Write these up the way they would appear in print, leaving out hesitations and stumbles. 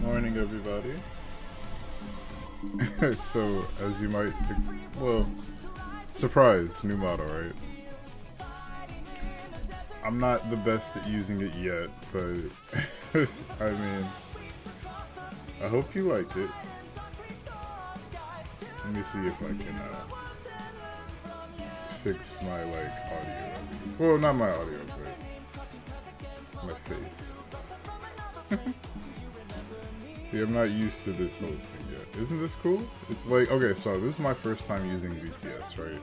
Morning, everybody. So, as you might, well, surprise, new model, right? I'm not the best at using it yet, but I mean, I hope you like it. Let me see if I can fix my audio. Well, not my audio, but my face. See, I'm not used to this whole thing yet. Isn't this cool? It's like, okay, so this is my first time using BTS, right?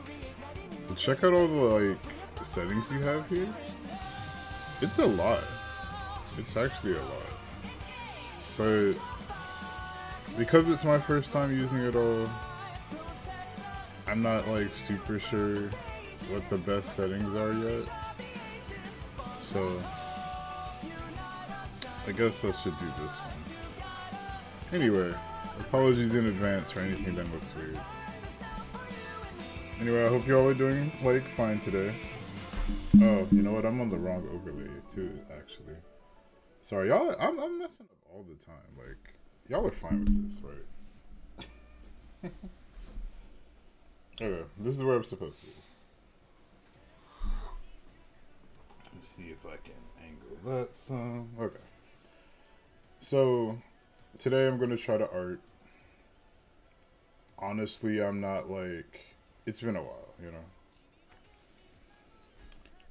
So check out all the the settings you have here. It's a lot. It's actually a lot. But because it's my first time using it all, I'm not super sure what the best settings are yet. So I guess I should do this one. Anyway, apologies in advance for anything that looks weird. Anyway, I hope y'all are doing fine today. Oh, you know what? I'm on the wrong overlay too, actually. Sorry, y'all. I'm messing up all the time. Y'all are fine with this, right? Okay, this is where I'm supposed to be. Let me see if I can angle that some. Okay. So today I'm gonna try to art. Honestly, I'm not it's been a while, you know.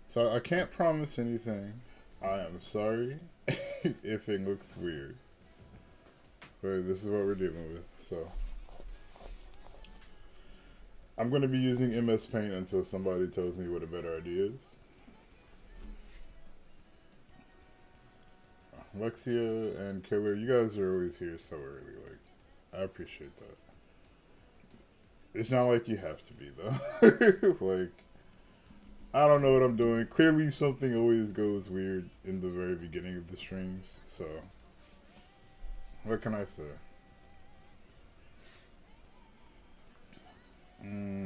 So I can't promise anything. I am sorry if it looks weird. But this is what we're dealing with, so. I'm gonna be using MS Paint until somebody tells me what a better idea is. Lexia and Killer, you guys are always here so early. Like, I appreciate that. It's not like you have to be though. Like, I don't know what I'm doing. Clearly, something always goes weird in the very beginning of the streams. So, what can I say?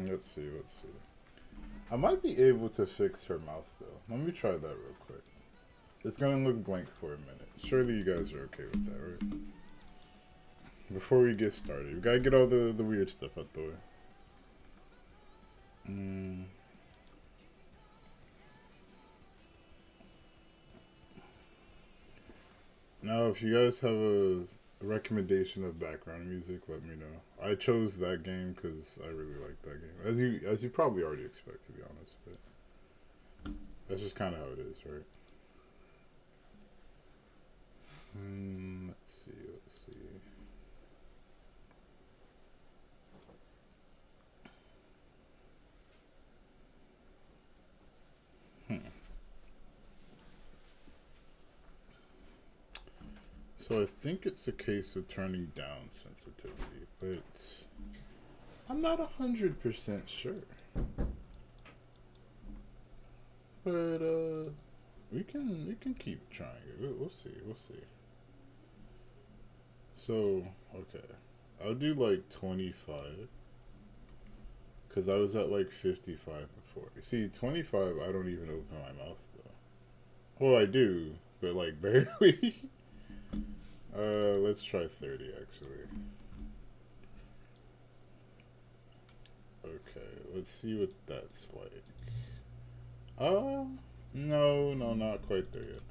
Let's see. I might be able to fix her mouth though. Let me try that real quick. It's gonna look blank for a minute. Surely you guys are okay with that, right? Before we get started, we gotta get all the weird stuff out the way. Now, if you guys have a recommendation of background music, let me know. I chose that game because I really like that game, as you probably already expect, to be honest. But that's just kind of how it is, right? Let's see. So I think it's a case of turning down sensitivity, but I'm not 100% sure. But we can keep trying it. We'll see. So okay, I'll do like 25, cause I was at like 55 before. You see, 25, I don't even open my mouth though. Well, I do, but like barely. Let's try 30 actually. Okay, let's see what that's like. No, not quite there yet.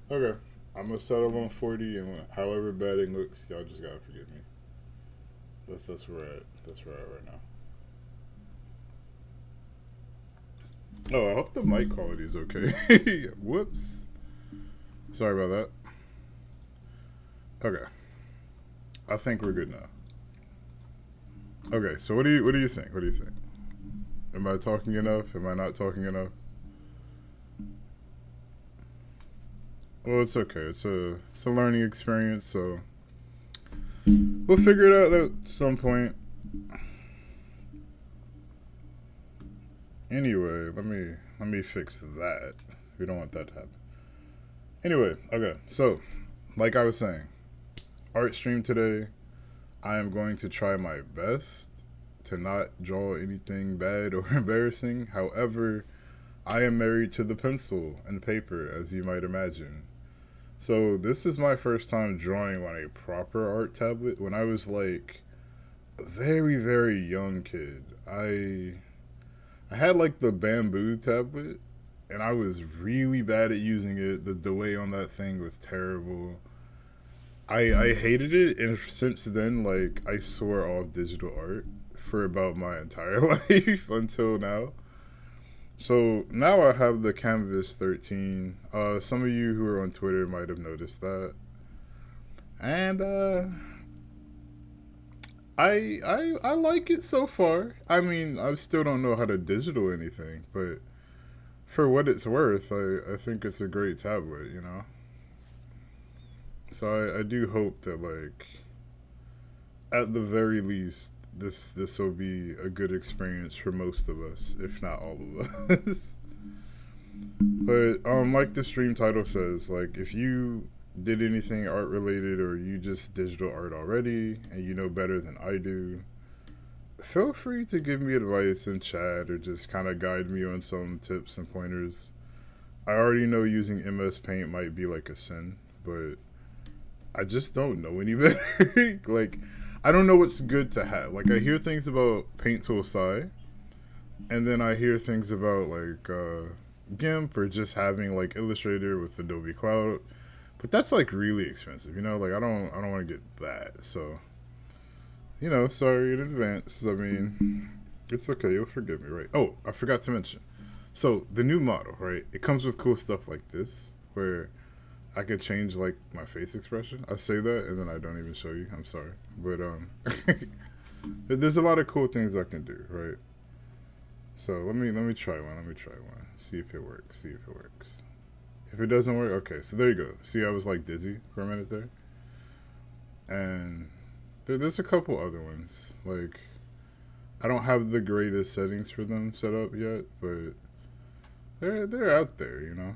Okay, I'm gonna settle on 40, and however bad it looks, y'all just gotta forgive me. That's where we're at. That's where we're at right now. Oh, I hope the mic quality is okay. Whoops. Sorry about that. Okay. I think we're good now. Okay, so what do you think? What do you think? Am I talking enough? Am I not talking enough? Well, it's okay. It's a learning experience, so we'll figure it out at some point. Anyway, let me fix that. We don't want that to happen. Anyway, okay. So, like I was saying, art stream today. I am going to try my best to not draw anything bad or embarrassing. However, I am married to the pencil and paper, as you might imagine. So this is my first time drawing on a proper art tablet. When I was like a very, very young kid, I had like the bamboo tablet, and I was really bad at using it. The delay on that thing was terrible. I hated it, and since then, like, I swore off digital art for about my entire life until now. So now I have the Canvas 13. Some of you who are on Twitter might have noticed that. And I like it so far. I mean, I still don't know how to digital anything, but for what it's worth, I think it's a great tablet, you know? So I do hope that, like, at the very least, this will be a good experience for most of us, if not all of us. But like the stream title says, like, if you did anything art related or you just digital art already and you know better than I do, feel free to give me advice in chat or just kind of guide me on some tips and pointers. I already know using MS Paint might be like a sin, but I just don't know any better. Like, I don't know what's good to have. Like, I hear things about Paint Tool Sai, and then I hear things about, like, GIMP or just having, like, Illustrator with Adobe Cloud. But that's, like, really expensive, you know? Like, I don't want to get that. So, you know, sorry in advance. I mean, it's okay. You'll forgive me, right? Oh, I forgot to mention. So, the new model, right? It comes with cool stuff like this, where I could change, like, my face expression. I say that, and then I don't even show you. I'm sorry. But, there's a lot of cool things I can do, right? So, let me try one. See if it works. If it doesn't work, okay, so there you go. See, I was like dizzy for a minute there. And there's a couple other ones. Like, I don't have the greatest settings for them set up yet, but they're out there, you know.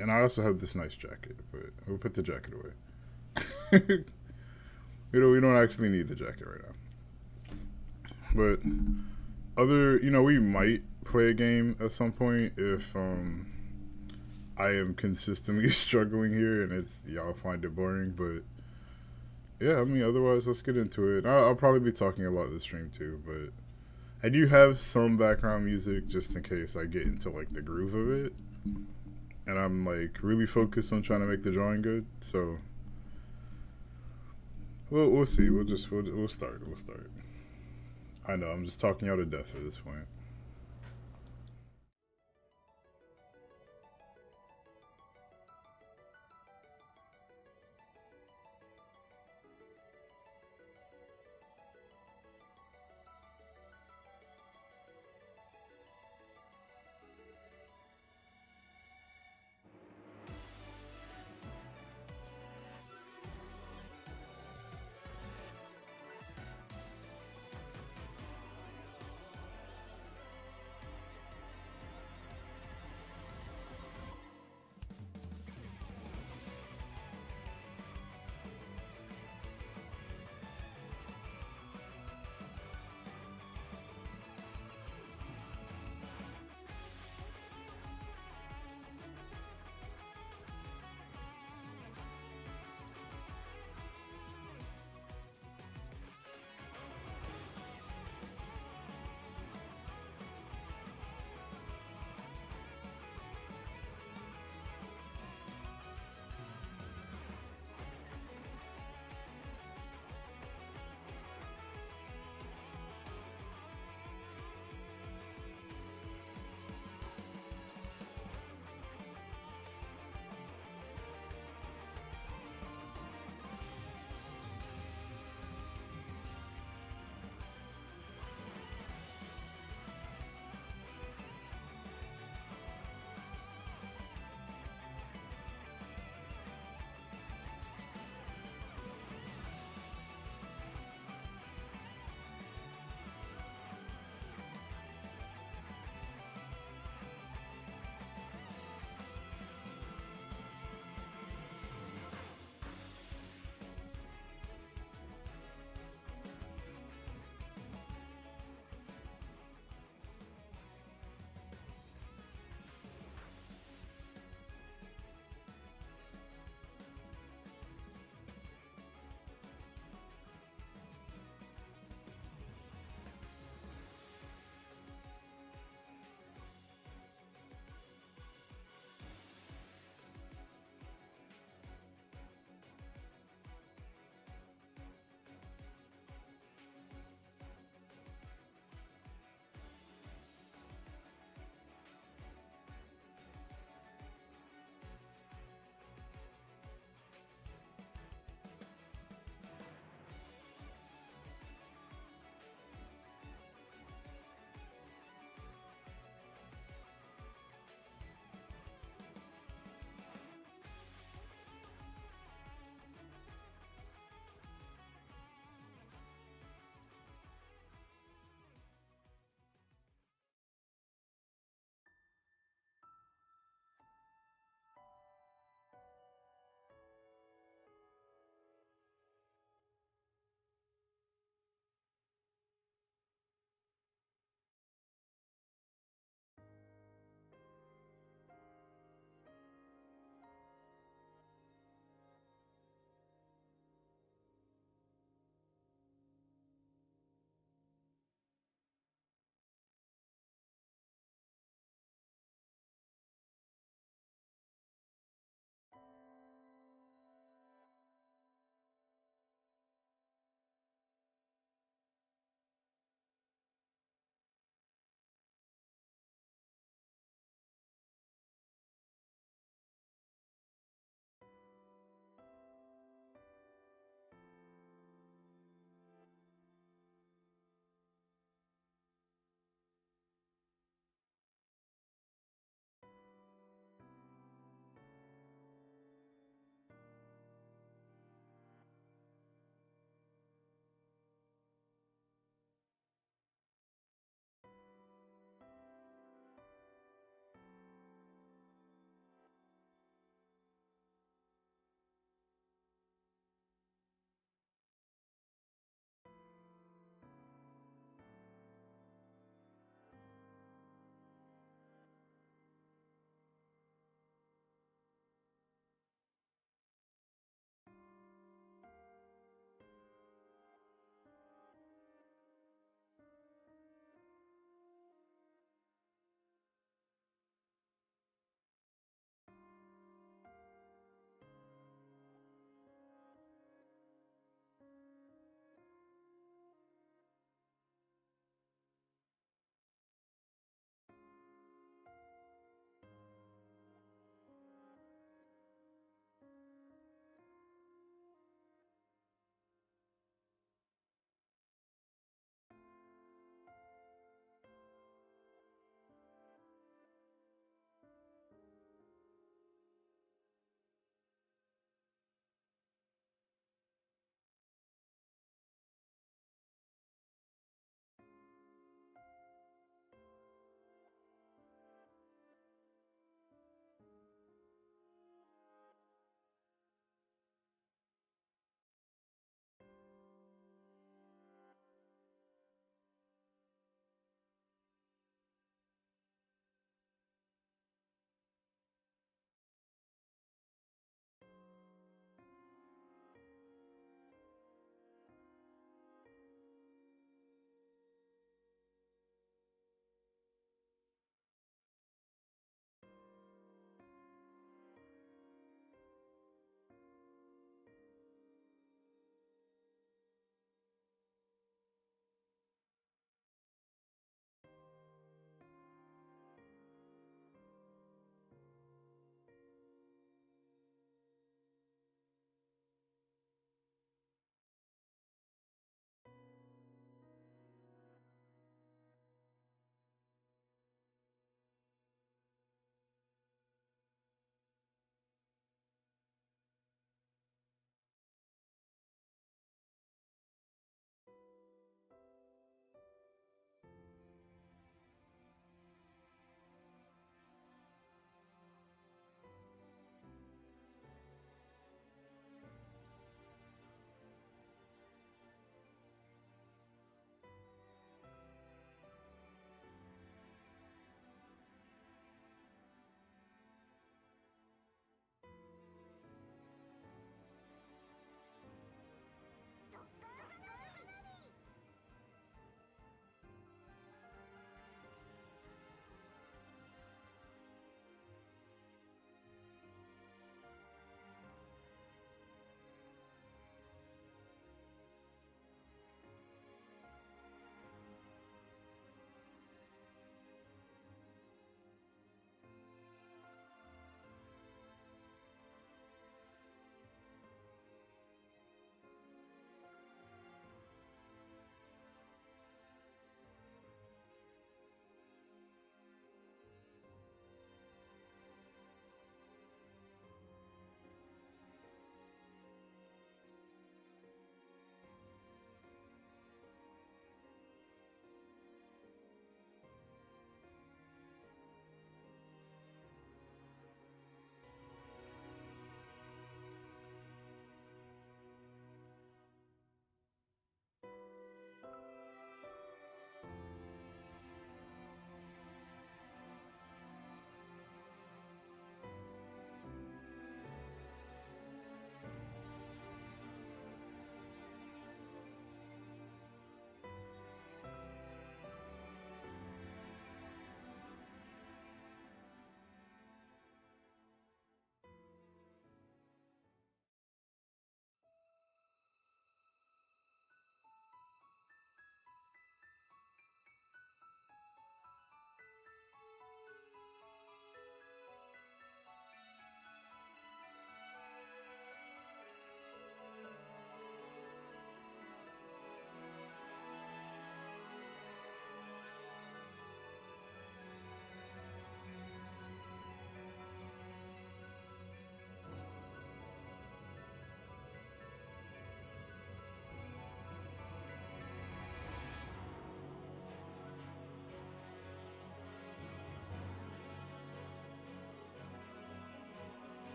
And I also have this nice jacket, but we'll put the jacket away. We don't actually need the jacket right now. But we might play a game at some point if I am consistently struggling here and y'all find it boring. But yeah, I mean, otherwise, let's get into it. I'll probably be talking a lot this stream too, but I do have some background music just in case I get into like the groove of it, and I'm like really focused on trying to make the drawing good. So we'll see. We'll start. We'll start. I know I'm just talking out of death at this point.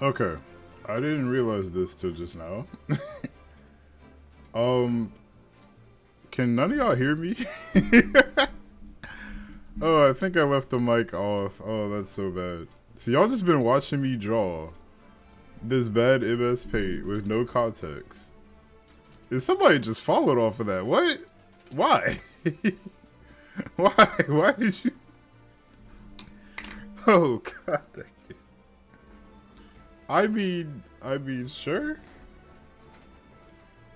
Okay. I didn't realize this till just now. Can none of y'all hear me? Oh, I think I left the mic off. Oh, that's so bad. So y'all just been watching me draw this bad MS Paint with no context. Is somebody just followed off of that? What? Why? Why? Why did you? Oh, God. I mean, sure.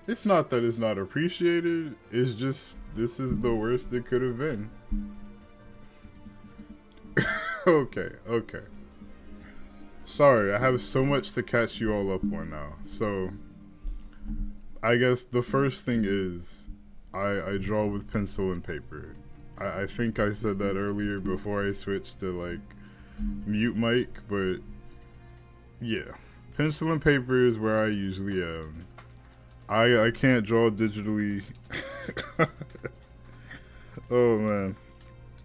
It's not that it's not appreciated. It's just, this is the worst it could have been. Okay. Sorry, I have so much to catch you all up on now. So, I guess the first thing is, I draw with pencil and paper. I think I said that earlier before I switched to, like, mute mic, but yeah. Pencil and paper is where I usually am. I can't draw digitally. Oh man.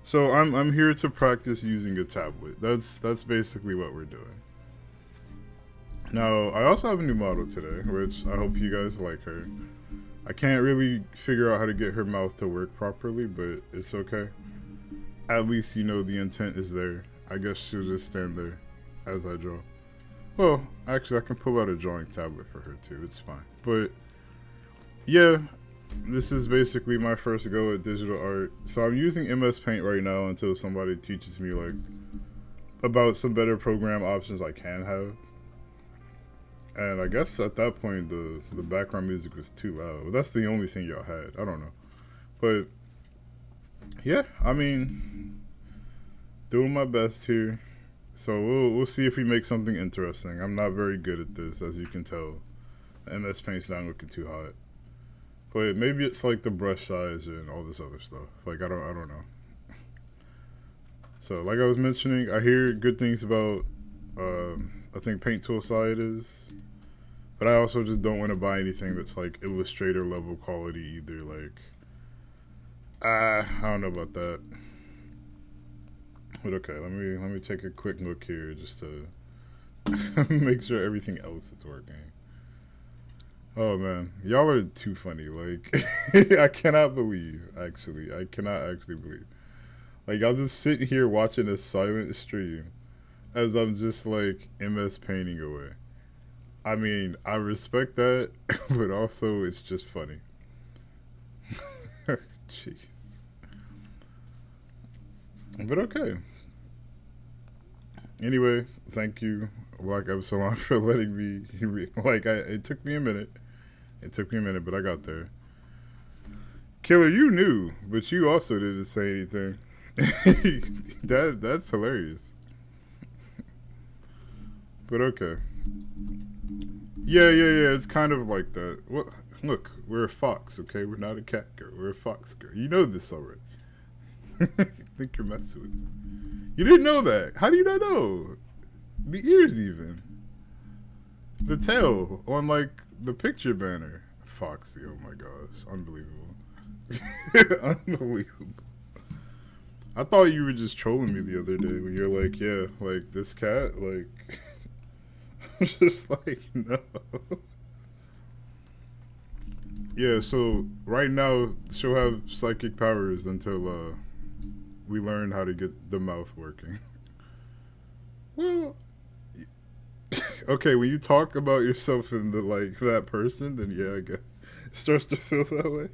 So I'm here to practice using a tablet. That's basically what we're doing. Now, I also have a new model today, which I hope you guys like her. I can't really figure out how to get her mouth to work properly, but it's okay. At least you know the intent is there. I guess she'll just stand there as I draw. Well, actually, I can pull out a drawing tablet for her too. It's fine. But yeah, this is basically my first go at digital art. So I'm using MS Paint right now until somebody teaches me like about some better program options I can have. And I guess at that point the background music was too loud. That's the only thing y'all had. I don't know. But yeah, I mean, doing my best here. So we'll see if we make something interesting. I'm not very good at this, as you can tell. MS Paint's not looking too hot. But maybe it's like the brush size and all this other stuff. Like I don't know. So like I was mentioning, I hear good things about I think Paint Tool side is. But I also just don't want to buy anything that's like Illustrator level quality either. Like I don't know about that. But okay, let me take a quick look here just to make sure everything else is working. Oh man, y'all are too funny. Like I cannot believe I cannot actually believe. Like I'll just sit here watching a silent stream as I'm just like MS painting away. I mean, I respect that, but also it's just funny. Jeez. But okay. Anyway, thank you, Black Epsilon, for letting me. It took me a minute. It took me a minute, but I got there. Killer, you knew, but you also didn't say anything. That's hilarious. But okay. Yeah. It's kind of like that. What? Look, we're a fox, okay? We're not a cat girl. We're a fox girl. You know this already. I think you're messing with me. You didn't know that. How do you not know? The ears even. The tail on like the picture banner. Foxy, oh my gosh. Unbelievable. Unbelievable. I thought you were just trolling me the other day when you're like, yeah, like this cat, like I'm just like, no. Yeah, so right now she'll have psychic powers until we learn how to get the mouth working. Well, okay, when you talk about yourself in the like that person, then yeah, I guess it starts to feel that way.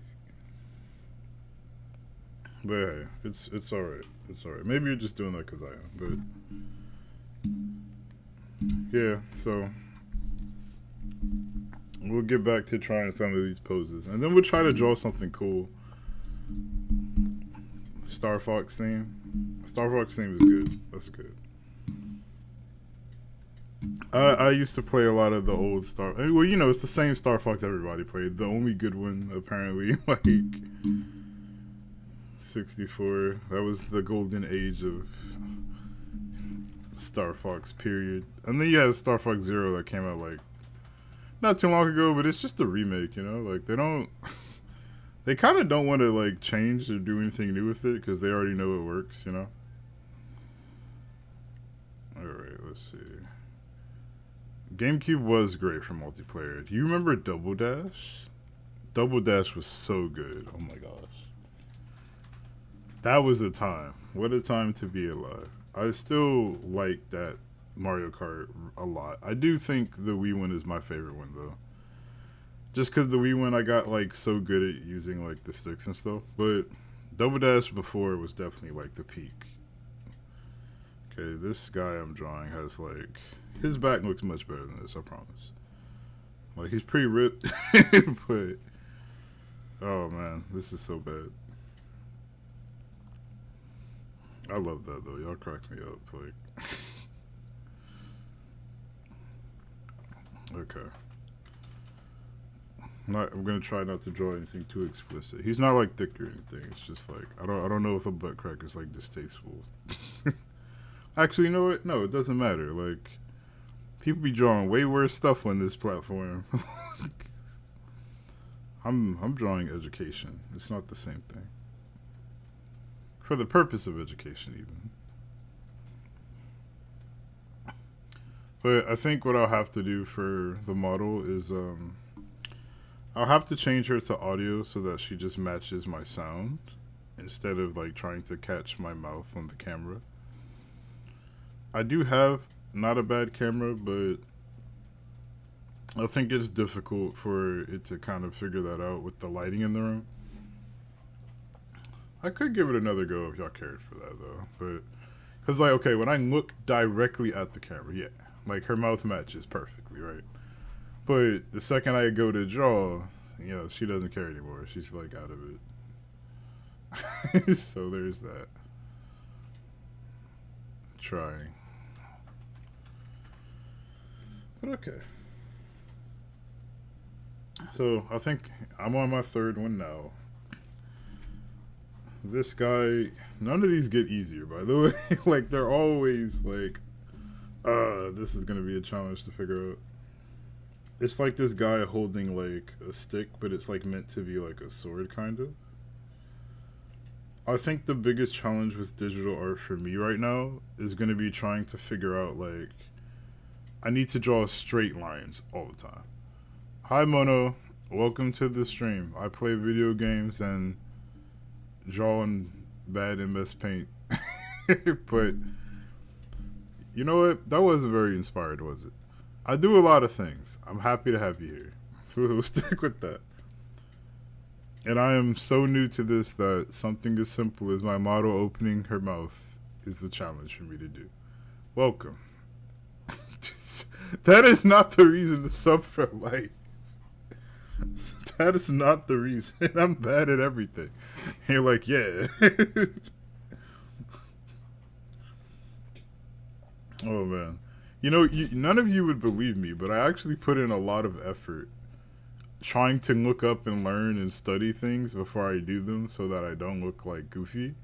But hey, it's all right. It's all right. Maybe you're just doing that because I am. But yeah, so we'll get back to trying some of these poses, and then we'll try to draw something cool. Star Fox theme. Star Fox theme is good. That's good. I used to play a lot of the old Star. Well, you know, it's the same Star Fox everybody played. The only good one, apparently, like 64. That was the golden age of Star Fox, period. And then you had Star Fox Zero that came out like not too long ago, but it's just a remake, you know? Like they kind of don't want to like change or do anything new with it because they already know it works, you know? Alright, let's see. GameCube was great for multiplayer. Do you remember Double Dash? Double Dash was so good. Oh my gosh. That was a time. What a time to be alive. I still like that Mario Kart a lot. I do think the Wii one is my favorite one though. Just because the Wii one I got like so good at using like the sticks and stuff. But Double Dash before was definitely like the peak. Okay, this guy I'm drawing has like, his back looks much better than this, I promise. Like he's pretty ripped, but oh man, this is so bad. I love that though. Y'all crack me up. Like, okay. I'm gonna try not to draw anything too explicit. He's not like thick or anything. It's just like I don't know if a butt crack is like distasteful. Actually, you know what? No, it doesn't matter. Like, people be drawing way worse stuff on this platform. I'm drawing education. It's not the same thing. For the purpose of education, even. But I think what I'll have to do for the model is I'll have to change her to audio so that she just matches my sound instead of like trying to catch my mouth on the camera. I do have not a bad camera, but I think it's difficult for it to kind of figure that out with the lighting in the room. I could give it another go if y'all cared for that though, but because like, okay, when I look directly at the camera, yeah, like her mouth matches perfectly, right? But the second I go to draw, you know, she doesn't care anymore. She's like out of it. So there's that. Trying. But okay. So I think I'm on my third one now. This guy, none of these get easier, by the way. Like, they're always like, this is gonna be a challenge to figure out. It's like this guy holding like a stick, but it's like meant to be like a sword, kind of. I think the biggest challenge with digital art for me right now is gonna be trying to figure out like, I need to draw straight lines all the time. Hi Mono, welcome to the stream. I play video games and draw in bad MS Paint. But you know what? That wasn't very inspired, was it? I do a lot of things. I'm happy to have you here. We'll stick with that. And I am so new to this that something as simple as my model opening her mouth is the challenge for me to do. Welcome. That is not the reason to sub for life. That is not the reason. I'm bad at everything. And you're like, yeah. Oh man. You know, none of you would believe me, but I actually put in a lot of effort trying to look up and learn and study things before I do them so that I don't look like goofy.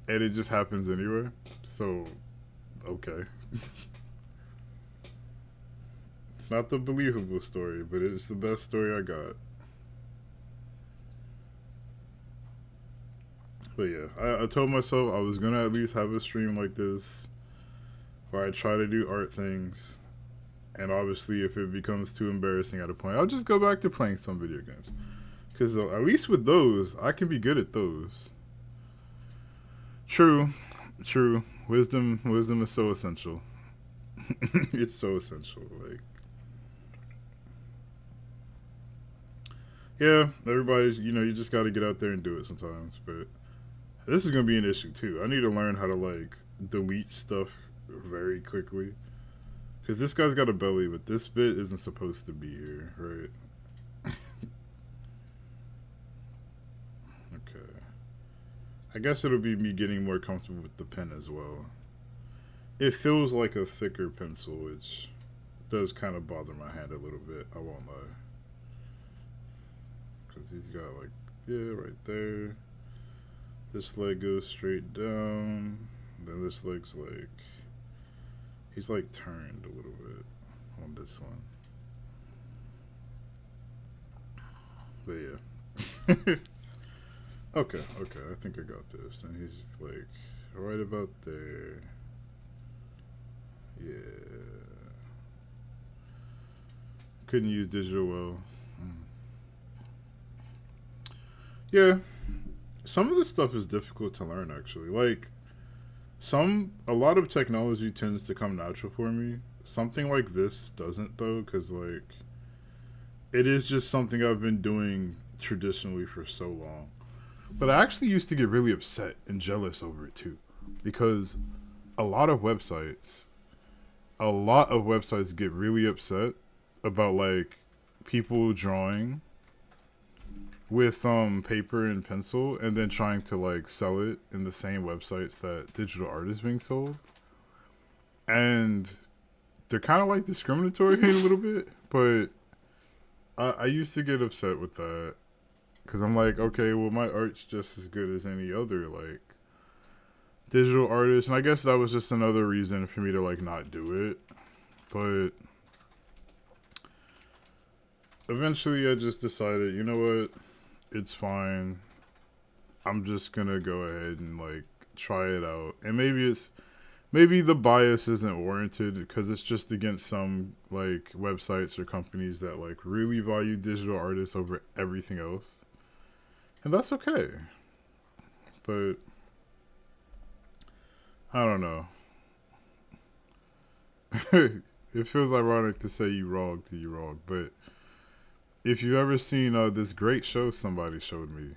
And it just happens anyway. So, okay. It's not the believable story, but it's the best story I got. But yeah, I told myself I was gonna at least have a stream like this where I try to do art things. And obviously if it becomes too embarrassing at a point, I'll just go back to playing some video games. Because at least with those, I can be good at those. True. Wisdom is so essential. It's so essential. Like, yeah, everybody's, you know, you just got to get out there and do it sometimes. But this is going to be an issue too. I need to learn how to like delete stuff very quickly. Because this guy's got a belly, but this bit isn't supposed to be here, right? Okay. I guess it'll be me getting more comfortable with the pen as well. It feels like a thicker pencil, which does kind of bother my hand a little bit, I won't lie. Because he's got like, yeah, right there. This leg goes straight down. Then this leg's like, he's like turned a little bit on this one. But yeah. Okay, I think I got this. And he's like right about there. Yeah. couldn't use digital well. Yeah, some of this stuff is difficult to learn actually. Like a lot of technology tends to come natural for me. Something like this doesn't though, because like it is just something I've been doing traditionally for so long. But I actually used to get really upset and jealous over it too, because a lot of websites, get really upset about like people drawing with paper and pencil and then trying to like sell it in the same websites that digital art is being sold. And they're kind of like discriminatory a little bit, but I used to get upset with that because I'm like, okay, well, my art's just as good as any other like digital artist, and I guess that was just another reason for me to like not do it. But eventually, I just decided, you know what, it's fine. I'm just gonna go ahead and like try it out, and maybe the bias isn't warranted because it's just against some like websites or companies that like really value digital artists over everything else. And that's okay. But I don't know. It feels ironic to say you wrong to you wrong, but if you've ever seen this great show somebody showed me,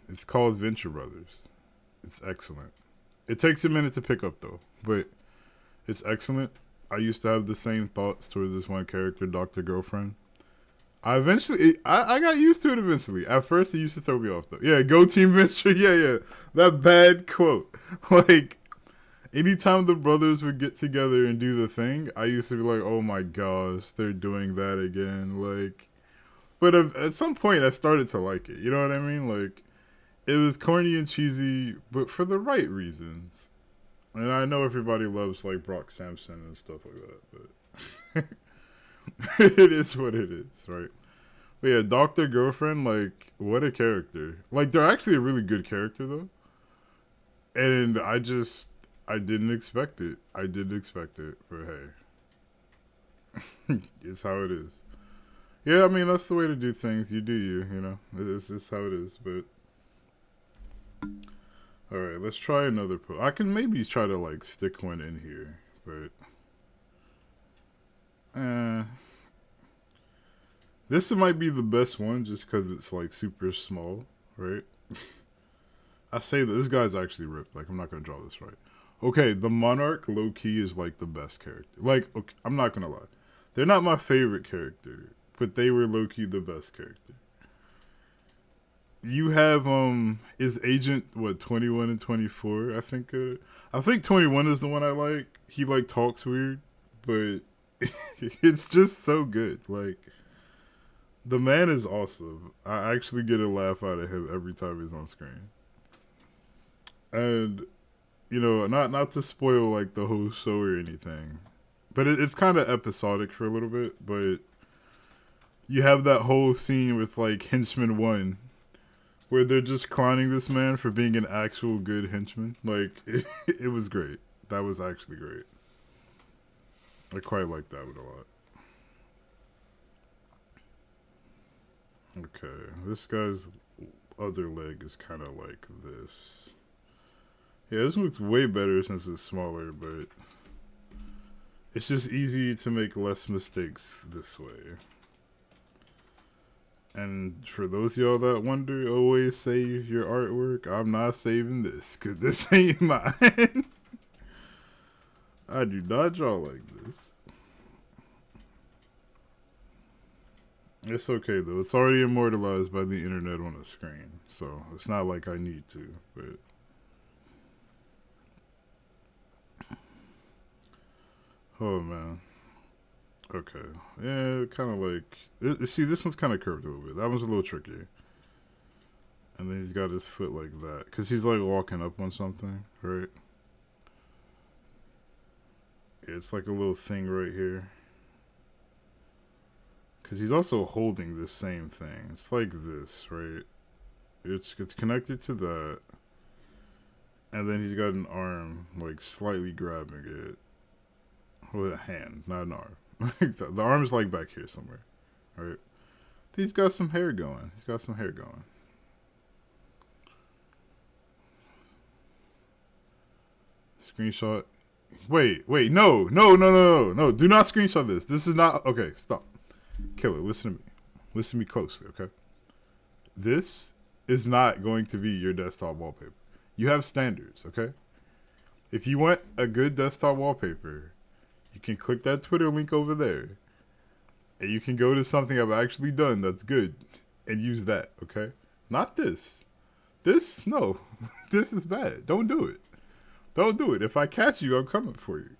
it's called Venture Brothers. It's excellent. It takes a minute to pick up though, but it's excellent. I used to have the same thoughts towards this one character, Dr. Girlfriend. I got used to it eventually. At first, it used to throw me off though. Yeah, go Team Venture. Yeah. That bad quote. Like, anytime the brothers would get together and do the thing, I used to be like, oh my gosh, they're doing that again. Like, but at some point, I started to like it. You know what I mean? Like, it was corny and cheesy, but for the right reasons. And I know everybody loves like Brock Sampson and stuff like that, but it is what it is, right? But yeah, Dr. Girlfriend, like, what a character. Like, they're actually a really good character though. And I didn't expect it. I didn't expect it, but hey. It's how it is. Yeah, I mean, that's the way to do things. You do you know. It's just how it is, but alright, let's try another pose. I can maybe try to like stick one in here, but this might be the best one just because it's like super small, right? I say that this guy's actually ripped. Like, I'm not gonna draw this right. Okay, the Monarch low key is like the best character. Like, okay, I'm not gonna lie, they're not my favorite character, but they were low key the best character. You have is Agent 21 and 24? I think 21 is the one I like. He like talks weird, but it's just so good. Like, the man is awesome. I actually get a laugh out of him every time he's on screen. And you know, not to spoil like the whole show or anything, but it's kind of episodic for a little bit. But you have that whole scene with like Henchman 1 where they're just clowning this man for being an actual good henchman. Like, it was great. That was actually great. I quite like that one a lot. Okay, this guy's other leg is kind of like this. Yeah, this looks way better since it's smaller, but it's just easy to make less mistakes this way. And for those of y'all that wonder, always save your artwork. I'm not saving this, because this ain't mine. I do not draw like this. It's okay, though. It's already immortalized by the internet on a screen. So, it's not like I need to, but oh, man. Okay. Yeah, kind of like... See, this one's kind of curved a little bit. That one's a little tricky. And then he's got his foot like that. Because he's like walking up on something, right? Yeah, it's like a little thing right here. Because he's also holding the same thing. It's like this, right? It's connected to that. And then he's got an arm, like, slightly grabbing it. With a hand, not an arm. The arm is like back here somewhere. All right. He's got some hair going. He's got some hair going. Screenshot. Wait. No. Do not screenshot this. This is not. Okay, stop. Killer, listen to me. Listen to me closely, okay? This is not going to be your desktop wallpaper. You have standards, okay? If you want a good desktop wallpaper, you can click that Twitter link over there. And you can go to something I've actually done that's good and use that, okay? Not this. This, no. This is bad. Don't do it. Don't do it. If I catch you, I'm coming for you.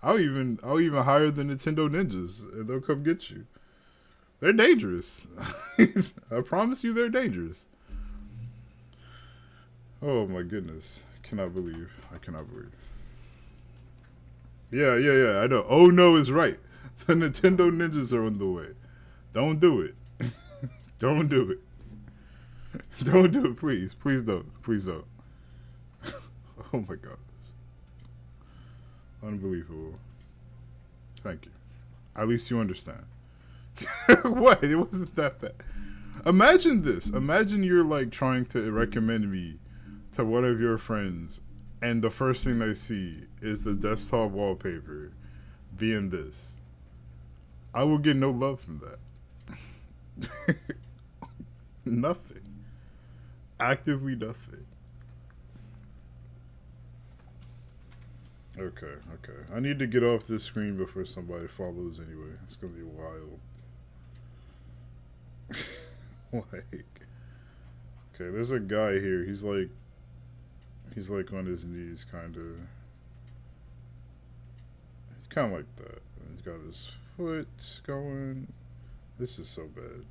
I'll even hire the Nintendo ninjas and they'll come get you. They're dangerous. I promise you they're dangerous. Oh my goodness. I cannot believe. Yeah, I know. Oh no is right. The Nintendo ninjas are on the way. Don't do it. Don't do it. Don't do it, please. Please don't. Please don't. Oh my gosh. Unbelievable. Thank you. At least you understand. What? It wasn't that bad. Imagine this. Imagine you're like trying to recommend me to one of your friends, and the first thing they see is the desktop wallpaper being this. I will get no love from that. Nothing. Actively nothing. Okay. I need to get off this screen before somebody follows anyway. It's gonna be wild. Like, okay, there's a guy here. He's like on his knees, kind of. He's kind of like that. And he's got his foot going. This is so bad.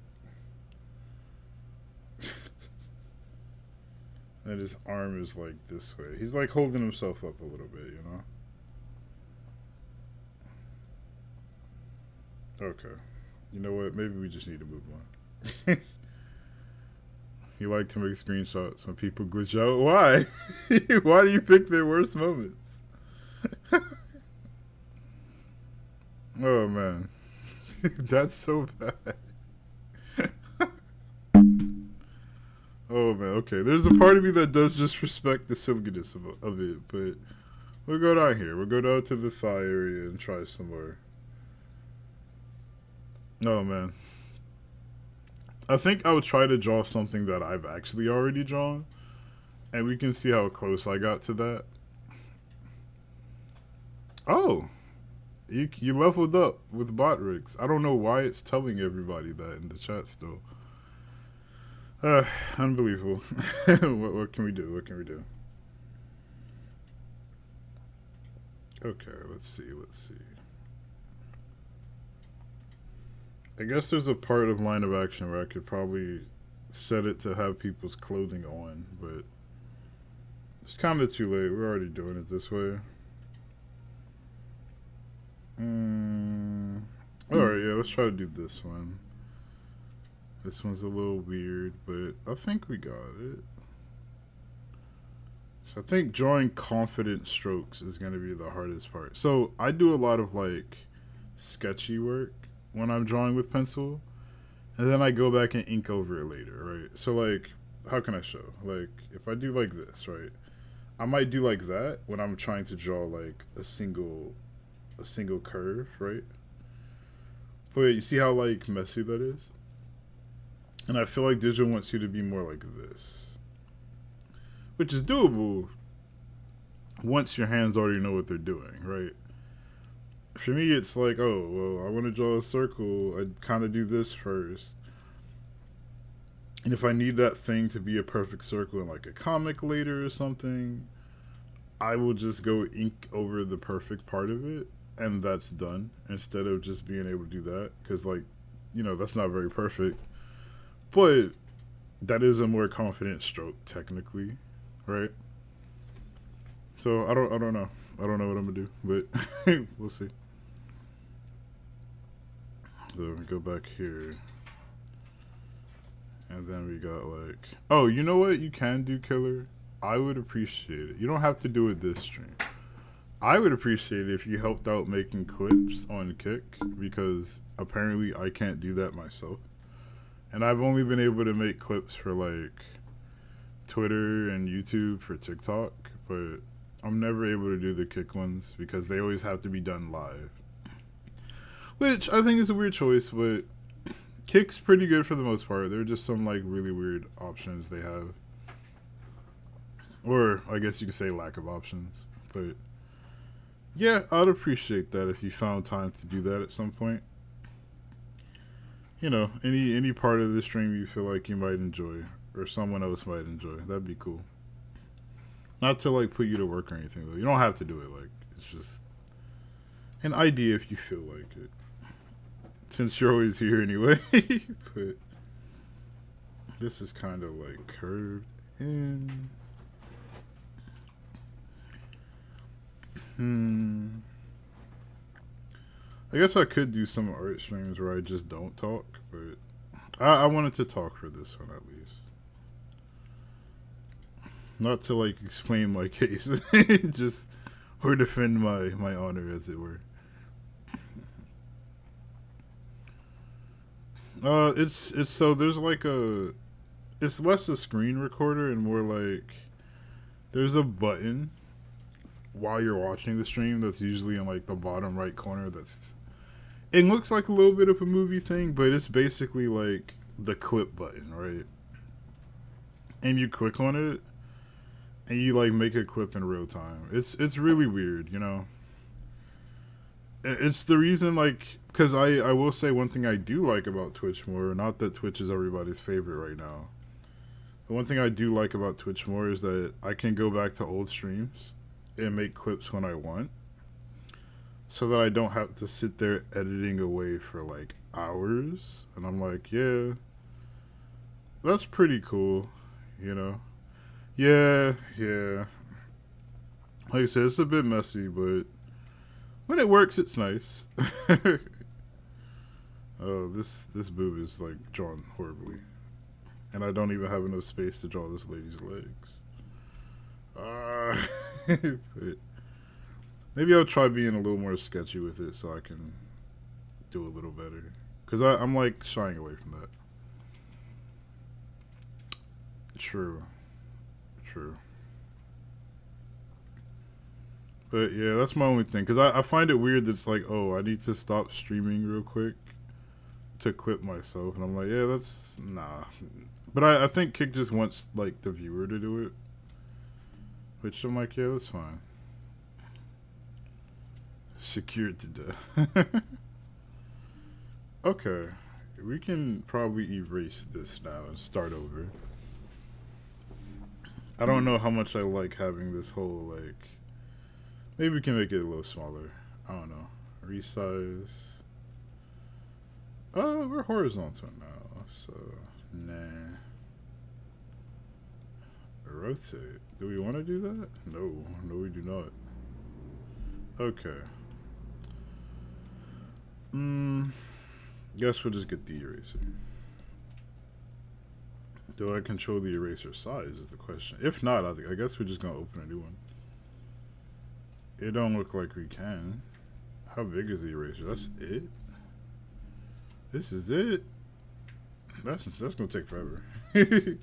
And his arm is like this way. He's like holding himself up a little bit, you know? Okay. You know what? Maybe we just need to move on. You like to make screenshots when people glitch out. Why? Why do you pick their worst moments? Oh man. That's so bad. Oh man, okay. There's a part of me that does just respect the silliness of it, but we'll go down here. We'll go down to the thigh area and try some more. Oh man. I think I would try to draw something that I've actually already drawn, and we can see how close I got to that. Oh, you leveled up with bot rigs. I don't know why it's telling everybody that in the chat still. Unbelievable. What can we do? What can we do? Okay, let's see. I guess there's a part of line of action where I could probably set it to have people's clothing on, but it's kind of too late. We're already doing it this way. Alright, yeah, let's try to do this one. This one's a little weird, but I think we got it. So I think drawing confident strokes is going to be the hardest part. So I do a lot of like sketchy work when I'm drawing with pencil, and then I go back and ink over it later, right? So like, how can I show? Like, if I do like this, right? I might do like that when I'm trying to draw like a single curve, right? But you see how like messy that is? And I feel like digital wants you to be more like this, which is doable once your hands already know what they're doing, right? For me, it's like, oh, well, I want to draw a circle. I'd kind of do this first. And if I need that thing to be a perfect circle in like a comic later or something, I will just go ink over the perfect part of it, and that's done, instead of just being able to do that. Because, like, you know, that's not very perfect. But that is a more confident stroke, technically, right? So I don't know. I don't know what I'm gonna do, but we'll see. So we go back here, and then we got like, oh, you know what you can do, Killer? I would appreciate it. You don't have to do it this stream, I would appreciate it if you helped out making clips on Kick, because apparently I can't do that myself. And I've only been able to make clips for like Twitter and YouTube for TikTok, but I'm never able to do the Kick ones because they always have to be done live. Which I think is a weird choice, but Kick's pretty good for the most part. There are just some like really weird options they have. Or I guess you could say lack of options. But yeah, I'd appreciate that if you found time to do that at some point. You know, any part of the stream you feel like you might enjoy or someone else might enjoy. That'd be cool. Not to like put you to work or anything though. You don't have to do it. Like, it's just an idea if you feel like it. Since you're always here anyway. But this is kind of like curved in. I guess I could do some art streams where I just don't talk, but I wanted to talk for this one at least. Not to like explain my case, just or defend my honor, as it were. It's so there's like it's less a screen recorder and more like there's a button while you're watching the stream that's usually in like the bottom right corner. It looks like a little bit of a movie thing, but it's basically like the clip button, right? And you click on it and you like make a clip in real time. It's really weird, you know. It's the reason, like, because I will say one thing I do like about Twitch more, not that Twitch is everybody's favorite right now. The one thing I do like about Twitch more is that I can go back to old streams and make clips when I want, so that I don't have to sit there editing away for like hours. And I'm like, yeah, that's pretty cool, you know? Yeah. Like I said, it's a bit messy, but when it works, it's nice. Oh, this boob is like drawn horribly. And I don't even have enough space to draw this lady's legs. But maybe I'll try being a little more sketchy with it so I can do a little better. Because I'm like shying away from that. True. But yeah, that's my only thing. Because I find it weird that it's like, oh, I need to stop streaming real quick to clip myself. And I'm like, yeah, that's... Nah. But I think Kick just wants like the viewer to do it. Which I'm like, yeah, that's fine. Secured to death. Okay. We can probably erase this now and start over. I don't know how much I like having this whole, like... Maybe we can make it a little smaller. I don't know. Resize. Oh, we're horizontal now, so... Nah. Rotate. Do we want to do that? No, we do not. Okay. Guess we'll just get the eraser. Do I control the eraser size is the question. If not, I guess we're just gonna open a new one. It don't look like we can. How big is the eraser? That's it? This is it? That's gonna take forever. The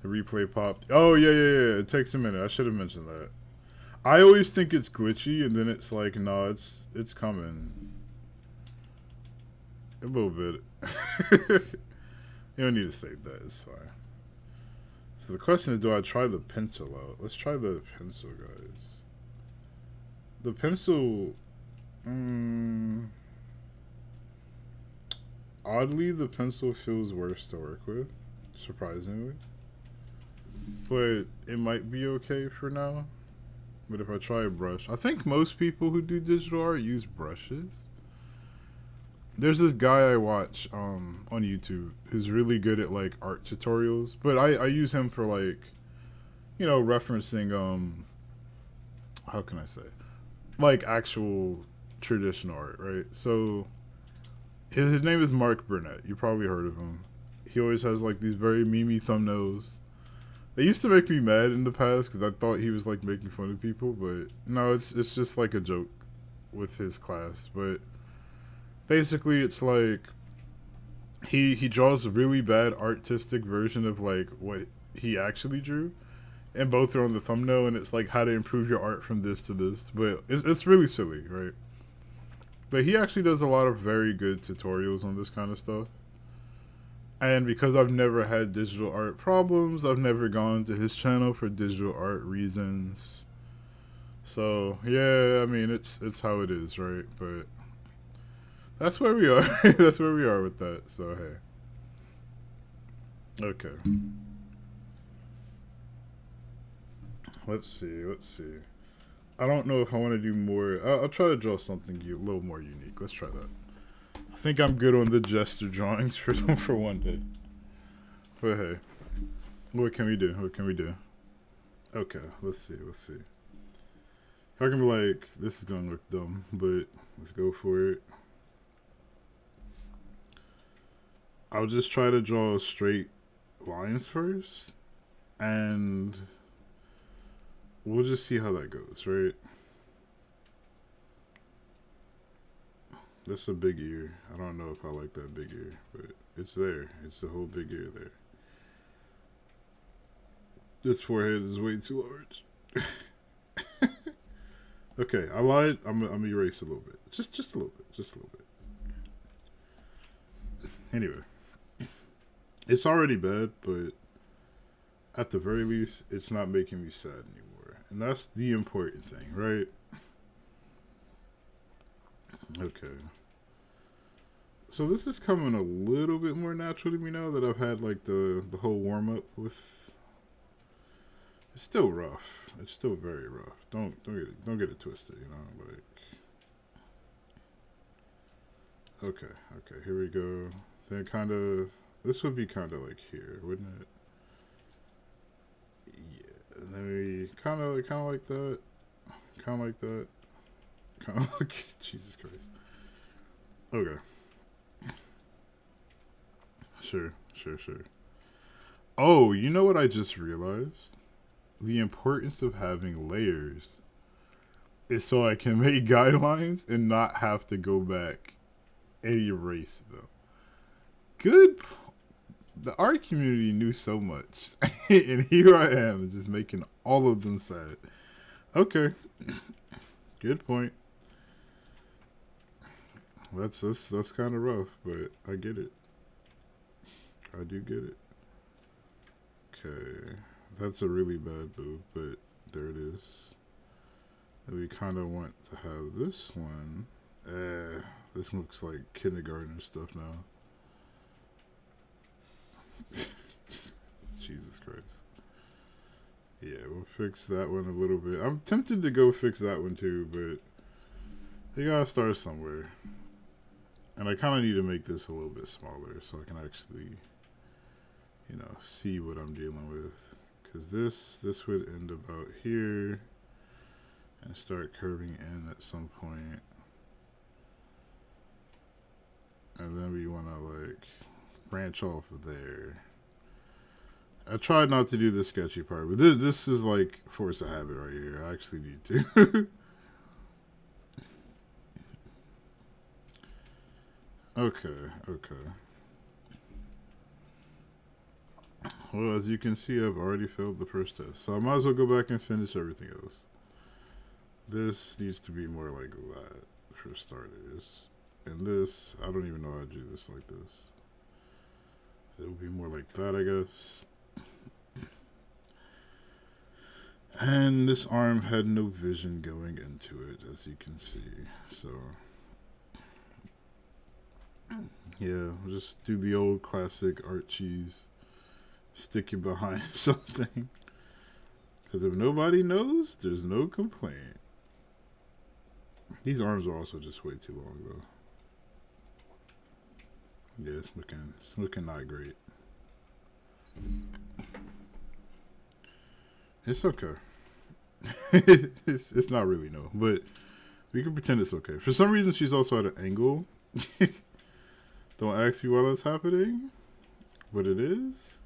replay popped. Oh, yeah. It takes a minute. I should have mentioned that. I always think it's glitchy, and then it's like, no, it's coming. A little bit. You don't need to save that. It's fine. So the question is, do I try the pencil out? Let's try the pencil, guys. The pencil... Oddly, the pencil feels worse to work with, surprisingly. But it might be okay for now. But if I try a brush... I think most people who do digital art use brushes. There's this guy I watch on YouTube who's really good at like art tutorials. But I use him for like, you know, referencing, how can I say? Like actual traditional art, right? So... His name is Mark Burnett. You probably heard of him. He always has like these very memey thumbnails It used to make me mad in the past because I thought he was like making fun of people, but no, it's just like a joke with his class. But basically, it's like he draws a really bad artistic version of like what he actually drew, and both are on the thumbnail, and it's like how to improve your art from this to this. But it's really silly, right? But he actually does a lot of very good tutorials on this kind of stuff. And because I've never had digital art problems, I've never gone to his channel for digital art reasons. So yeah, I mean it's how it is, right? But that's where we are. That's where we are with that. So hey, okay. Let's see. I don't know if I want to do more. I'll try to draw something a little more unique. Let's try that. I think I'm good on the gesture drawings for one day. But hey, what can we do? What can we do? Okay, let's see. I can be like, this is gonna look dumb, but let's go for it. I'll just try to draw straight lines first, and we'll just see how that goes, right? That's a big ear. I don't know if I like that big ear, but it's there. It's the whole big ear there. This forehead is way too large. Okay, I lied. I'm gonna erase a little bit. Just a little bit. Just a little bit. Anyway. It's already bad, but at the very least, it's not making me sad anymore. And that's the important thing, right? Okay. So this is coming a little bit more natural to me now that I've had like the whole warm up with. It's still rough. It's still very rough. Don't get it twisted, you know, like. Okay, here we go. Then kind of, this would be kind of like here, wouldn't it? Yeah. And then we kind of like that, kind of like that, kind of like Jesus Christ. Okay. Sure. Oh, you know what I just realized? The importance of having layers is so I can make guidelines and not have to go back and erase them. Good. The art community knew so much, and here I am just making all of them sad. Okay. Good point. That's kind of rough, but I get it. I do get it. Okay. That's a really bad boob, but there it is. And we kind of want to have this one. This looks like kindergarten stuff now. Jesus Christ. Yeah, we'll fix that one a little bit. I'm tempted to go fix that one too, but you gotta start somewhere. And I kind of need to make this a little bit smaller so I can actually, you know, see what I'm dealing with. Because this would end about here and start curving in at some point. And then we want to like branch off of there. I tried not to do the sketchy part, but this is like force of habit right here. I actually need to. Okay. Well, as you can see, I've already failed the first test, so I might as well go back and finish everything else. This needs to be more like that for starters. And this, I don't even know how to do this like this. It would be more like that, I guess. And this arm had no vision going into it, as you can see. So, yeah, we'll just do the old classic art cheese. Stick it behind something. Because if nobody knows, there's no complaint. These arms are also just way too long, though. Yeah, it's looking not great. It's okay. it's not really, no. But we can pretend it's okay. For some reason, she's also at an angle. Don't ask me why that's happening. But it is.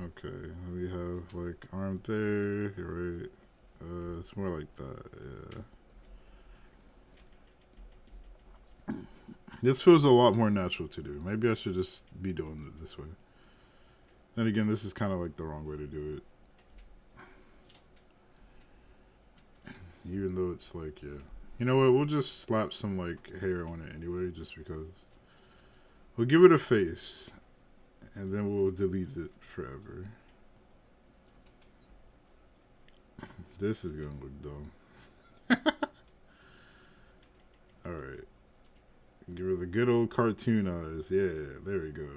Okay, we have like arm there. You're right. It's more like that. Yeah. This feels a lot more natural to do. Maybe I should just be doing it this way. Then again, this is kind of like the wrong way to do it. Even though it's like, yeah. You know what? We'll just slap some like hair on it anyway, just because. We'll give it a face, and then we'll delete it forever. This is gonna look dumb. Alright. Give her the good old cartoon eyes. Yeah, there we go.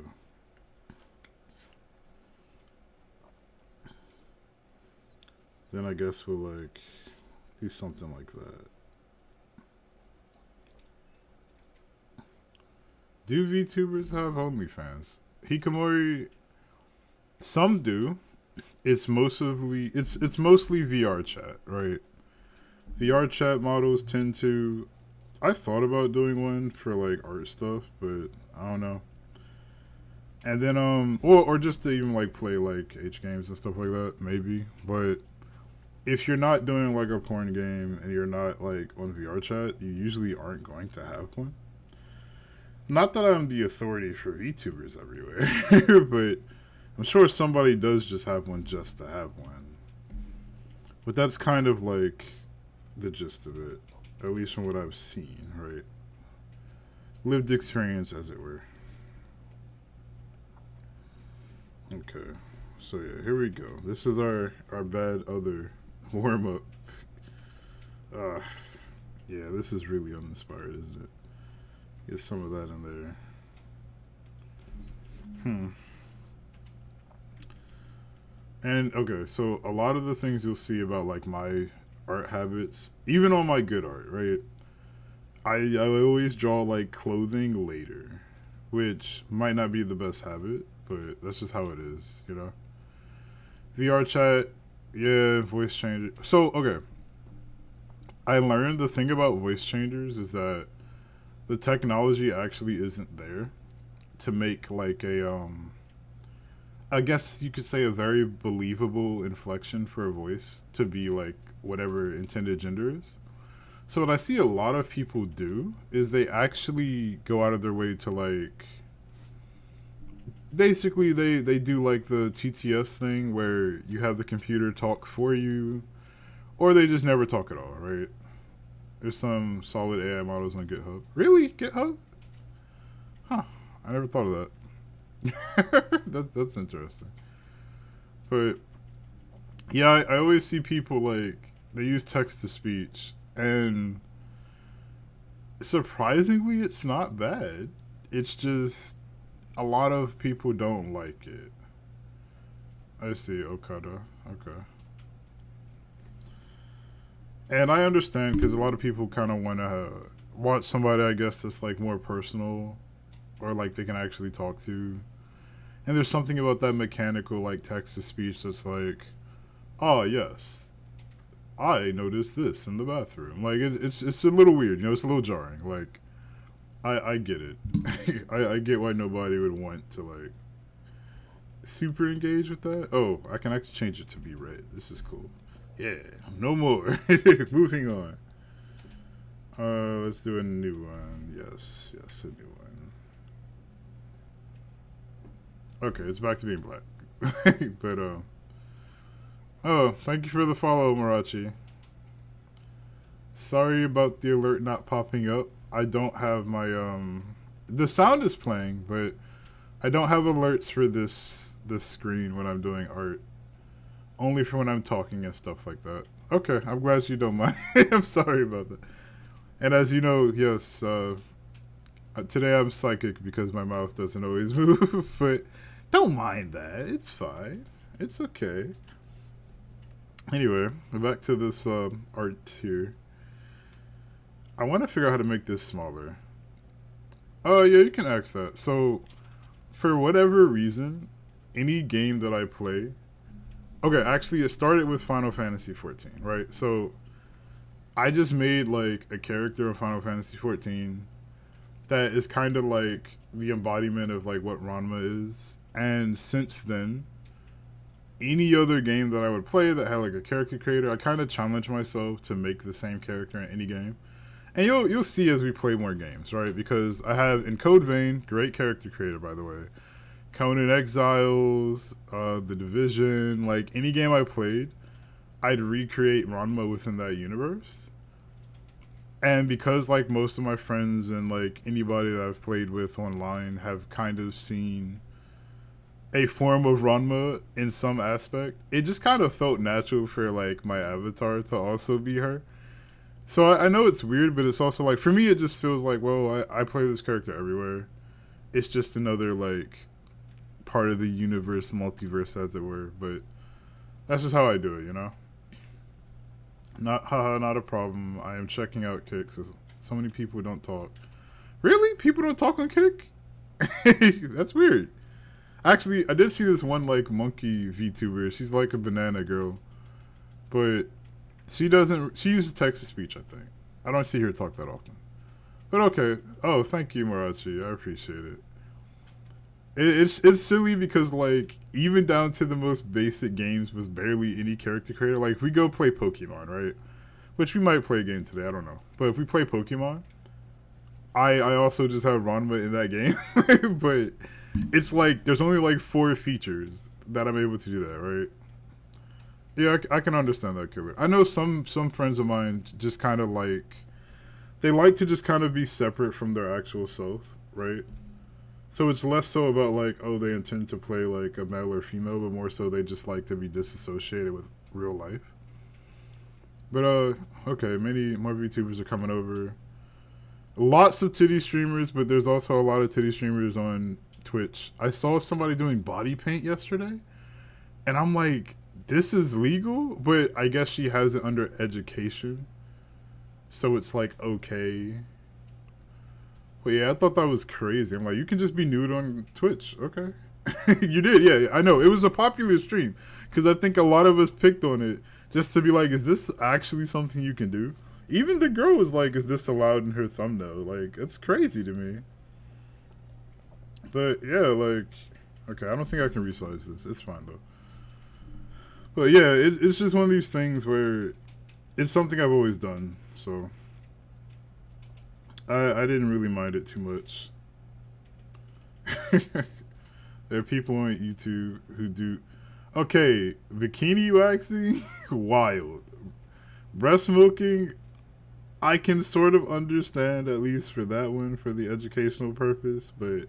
Then I guess we'll like do something like that. Do VTubers have OnlyFans? Hikamori, some do. It's mostly VR chat, right? VR chat models tend to. I thought about doing one for like art stuff, but I don't know. And then or just to even like play like H games and stuff like that, maybe. But if you're not doing like a porn game and you're not like on VR chat, you usually aren't going to have one. Not that I'm the authority for VTubers everywhere, but I'm sure somebody does just have one just to have one. But that's kind of like the gist of it, at least from what I've seen, right? Lived experience, as it were. Okay, so yeah, here we go. This is our bad other warm-up. Yeah, this is really uninspired, isn't it? Get some of that in there. And okay, so a lot of the things you'll see about like my art habits, even on my good art, right? I always draw like clothing later, which might not be the best habit, but that's just how it is, you know? VR chat, yeah, voice changer. So, okay. I learned the thing about voice changers is that the technology actually isn't there to make like a I guess you could say a very believable inflection for a voice to be like whatever intended gender is. So what I see a lot of people do is they actually go out of their way to like basically they do like the TTS thing where you have the computer talk for you, or they just never talk at all, right? There's some solid AI models on GitHub. Really? GitHub? Huh. I never thought of that. That's interesting. But yeah, I always see people like they use text to speech, and surprisingly it's not bad. It's just a lot of people don't like it. I see, Okada. Okay. And I understand because a lot of people kind of want to watch somebody, I guess, that's like more personal, or like they can actually talk to. And there's something about that mechanical like text to speech that's like, oh yes, I noticed this in the bathroom. Like it's a little weird, you know, it's a little jarring. Like I get it. I get why nobody would want to like super engage with that. Oh, I can actually change it to be red. This is cool. Yeah, no more. Moving on. Let's do a new one. Yes, a new one. Okay, it's back to being black. But oh, thank you for the follow, Marachi. Sorry about the alert not popping up. I don't have my the sound is playing, but I don't have alerts for this screen when I'm doing art. Only for when I'm talking and stuff like that. Okay, I'm glad you don't mind. I'm sorry about that. And as you know, yes, today I'm psychic because my mouth doesn't always move, but don't mind that. It's fine. It's okay. Anyway, back to this art here. I want to figure out how to make this smaller. Oh, yeah, you can ask that. So, for whatever reason, any game that I play... Okay, actually, it started with Final Fantasy XIV, right? So, I just made, like, a character in Final Fantasy XIV that is kind of, like, the embodiment of, like, what Ranma is. And since then, any other game that I would play that had like a character creator, I kind of challenge myself to make the same character in any game. And you'll see as we play more games, right? Because I have in Code Vein, great character creator by the way. Conan Exiles, The Division, like any game I played, I'd recreate Ranma within that universe. And because like most of my friends and like anybody that I've played with online have kind of seen a form of Ranma in some aspect, it just kind of felt natural for like my avatar to also be her. So I know it's weird, but it's also like for me it just feels like, well, I play this character everywhere. It's just another like part of the universe, multiverse as it were, but that's just how I do it, you know? Not a problem. I am checking out Kick. So many people don't talk. Really? People don't talk on Kick? That's weird. Actually, I did see this one like monkey VTuber. She's like a banana girl, but she uses text to speech. I think I don't see her talk that often. But okay. Oh, thank you, Marachi. I appreciate it. It's silly because like even down to the most basic games was barely any character creator. Like if we go play Pokemon, right? Which we might play a game today, I don't know. But if we play Pokemon, I also just have Ranma in that game. But it's like there's only like 4 features that I'm able to do that, right? Yeah, I can understand that, Killer. I know some friends of mine just kind of like they like to just kind of be separate from their actual self, right? So it's less so about like, oh, they intend to play like a male or female, but more so they just like to be disassociated with real life. But okay, many more VTubers are coming over. Lots of titty streamers, but there's also a lot of titty streamers on Twitch. I saw somebody doing body paint yesterday, and I'm like, this is legal, but I guess she has it under education, so it's like okay. Well, yeah, I thought that was crazy. I'm like, you can just be nude on Twitch. Okay. You did, yeah. I know. It was a popular stream because I think a lot of us picked on it just to be like, is this actually something you can do? Even the girl was like, is this allowed in her thumbnail? Like, it's crazy to me. But, yeah, like, okay, I don't think I can resize this. It's fine, though. But, yeah, it's just one of these things where it's something I've always done, so I didn't really mind it too much. There are people on YouTube who do... Okay, bikini waxing? Wild. Breast milking? I can sort of understand, at least for that one, for the educational purpose, but...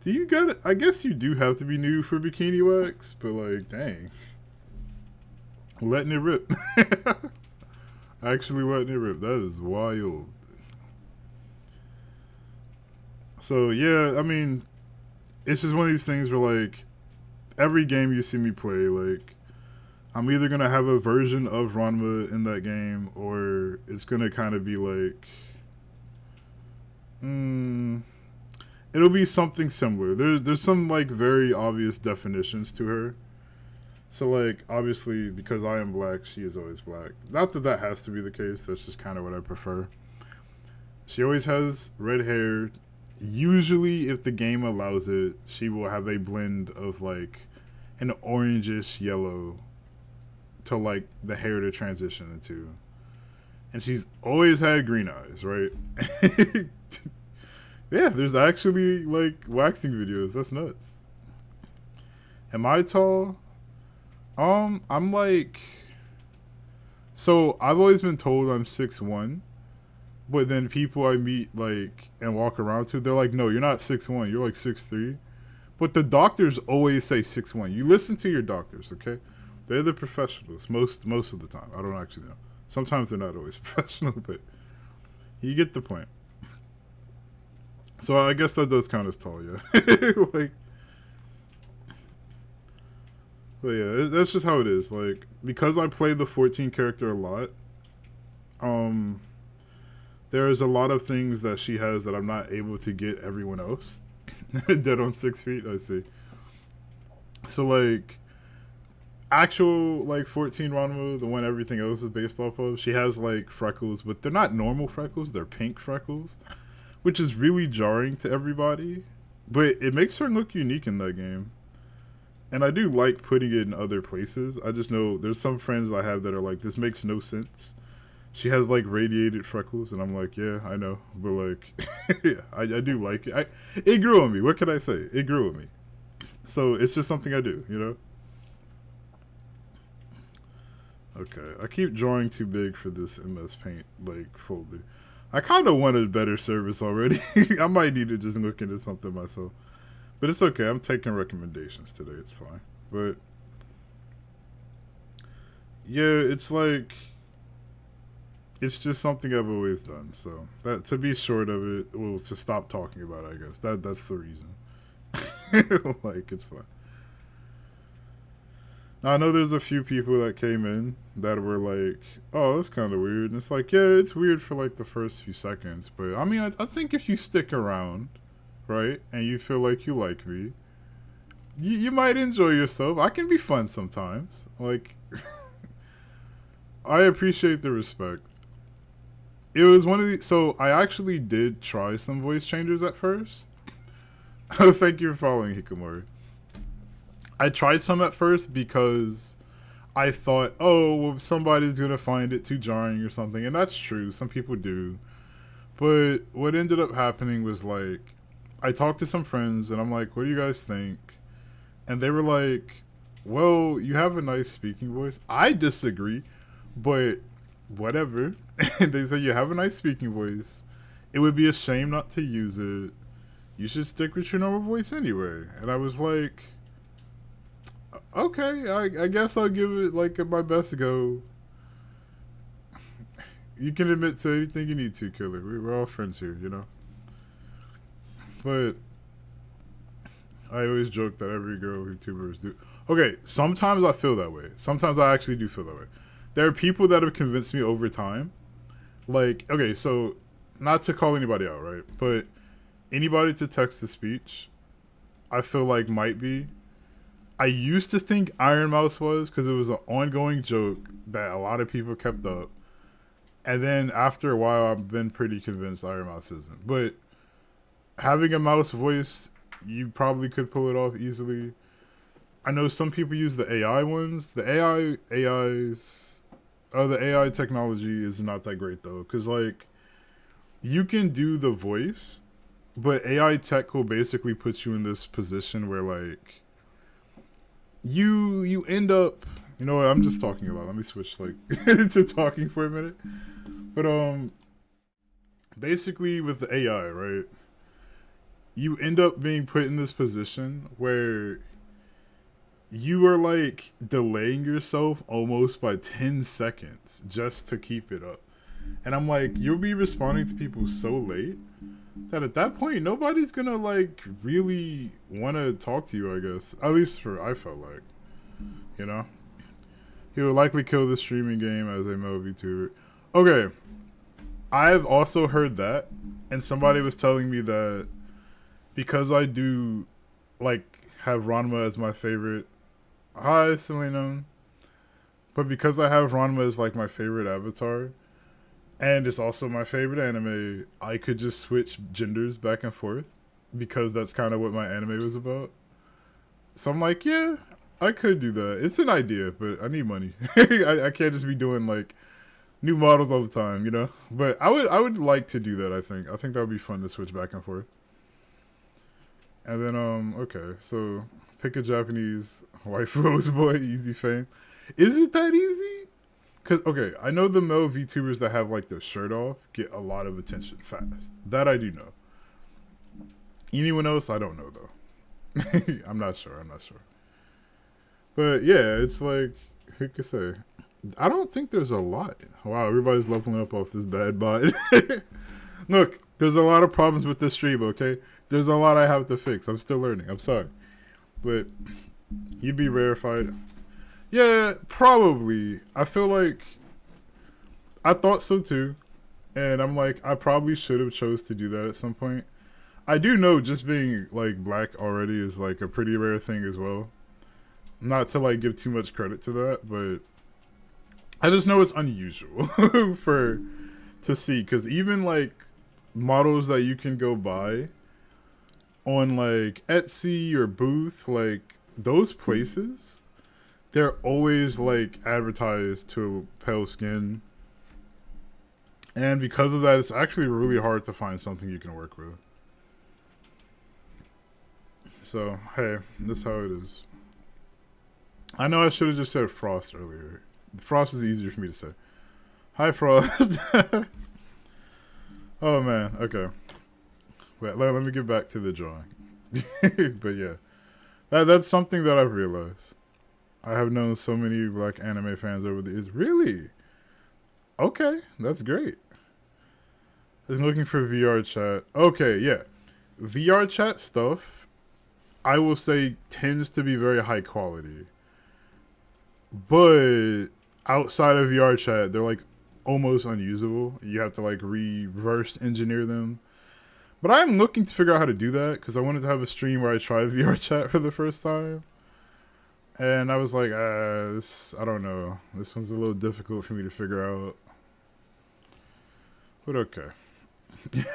Do you got it? I guess you do have to be nude for bikini wax, but like, dang. Letting it rip. Actually letting it rip. That is wild. So, yeah, I mean, it's just one of these things where, like, every game you see me play, like, I'm either going to have a version of Ranma in that game, or it's going to kind of be, like, it'll be something similar. There's some, like, very obvious definitions to her. So, like, obviously, because I am black, she is always black. Not that that has to be the case. That's just kind of what I prefer. She always has red hair. Usually, if the game allows it, she will have a blend of, like, an orangish yellow to, like, the hair to transition into. And she's always had green eyes, right? Yeah, there's actually, like, waxing videos. That's nuts. Am I tall? I'm, like... So, I've always been told I'm 6'1". But then people I meet, like, and walk around to, they're like, no, you're not 6'1", you're like 6'3". But the doctors always say 6'1". You listen to your doctors, okay? They're the professionals most of the time. I don't actually know. Sometimes they're not always professional, but you get the point. So I guess that does count as tall, yeah. Like, but yeah, that's just how it is. Like, because I play the 14 character a lot, there's a lot of things that she has that I'm not able to get everyone else. Dead on 6 feet, I see. So, like, actual, like, 14 Ranma, the one everything else is based off of, she has, like, freckles, but they're not normal freckles, they're pink freckles, which is really jarring to everybody. But it makes her look unique in that game. And I do like putting it in other places. I just know there's some friends I have that are like, this makes no sense. She has like radiated freckles, and I'm like, yeah, I know, but like, yeah, I do like it. It grew on me. What can I say? It grew on me. So it's just something I do, you know. Okay, I keep drawing too big for this MS Paint like folder. I kind of wanted better service already. I might need to just look into something myself, but it's okay. I'm taking recommendations today. It's fine. But yeah, it's like it's just something I've always done. So that to be short of it, well, to stop talking about it, I guess that's the reason. Like it's fine. Now, I know there's a few people that came in that were like, "Oh, that's kind of weird." And it's like, yeah, it's weird for like the first few seconds, but I mean, I think if you stick around, right, and you feel like you like me, you might enjoy yourself. I can be fun sometimes. Like, I appreciate the respect. It was one of the so I actually did try some voice changers at first. Thank you for following, Hikamori. I tried some at first because I thought, oh, well, somebody's gonna find it too jarring or something, and that's true. Some people do, but what ended up happening was like, I talked to some friends, and I'm like, "What do you guys think?" And they were like, "Well, you have a nice speaking voice." I disagree, but whatever. They said you have a nice speaking voice. It would be a shame not to use it. You should stick with your normal voice anyway. And I was like, okay, I guess I'll give it like my best go. You can admit to anything you need to, Killer. We're all friends here, you know? But I always joke that every girl YouTubers do. Okay, sometimes I feel that way. Sometimes I actually do feel that way. There are people that have convinced me over time. Like, okay, so not to call anybody out, right? But anybody to text to speech, I feel like might be. I used to think Iron Mouse was because it was an ongoing joke that a lot of people kept up. And then after a while, I've been pretty convinced Iron Mouse isn't. But having a mouse voice, you probably could pull it off easily. I know some people use the AI ones. The AI technology is not that great though, because like you can do the voice, but AI tech will basically put you in this position where like you end up, you know what I'm just talking about. Let me switch like to talking for a minute. But basically with the AI, right? You end up being put in this position where you are like delaying yourself almost by 10 seconds just to keep it up. And I'm like, you'll be responding to people so late that at that point, nobody's gonna like really want to talk to you, I guess. At least for, I felt like, you know? He will likely kill the streaming game as a male VTuber. Okay, I've also heard that, and somebody was telling me that because I do like have Ranma as my favorite. Hi, Selena. But because I have Ranma as like my favorite avatar, and it's also my favorite anime, I could just switch genders back and forth because that's kind of what my anime was about. So I'm like, yeah, I could do that. It's an idea, but I need money. I can't just be doing like new models all the time, you know? But I would like to do that, I think. I think that would be fun to switch back and forth. And then, okay, so pick a Japanese waifu rose boy, easy fame. Is it that easy? Because, okay, I know the male VTubers that have, like, their shirt off get a lot of attention fast. That I do know. Anyone else? I don't know, though. I'm not sure. But, yeah, it's like, who could say? I don't think there's a lot. Wow, everybody's leveling up off this bad bot. Look, there's a lot of problems with this stream, okay? There's a lot I have to fix. I'm still learning. I'm sorry. But you'd be rarefied. Yeah, probably. I feel like I thought so too. And I'm like, I probably should have chose to do that at some point. I do know just being like black already is like a pretty rare thing as well. Not to like give too much credit to that, but I just know it's unusual to see, because even like models that you can go buy on like Etsy or Booth, like those places, they're always like advertised to pale skin. And because of that, it's actually really hard to find something you can work with. So, hey, this is how it is. I know I should have just said Frost earlier. Frost is easier for me to say. Hi, Frost. Oh, man. Okay. Wait, let me get back to the drawing. But yeah, that's something that I've realized. I have known so many black anime fans over the years. Really? Okay, that's great. I'm looking for VR chat. Okay, yeah. VR chat stuff, I will say, tends to be very high quality. But outside of VR chat, they're like almost unusable. You have to like reverse engineer them. But I'm looking to figure out how to do that because I wanted to have a stream where I tried VR chat for the first time. And I was like, I don't know. This one's a little difficult for me to figure out. But okay.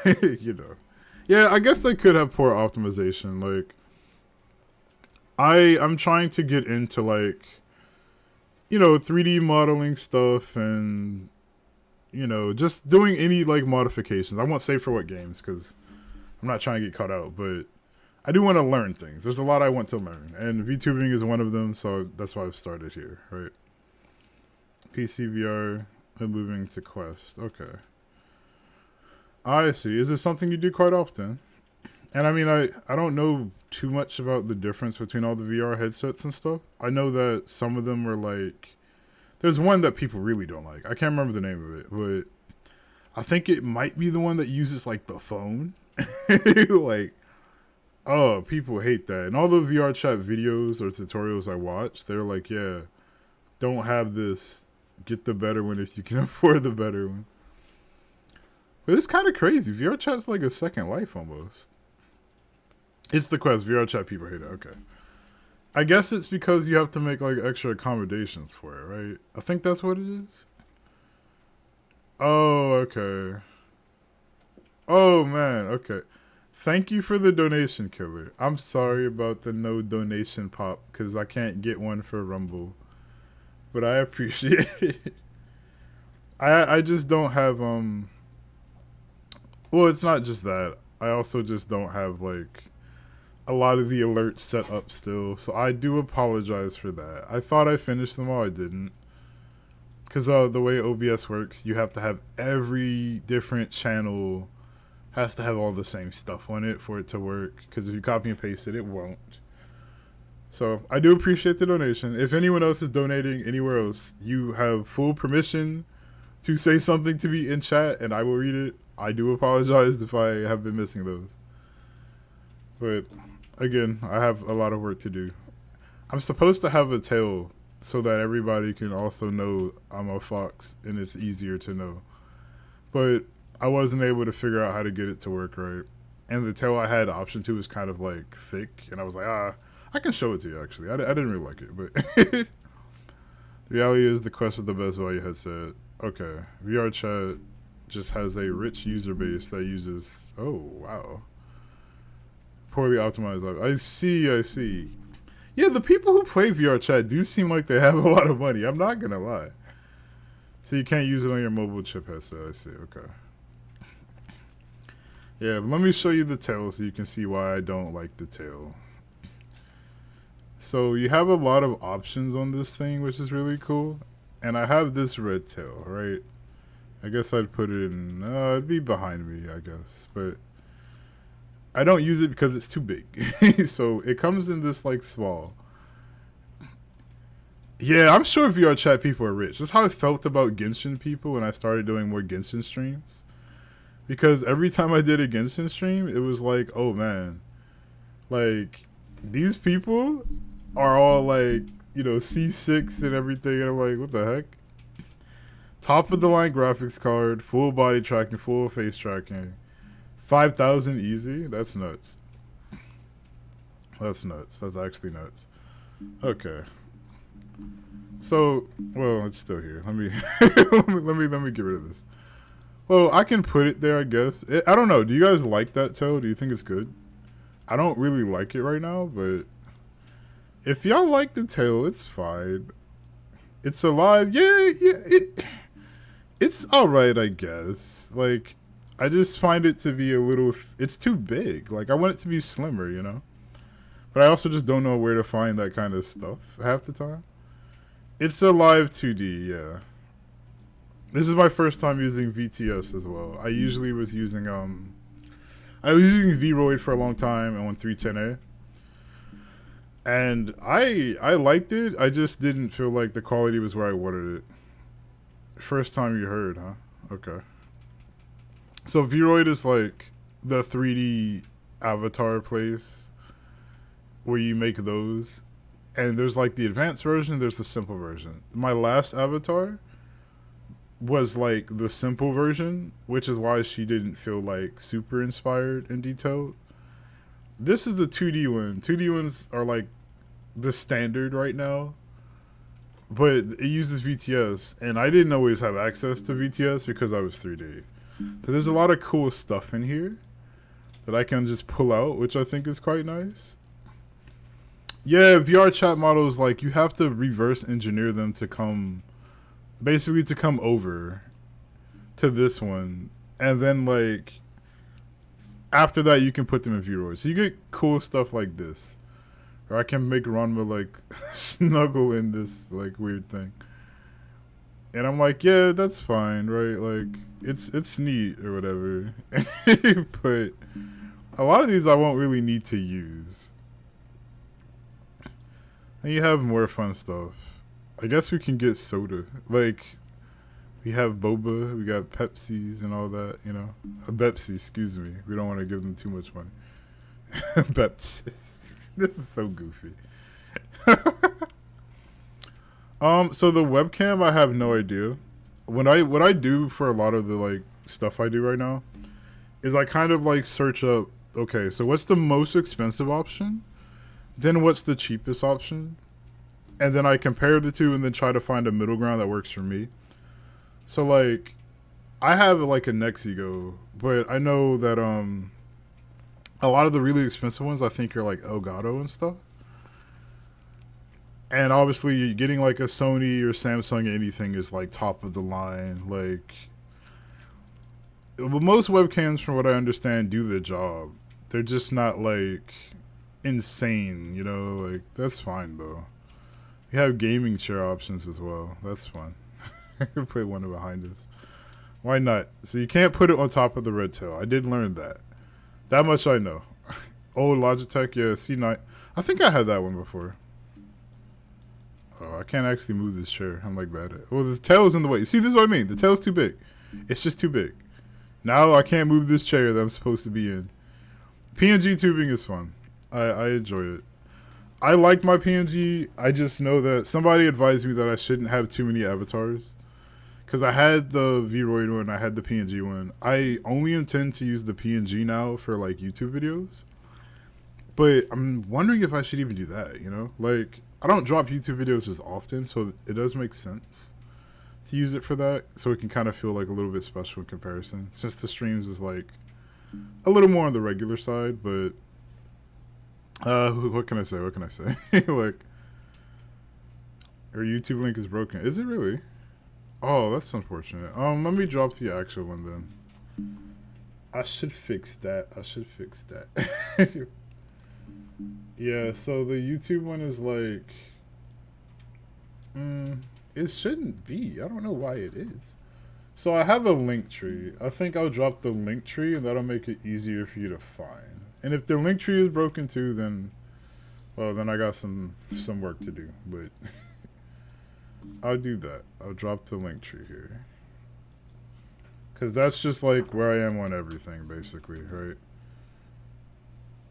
You know. Yeah, I guess I could have poor optimization. Like, I'm trying to get into, like, you know, 3D modeling stuff and, you know, just doing any, like, modifications. I won't say for what games because I'm not trying to get caught out, but I do want to learn things. There's a lot I want to learn, and VTubing is one of them, so that's why I've started here, right? PC VR and moving to Quest. Okay. I see. Is this something you do quite often? And I mean, I don't know too much about the difference between all the VR headsets and stuff. I know that some of them are like, there's one that people really don't like. I can't remember the name of it, but I think it might be the one that uses like the phone. Like, oh, people hate that. And all the VR chat videos or tutorials I watch, they're like, yeah, don't have this. Get the better one if you can afford the better one. But it's kind of crazy. VR chat's like a second life almost. It's the Quest. VR chat people hate it. Okay. I guess it's because you have to make like extra accommodations for it, right? I think that's what it is. Oh, okay. Oh, man. Okay. Thank you for the donation, Killer. I'm sorry about the no donation pop because I can't get one for Rumble. But I appreciate it. I just don't have, well, it's not just that. I also just don't have, like, a lot of the alerts set up still. So I do apologize for that. I thought I finished them all. I didn't. Because the way OBS works, you have to have every different channel has to have all the same stuff on it for it to work. Because if you copy and paste it, it won't. So I do appreciate the donation. If anyone else is donating anywhere else, you have full permission to say something to me in chat, and I will read it. I do apologize if I have been missing those. But again, I have a lot of work to do. I'm supposed to have a tail so that everybody can also know I'm a fox and it's easier to know. But I wasn't able to figure out how to get it to work right. And the tail I had option to was kind of like thick, and I was like, I can show it to you actually. I didn't really like it, but the reality is the Quest is the best value headset. Okay, VR chat just has a rich user base that uses, oh wow, poorly optimized. I see. Yeah, the people who play VR chat do seem like they have a lot of money. I'm not gonna lie. So you can't use it on your mobile chip headset. I see. Okay. Yeah, but let me show you the tail so you can see why I don't like the tail. So you have a lot of options on this thing, which is really cool. And I have this red tail, right? I guess I'd put it in, it'd be behind me, I guess. But I don't use it because it's too big. So it comes in this like small. Yeah, I'm sure VR chat people are rich. That's how I felt about Genshin people when I started doing more Genshin streams. Because every time I did a Genshin stream, it was like, oh man, like these people are all like, you know, C6 and everything. And I'm like, what the heck? Top of the line graphics card, full body tracking, full face tracking. 5,000 easy? That's nuts. That's nuts. That's actually nuts. Okay. So, well, it's still here. Let me let me get rid of this. Well, I can put it there, I guess. I don't know. Do you guys like that tail? Do you think it's good? I don't really like it right now, but If y'all like the tail, it's fine. It's alive. Yeah, it's alright, I guess. Like, I just find it to be a little... it's too big. Like, I want it to be slimmer, you know? But I also just don't know where to find that kind of stuff half the time. It's a live 2D, yeah. This is my first time using VTS as well. I usually was using, I was using Vroid for a long time on 310A. And I liked it. I just didn't feel like the quality was where I wanted it. First time you heard, huh? Okay. So Vroid is like the 3D avatar place where you make those. And there's like the advanced version, there's the simple version. My last avatar was like the simple version, which is why she didn't feel like super inspired and detailed. This is the 2D one. 2D ones are like the standard right now, but it uses VTS, and I didn't always have access to VTS because I was 3D. So there's a lot of cool stuff in here that I can just pull out, which I think is quite nice. Yeah, VR chat models, like, you have to reverse engineer them to come, basically to come over to this one, and then like after that you can put them in Vroid. So you get cool stuff like this. Or I can make Ranma like snuggle in this like weird thing. And I'm like, yeah, that's fine, right? Like it's neat or whatever. But a lot of these I won't really need to use. And you have more fun stuff. I guess we can get soda. Like, we have boba, we got Pepsis and all that, you know. A Pepsi, excuse me. We don't want to give them too much money. Pepsi. This is so goofy. So the webcam, I have no idea. What I do for a lot of the like stuff I do right now is I kind of like search up, okay, so what's the most expensive option? Then what's the cheapest option? And then I compare the two and then try to find a middle ground that works for me. So like I have like a Nexigo, but I know that a lot of the really expensive ones I think are like Elgato and stuff. And obviously getting like a Sony or Samsung anything is like top of the line. Like, well, most webcams from what I understand do the job. They're just not like insane, you know, like that's fine though. You have gaming chair options as well. That's fun. I could put one behind us. Why not? So you can't put it on top of the red tail. I did learn that. That much I know. Old Logitech, yeah, C9. I think I had that one before. Oh, I can't actually move this chair. I'm like bad at it. Well, the tail's in the way. You see, this is what I mean. The tail's too big. It's just too big. Now I can't move this chair that I'm supposed to be in. PNG tubing is fun. I enjoy it. I like my PNG. I just know that somebody advised me that I shouldn't have too many avatars. Because I had the Vroid one, I had the PNG one. I only intend to use the PNG now for like YouTube videos. But I'm wondering if I should even do that, you know? Like, I don't drop YouTube videos as often, so it does make sense to use it for that. So it can kind of feel like a little bit special in comparison. Since the streams is like a little more on the regular side, but what can I say? What can I say? Like, our YouTube link is broken. Is it really? Oh, that's unfortunate. Let me drop the actual one then. I should fix that. I should fix that. Yeah, so the YouTube one is like, it shouldn't be. I don't know why it is. So I have a link tree. I think I'll drop the link tree and that'll make it easier for you to find. And if the link tree is broken too, then, well, then I got some work to do, but I'll do that. I'll drop the link tree here. Because that's just like where I am on everything, basically, right?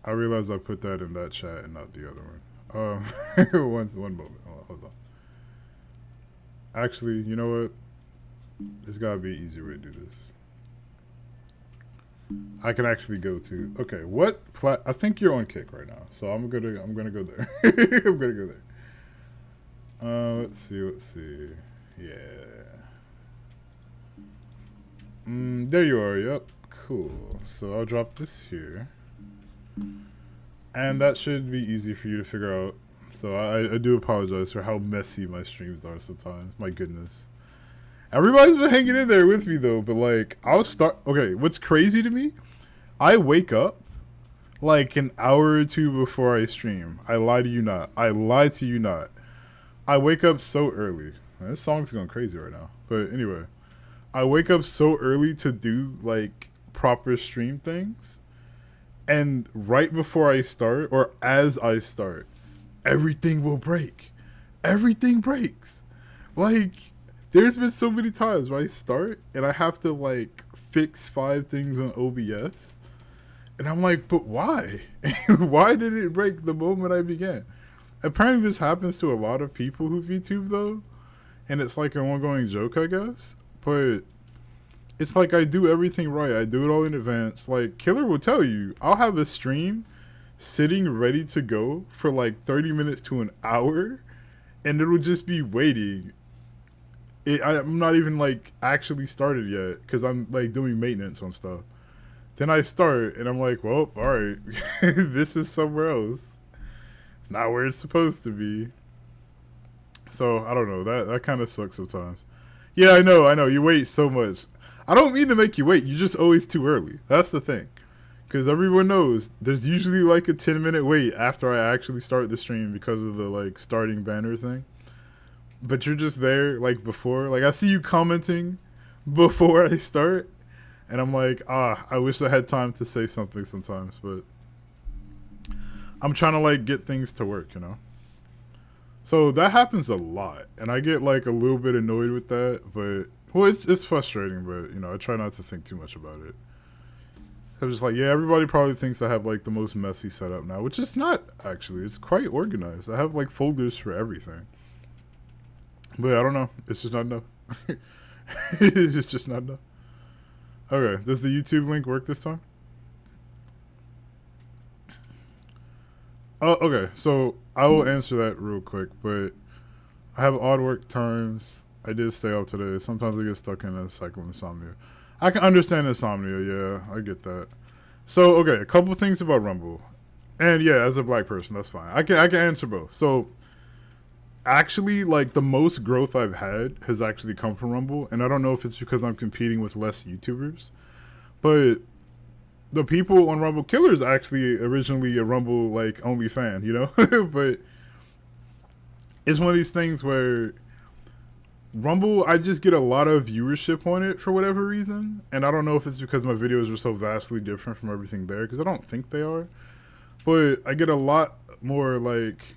I realized I put that in that chat and not the other one. One moment. Hold on. Actually, you know what? There's gotta be an easier way to do this. I can actually go to, okay, what I think you're on Kick right now, so I'm gonna go there. I'm gonna go there. Let's see. Yeah. There you are. Yep. Cool. So I'll drop this here. And that should be easy for you to figure out. So I do apologize for how messy my streams are sometimes. My goodness. Everybody's been hanging in there with me though, but like I'll start. Okay, what's crazy to me? I wake up like an hour or two before I stream. I lie to you not. I lie to you not. I wake up so early. Man, this song's going crazy right now. But anyway, I wake up so early to do like proper stream things. And right before I start, or as I start, everything will break. Everything breaks. Like, there's been so many times where I start and I have to like fix 5 things on OBS. And I'm like, but why? Why did it break the moment I began? Apparently this happens to a lot of people who VTube though. And it's like an ongoing joke, I guess. But it's like I do everything right. I do it all in advance. Like, Killer will tell you, I'll have a stream sitting ready to go for like 30 minutes to an hour. And it'll just be waiting. I'm not even like actually started yet because I'm like doing maintenance on stuff. Then I start and I'm like, well, all right, this is somewhere else. It's not where it's supposed to be. So I don't know. That kind of sucks sometimes. Yeah, I know. You wait so much. I don't mean to make you wait. You're just always too early. That's the thing. Because everyone knows there's usually like a 10-minute wait after I actually start the stream because of the like starting banner thing. But you're just there like before. Like I see you commenting before I start. And I'm like, I wish I had time to say something sometimes, but I'm trying to like get things to work, you know? So that happens a lot. And I get like a little bit annoyed with that, but well, it's frustrating, but you know, I try not to think too much about it. I'm just like, yeah, everybody probably thinks I have like the most messy setup now, which is not actually. It's quite organized. I have like folders for everything. But I don't know. It's just not enough. It's just not enough. Okay, does the YouTube link work this time? Oh, okay. So I will answer that real quick, but I have odd work times. I did stay up today. Sometimes I get stuck in a cycle of insomnia. I can understand insomnia. Yeah, I get that. So, okay, a couple things about Rumble. And yeah, as a black person, that's fine. I can answer both. So, actually, like, the most growth I've had has actually come from Rumble. And I don't know if it's because I'm competing with less YouTubers. But the people on Rumble, Killer's actually originally a Rumble, like, only fan, you know? But it's one of these things where Rumble, I just get a lot of viewership on it for whatever reason. And I don't know if it's because my videos are so vastly different from everything there, because I don't think they are. But I get a lot more, like,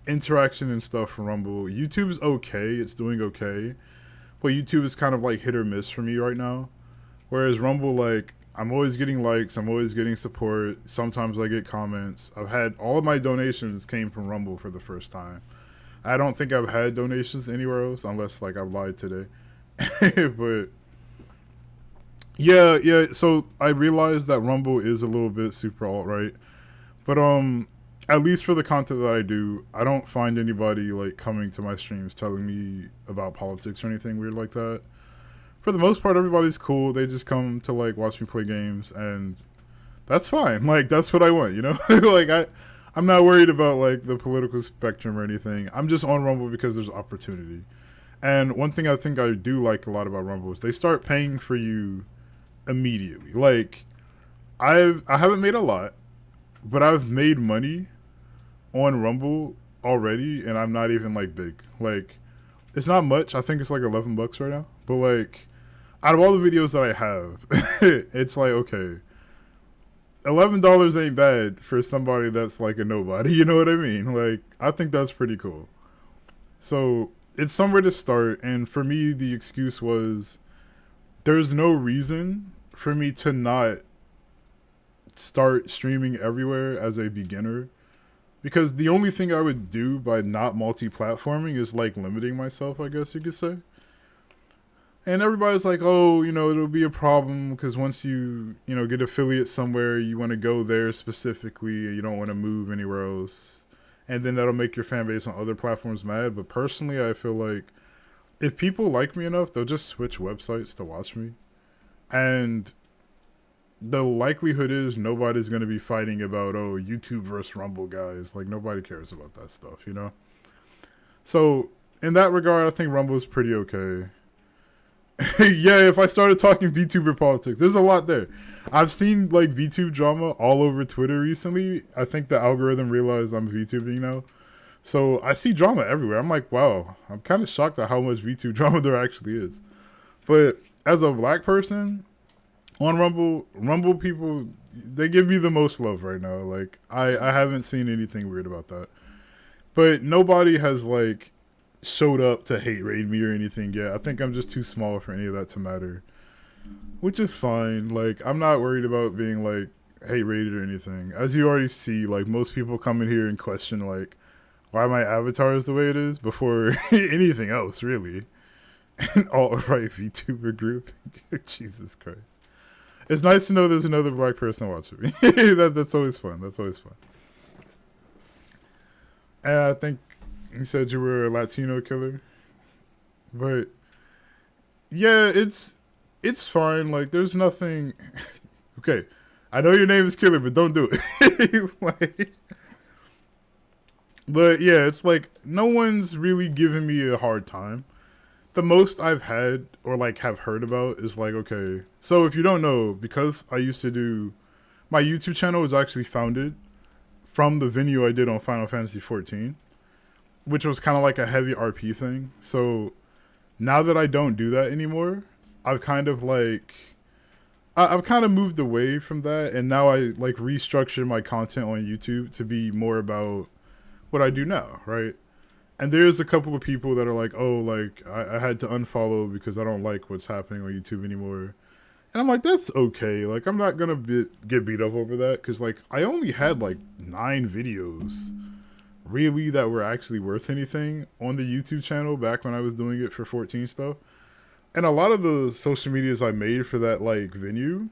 interaction and stuff from Rumble. YouTube's okay. It's doing okay. But YouTube is kind of, like, hit or miss for me right now. Whereas Rumble, like, I'm always getting likes. I'm always getting support. Sometimes I get comments. I've had all of my donations came from Rumble for the first time. I don't think I've had donations anywhere else unless like I've lied today. But yeah. So I realized that Rumble is a little bit super alt-right. But at least for the content that I do, I don't find anybody like coming to my streams telling me about politics or anything weird like that. For the most part, everybody's cool. They just come to like watch me play games, and that's fine. Like that's what I want, you know? Like I'm not worried about like the political spectrum or anything. I'm just on Rumble because there's opportunity. And one thing I think I do like a lot about Rumble is they start paying for you immediately. Like I haven't made a lot, but I've made money on Rumble already, and I'm not even like big. Like it's not much. I think it's like $11 right now. But like out of all the videos that I have, it's like okay, $11 ain't bad for somebody that's like a nobody. You know what I mean? Like, I think that's pretty cool. So it's somewhere to start. And for me, the excuse was there's no reason for me to not start streaming everywhere as a beginner. Because the only thing I would do by not multi-platforming is like limiting myself, I guess you could say. And everybody's like, oh, you know, it'll be a problem because once you know, get affiliate somewhere, you want to go there specifically. You don't want to move anywhere else. And then that'll make your fan base on other platforms mad. But personally, I feel like if people like me enough, they'll just switch websites to watch me. And the likelihood is nobody's going to be fighting about, oh, YouTube versus Rumble guys. Like, nobody cares about that stuff, you know? So, in that regard, I think Rumble's pretty okay. Yeah, if I started talking VTuber politics, there's a lot there. I've seen, like, VTube drama all over Twitter recently. I think the algorithm realized I'm VTubing now. So, I see drama everywhere. I'm like, wow, I'm kind of shocked at how much VTube drama there actually is. But as a black person on Rumble people, they give me the most love right now. Like, I haven't seen anything weird about that. But nobody has, like, showed up to hate raid me or anything yet. I think I'm just too small for any of that to matter. Which is fine. Like, I'm not worried about being, like, hate raided or anything. As you already see, like, most people come in here and question, like, why my avatar is the way it is before anything else, really. An alt-right VTuber group. Jesus Christ. It's nice to know there's another black person watching me. That's always fun. That's always fun. And I think you said you were a Latino killer. But yeah, it's fine. Like, there's nothing. Okay, I know your name is Killer, but don't do it. Like, but yeah, it's like no one's really giving me a hard time. The most I've had or like have heard about is like, okay, so if you don't know, because I used to do, my YouTube channel was actually founded from the video I did on Final Fantasy 14, which was kind of like a heavy RP thing. So now that I don't do that anymore, I've kind of like, I've kind of moved away from that, and now I like restructure my content on YouTube to be more about what I do now, right? And there's a couple of people that are like, oh, like, I had to unfollow because I don't like what's happening on YouTube anymore. And I'm like, that's okay. Like, I'm not going to get beat up over that because, like, I only had, like, 9 videos, really, that were actually worth anything on the YouTube channel back when I was doing it for 14 stuff. And a lot of the social medias I made for that, like, venue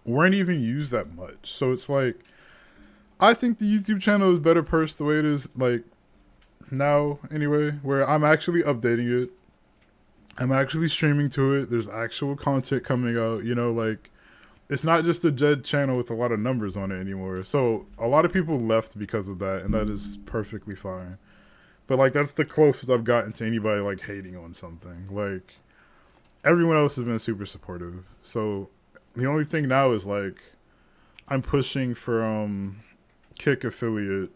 weren't even used that much. So it's like, I think the YouTube channel is better pursed the way it is, like, now anyway, where I'm actually updating it. I'm actually streaming to it. There's actual content coming out, you know, like, it's not just a Jed channel with a lot of numbers on it anymore. So a lot of people left because of that, and that is perfectly fine. But like, that's the closest I've gotten to anybody like hating on something. Like, everyone else has been super supportive. So the only thing now is like, I'm pushing for Kick affiliate,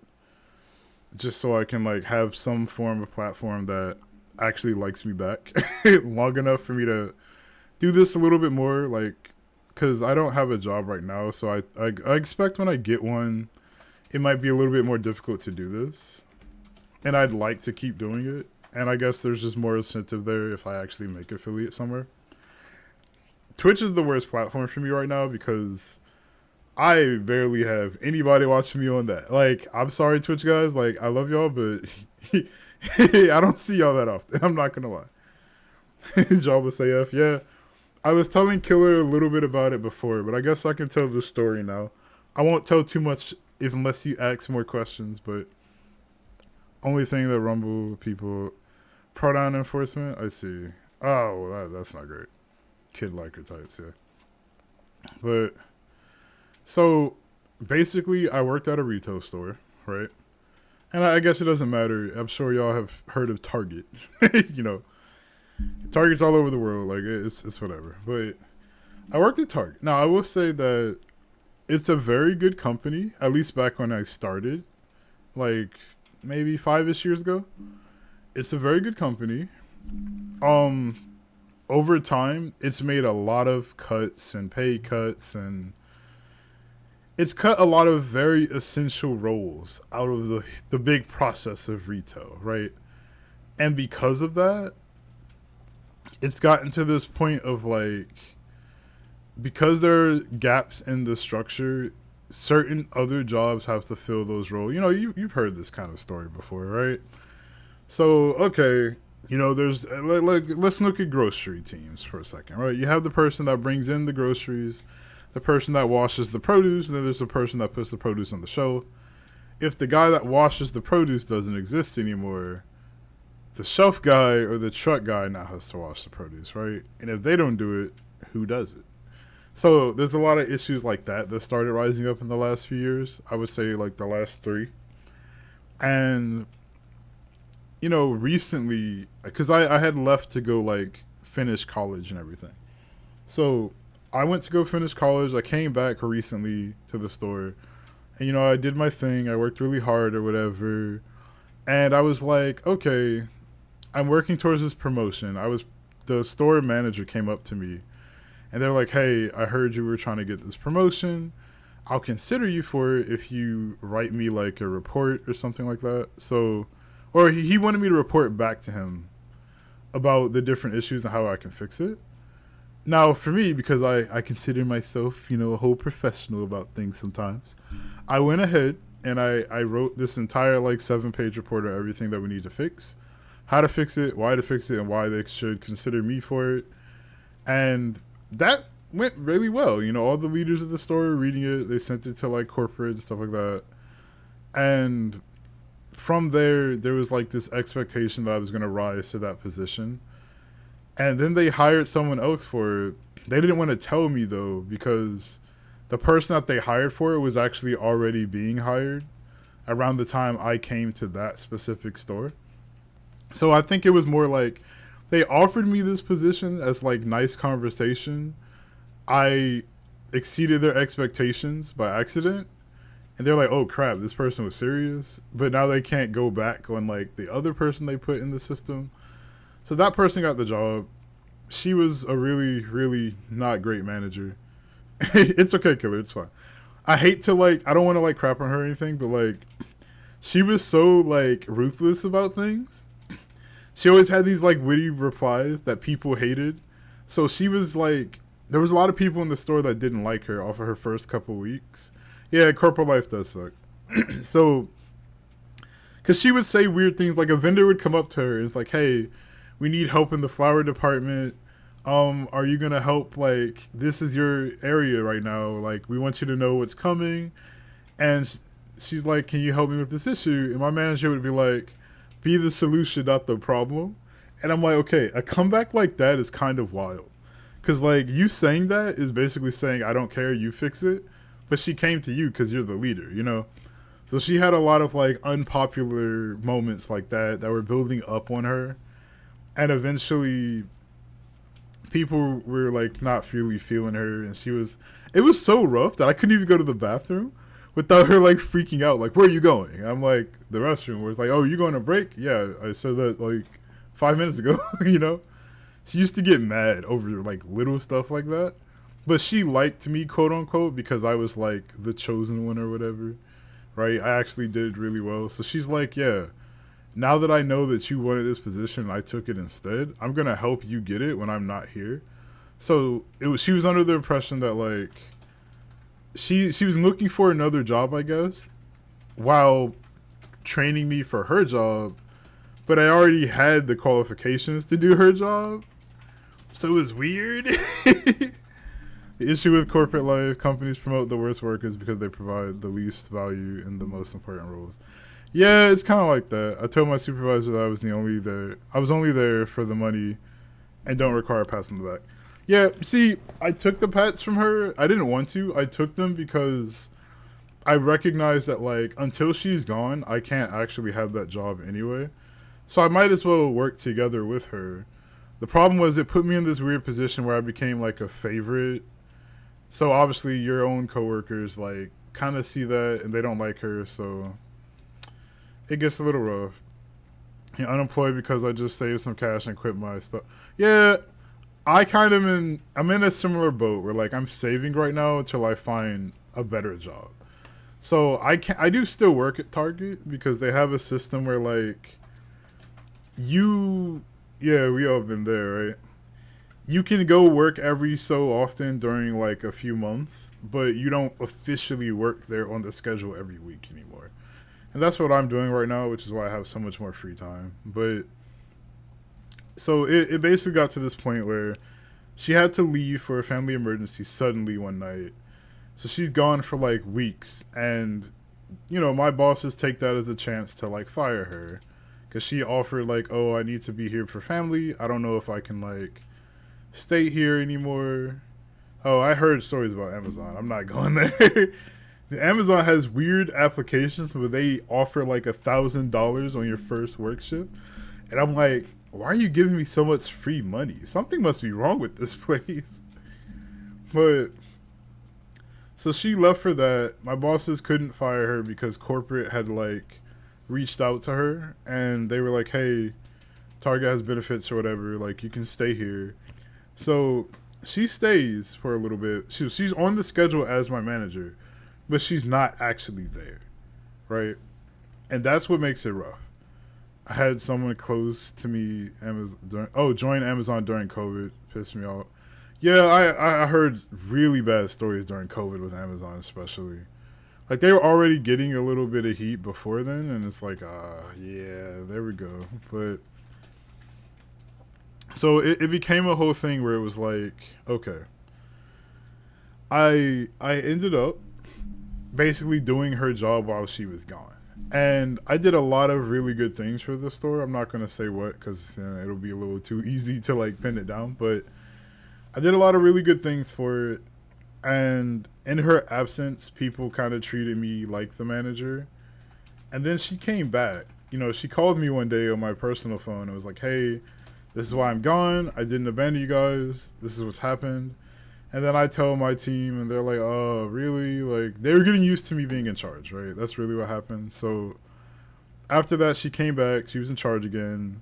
just so I can like have some form of platform that actually likes me back long enough for me to do this a little bit more, like, because I don't have a job right now, so I expect when I get one, it might be a little bit more difficult to do this, and I'd like to keep doing it, and I guess there's just more incentive there if I actually make affiliate somewhere. Twitch is the worst platform for me right now because I barely have anybody watching me on that. Like, I'm sorry, Twitch guys. Like, I love y'all, but I don't see y'all that often. I'm not gonna lie. Java say F. Yeah, I was telling Killer a little bit about it before, but I guess I can tell the story now. I won't tell too much unless you ask more questions, but only thing that Rumble people, pronoun enforcement, I see. Oh, well, that's not great. Kid liker types, yeah. But so basically, I worked at a retail store, right? And I guess it doesn't matter. I'm sure y'all have heard of Target. You know, Target's all over the world. Like, it's whatever. But I worked at Target. Now, I will say that it's a very good company, at least back when I started, like maybe 5-ish years ago. It's a very good company. Over time, it's made a lot of cuts and pay cuts, and it's cut a lot of very essential roles out of the big process of retail, right? And because of that, it's gotten to this point of like, because there are gaps in the structure, certain other jobs have to fill those roles. You know, you've heard this kind of story before, right? So, okay, you know, there's like let's look at grocery teams for a second, right? You have the person that brings in the groceries, the person that washes the produce, and then there's the person that puts the produce on the shelf. If the guy that washes the produce doesn't exist anymore, the shelf guy or the truck guy now has to wash the produce, right? And if they don't do it, who does it? So there's a lot of issues like that started rising up in the last few years. I would say like the last 3. And recently, because I had left to go like finish college and everything. So I went to go finish college. I came back recently to the store, and I did my thing. I worked really hard or whatever, and I was like, okay, I'm working towards this promotion. The store manager came up to me, and they're like, hey, I heard you were trying to get this promotion. I'll consider you for it if you write me like a report or something like that. So, or he wanted me to report back to him about the different issues and how I can fix it. Now, for me, because I consider myself, a whole professional about things sometimes, I went ahead and I wrote this entire like 7-page report of everything that we need to fix, how to fix it, why to fix it, and why they should consider me for it. And that went really well. All the leaders of the store were reading it. They sent it to like corporate and stuff like that. And from there was like this expectation that I was going to rise to that position. And then they hired someone else for it. They didn't want to tell me though, because the person that they hired for it was actually already being hired around the time I came to that specific store. So I think it was more like they offered me this position as like nice conversation. I exceeded their expectations by accident, and they're like, oh crap, this person was serious. But now they can't go back on like the other person they put in the system. So that person got the job. She was a really, really not great manager. It's okay, Killer. It's fine. I hate to I don't want to crap on her or anything, but she was so ruthless about things. She always had these witty replies that people hated. So she was there was a lot of people in the store that didn't like her off of her first couple weeks. Yeah, corporate life does suck. So, because she would say weird things, a vendor would come up to her and it's like, hey, we need help in the flower department. Are you gonna help? This is your area right now. We want you to know what's coming. And she's like, can you help me with this issue? And my manager would be like, be the solution, not the problem. And I'm like, okay, a comeback like that is kind of wild. Because you saying that is basically saying, I don't care, you fix it. But she came to you because you're the leader, So she had a lot of unpopular moments like that were building up on her. And eventually people were not really feeling her, and it was so rough that I couldn't even go to the bathroom without her freaking out, where are you going? I'm the restroom, where it's oh, you going to break? Yeah, I said that 5 minutes ago. She used to get mad over little stuff like that, but she liked me, quote unquote, because I was the chosen one or whatever, right? I actually did really well. So she's yeah, now that I know that you wanted this position, I took it instead. I'm gonna help you get it when I'm not here. So she was under the impression that she was looking for another job, I guess, while training me for her job. But I already had the qualifications to do her job, so it was weird. The issue with corporate life: companies promote the worst workers because they provide the least value in the most important roles. Yeah, it's kind of like that. I told my supervisor that I was only there for the money and don't require pats on the back. Yeah, see, I took the pats from her. I didn't want to. I took them because I recognized that until she's gone, I can't actually have that job anyway. So I might as well work together with her. The problem was it put me in this weird position where I became a favorite. So obviously your own coworkers kind of see that and they don't like her, so it gets a little rough. Unemployed because I just saved some cash and quit my stuff. Yeah, I'm in a similar boat where I'm saving right now until I find a better job. So I do still work at Target because they have a system where yeah, we all been there, right? You can go work every so often during a few months, but you don't officially work there on the schedule every week anymore. And that's what I'm doing right now, which is why I have so much more free time. But so it basically got to this point where she had to leave for a family emergency suddenly one night. So she's gone for weeks. And, my bosses take that as a chance to fire her. Because she offered oh, I need to be here for family. I don't know if I can stay here anymore. Oh, I heard stories about Amazon. I'm not going there. The Amazon has weird applications where they offer like $1,000 on your first work shift, and I'm like, why are you giving me so much free money? Something must be wrong with this place. But so she left for that. My bosses couldn't fire her because corporate had like reached out to her and they were like, "Hey, Target has benefits or whatever. Like you can stay here." So she stays for a little bit. She's on the schedule as my manager, but she's not actually there, right? And that's what makes it rough. I had someone close to me, join Amazon during COVID. Pissed me off. Yeah, I heard really bad stories during COVID with Amazon, especially. Like they were already getting a little bit of heat before then, and it's like, yeah, there we go. But so it became a whole thing where it was like, okay, I ended up basically doing her job while she was gone. And I did a lot of really good things for the store. I'm not going to say what because it'll be a little too easy to like pin it down. But I did a lot of really good things for it. And in her absence, people kind of treated me like the manager. And then she came back. You know, she called me one day on my personal phone and was like, "Hey, this is why I'm gone. I didn't abandon you guys. This is what's happened." And then I tell my team, and they're like, "Oh, really?" Like, they were getting used to me being in charge, right? That's really what happened. So after that, she came back. She was in charge again.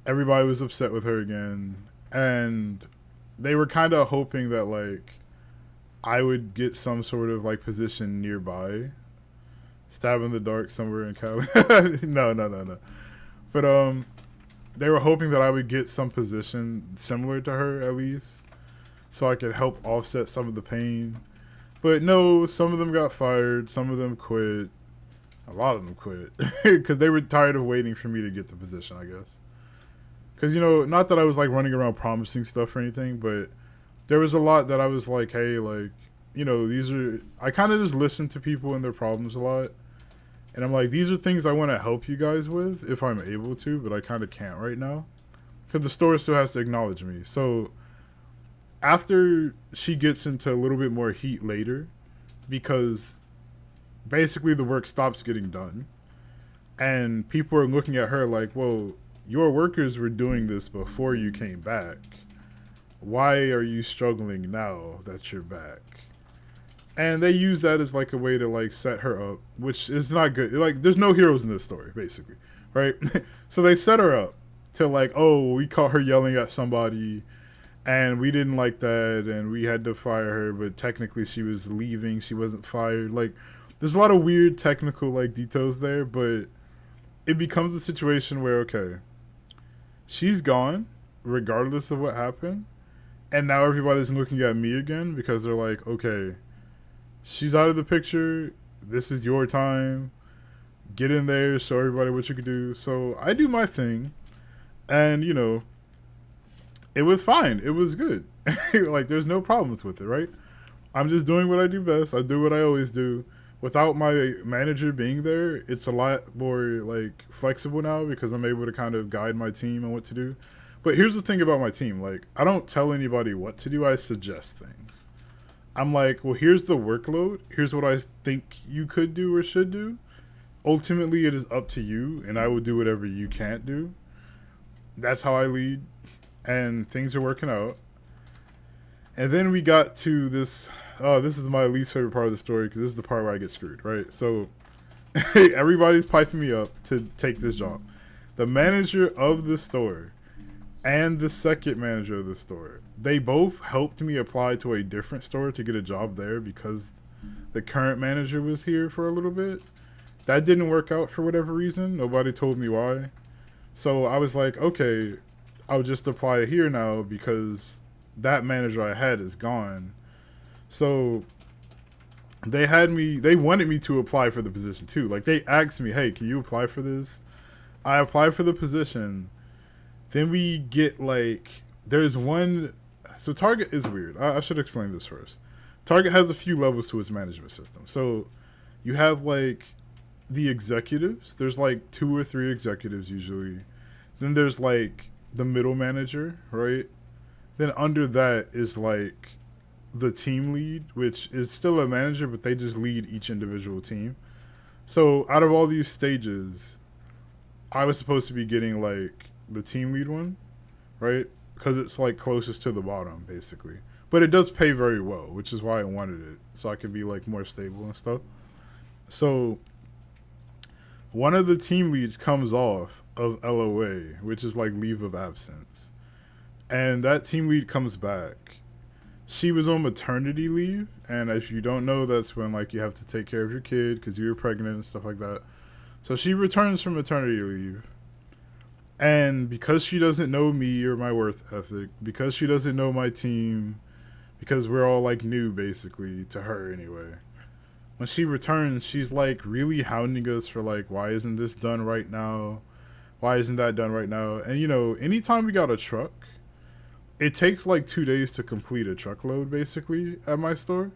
Everybody was upset with her again. And they were kind of hoping that, like, I would get some sort of, like, position nearby. Stab in the dark somewhere in Cali. No. But, they were hoping that I would get some position similar to her, at least, so I could help offset some of the pain. But no, some of them got fired, some of them quit. A lot of them quit because they were tired of waiting for me to get the position, I guess. Because, you know, not that I was like running around promising stuff or anything, but there was a lot that I was like, hey, like, you know, I kind of just listen to people and their problems a lot. And I'm like, these are things I want to help you guys with if I'm able to, but I kind of can't right now. Because the store still has to acknowledge me. So after she gets into a little bit more heat later, because basically the work stops getting done, and people are looking at her like, well, your workers were doing this before you came back. Why are you struggling now that you're back? And they use that as like a way to like set her up, which is not good. Like, there's no heroes in this story, basically, right? So they set her up to like, oh, we caught her yelling at somebody and we didn't like that and we had to fire her, but technically she was leaving, she wasn't fired. Like, there's a lot of weird technical like details there, but it becomes a situation where, okay, she's gone regardless of what happened, and now everybody's looking at me again because they're like, okay, she's out of the picture, this is your time, get in there, show everybody what you can do. So I do my thing, and you know, it was fine, it was good. Like, there's no problems with it, right? I'm just doing what I do best. I do what I always do. Without my manager being there, it's a lot more like flexible now because I'm able to kind of guide my team on what to do. But here's the thing about my team, like, I don't tell anybody what to do, I suggest things. I'm like, well, here's the workload, here's what I think you could do or should do. Ultimately, it is up to you, and I will do whatever you can't do. That's how I lead, and things are working out. And then we got to this. Oh, this is my least favorite part of the story because this is the part where I get screwed, right? So everybody's piping me up to take this job. The manager of the store and the second manager of the store, they both helped me apply to a different store to get a job there because the current manager was here for a little bit. That didn't work out for whatever reason. Nobody told me why. So I was like, okay, I'll just apply here now because that manager I had is gone. So they wanted me to apply for the position too. Like, they asked me, hey, can you apply for this? I applied for the position. Then we get like, there's one, so Target is weird. I should explain this first. Target has a few levels to its management system. So you have like the executives. There's like 2 or 3 executives usually. Then there's like the middle manager, right? Then under that is like the team lead, which is still a manager, but they just lead each individual team. So out of all these stages, I was supposed to be getting like the team lead one, right? Because it's like closest to the bottom, basically. But it does pay very well, which is why I wanted it, so I could be like more stable and stuff. So one of the team leads comes off of LOA, which is like leave of absence, and that team lead comes back. She was on maternity leave, and if you don't know, that's when like you have to take care of your kid because you were pregnant and stuff like that. So she returns from maternity leave, and because she doesn't know me or my worth ethic, because she doesn't know my team, because we're all like new basically to her anyway, when she returns, she's like really hounding us for like, why isn't this done right now? Why isn't that done right now? And you know, anytime we got a truck, it takes like 2 days to complete a truckload basically at my store.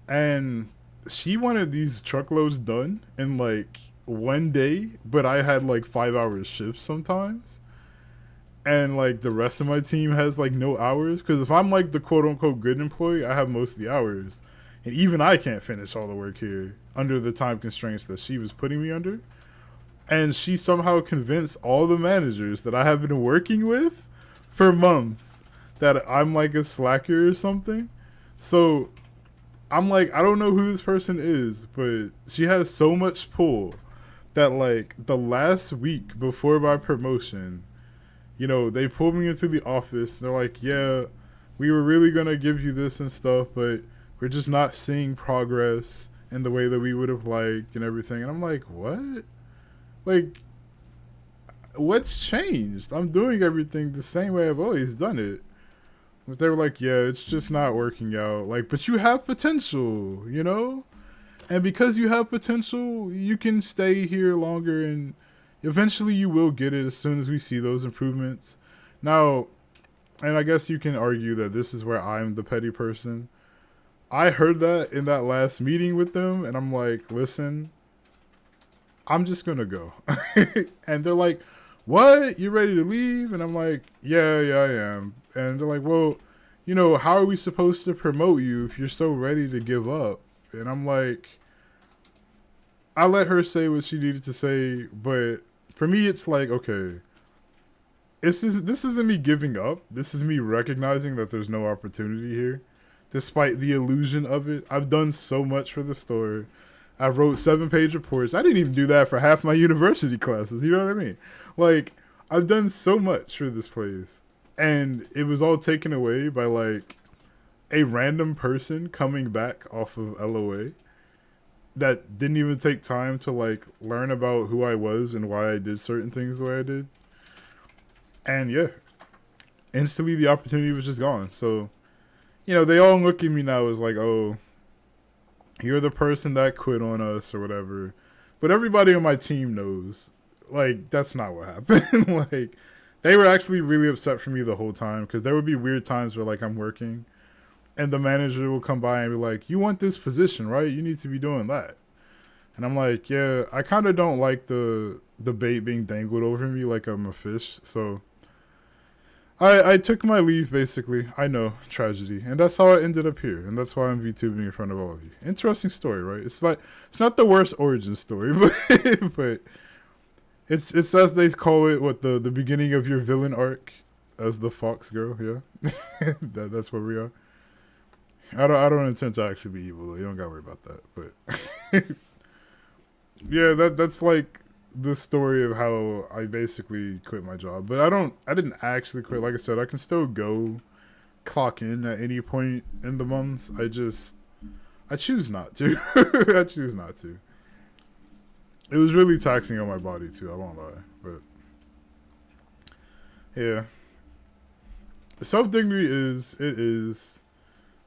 And she wanted these truckloads done in like 1 day, but I had like 5 hour shifts sometimes. And like the rest of my team has like no hours. Because if I'm like the quote unquote good employee, I have most of the hours. And even I can't finish all the work here under the time constraints that she was putting me under. And she somehow convinced all the managers that I have been working with for months that I'm like a slacker or something. So I'm like, I don't know who this person is, but she has so much pull that like the last week before my promotion, you know, they pulled me into the office. They're like, yeah, we were really going to give you this and stuff, but we're just not seeing progress in the way that we would have liked and everything. And I'm like, what? Like, what's changed? I'm doing everything the same way I've always done it. But they were like, yeah, it's just not working out. Like, but you have potential, you know? And because you have potential, you can stay here longer, and eventually you will get it as soon as we see those improvements. Now, and I guess you can argue that this is where I'm the petty person. I heard that in that last meeting with them, and I'm like, listen, I'm just going to go. And they're like, what? You ready to leave? And I'm like, yeah, I am. And they're like, well, you know, how are we supposed to promote you if you're so ready to give up? And I'm like, I let her say what she needed to say, but for me, it's like, okay, this isn't me giving up. This is me recognizing that there's no opportunity here, despite the illusion of it. I've done so much for the store. I wrote 7-page reports. I didn't even do that for half my university classes. You know what I mean? Like, I've done so much for this place. And it was all taken away by, like, a random person coming back off of LOA that didn't even take time to, like, learn about who I was and why I did certain things the way I did. And, yeah, instantly the opportunity was just gone. So, you know, they all look at me now as like, oh, you're the person that quit on us or whatever. But everybody on my team knows, like, that's not what happened. Like, they were actually really upset for me the whole time, because there would be weird times where, like, I'm working and the manager will come by and be like, you want this position, right? You need to be doing that. And I'm like, yeah, I kind of don't like the bait being dangled over me like I'm a fish. So I took my leave, basically. I know, tragedy. And that's how I ended up here. And that's why I'm VTubing in front of all of you. Interesting story, right? It's like, it's not the worst origin story, but it's as they call it, what, the beginning of your villain arc as the Fox girl, yeah? That's where we are. I don't intend to actually be evil, though. You don't gotta worry about that. But yeah, that's like the story of how I basically quit my job. But I didn't actually quit. Like I said, I can still go clock in at any point in the months. I choose not to. I choose not to. It was really taxing on my body too, I won't lie. But yeah. Self-dignity is.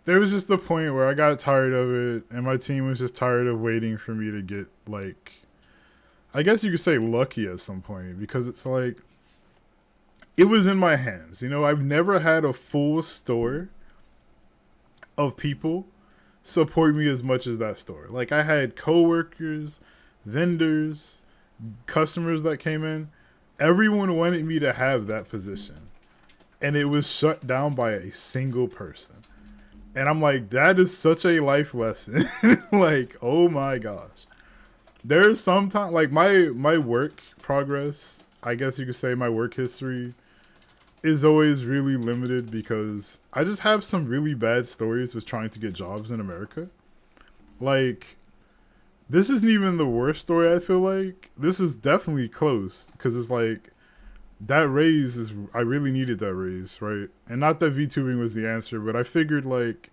There was just a point where I got tired of it, and my team was just tired of waiting for me to get, like, I guess you could say lucky at some point, because it's like, it was in my hands. You know, I've never had a full store of people support me as much as that store. Like, I had coworkers, vendors, customers that came in. Everyone wanted me to have that position, and it was shut down by a single person. And I'm like, that is such a life lesson. Like, oh my gosh. There's sometimes like my work progress, I guess you could say my work history is always really limited because I just have some really bad stories with trying to get jobs in America. Like, this isn't even the worst story, I feel like. This is definitely close because it's like that raise is, I really needed that raise, right? And not that VTubing was the answer, but I figured like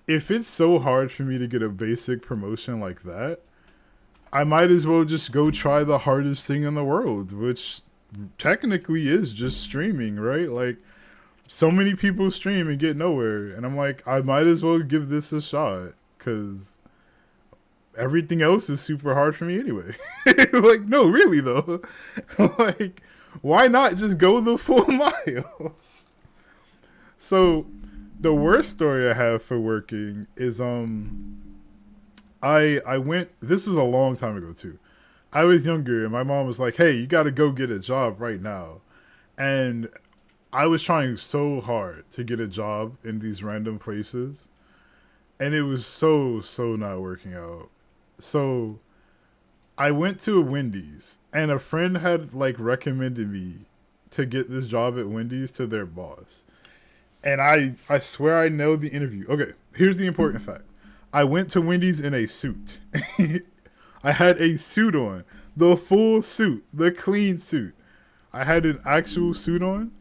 if it's so hard for me to get a basic promotion like that, I might as well just go try the hardest thing in the world, which technically is just streaming, right? Like, so many people stream and get nowhere. And I'm like, I might as well give this a shot because everything else is super hard for me anyway. Like, no, really, though. Like, why not just go the full mile? So, the worst story I have for working is, I went, this is a long time ago too. I was younger and my mom was like, hey, you got to go get a job right now. And I was trying so hard to get a job in these random places. And it was so not working out. So I went to a Wendy's and a friend had like recommended me to get this job at Wendy's to their boss. And I swear I know the interview. Okay, here's the important fact. I went to Wendy's in a suit. I had a suit on. The full suit. The clean suit. I had an actual suit on.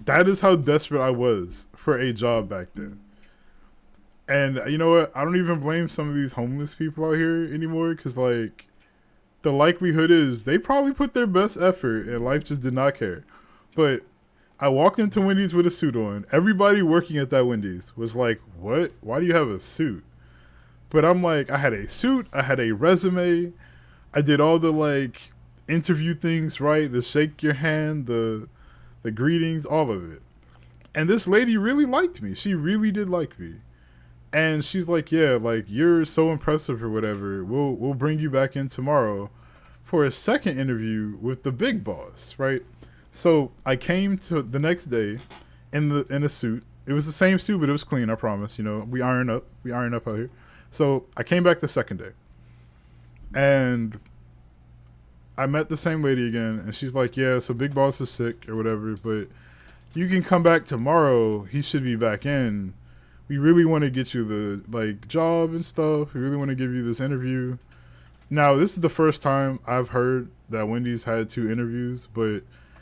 That is how desperate I was for a job back then. And you know what? I don't even blame some of these homeless people out here anymore because, like, the likelihood is they probably put their best effort and life just did not care. But I walked into Wendy's with a suit on. Everybody working at that Wendy's was like, what? Why do you have a suit? But I'm like, I had a suit, I had a resume, I did all the like interview things right, the shake your hand, the greetings, all of it. And this lady really liked me. She really did like me. And she's like, yeah, like you're so impressive or whatever. We'll bring you back in tomorrow for a second interview with the big boss, right? So I came to the next day in a suit. It was the same suit, but it was clean, I promise. You know, we iron up out here. So I came back the second day. And I met the same lady again, and she's like, yeah, so Big Boss is sick or whatever, but you can come back tomorrow. He should be back in. We really want to get you the like job and stuff. We really want to give you this interview. Now, this is the first time I've heard that Wendy's had 2 interviews, but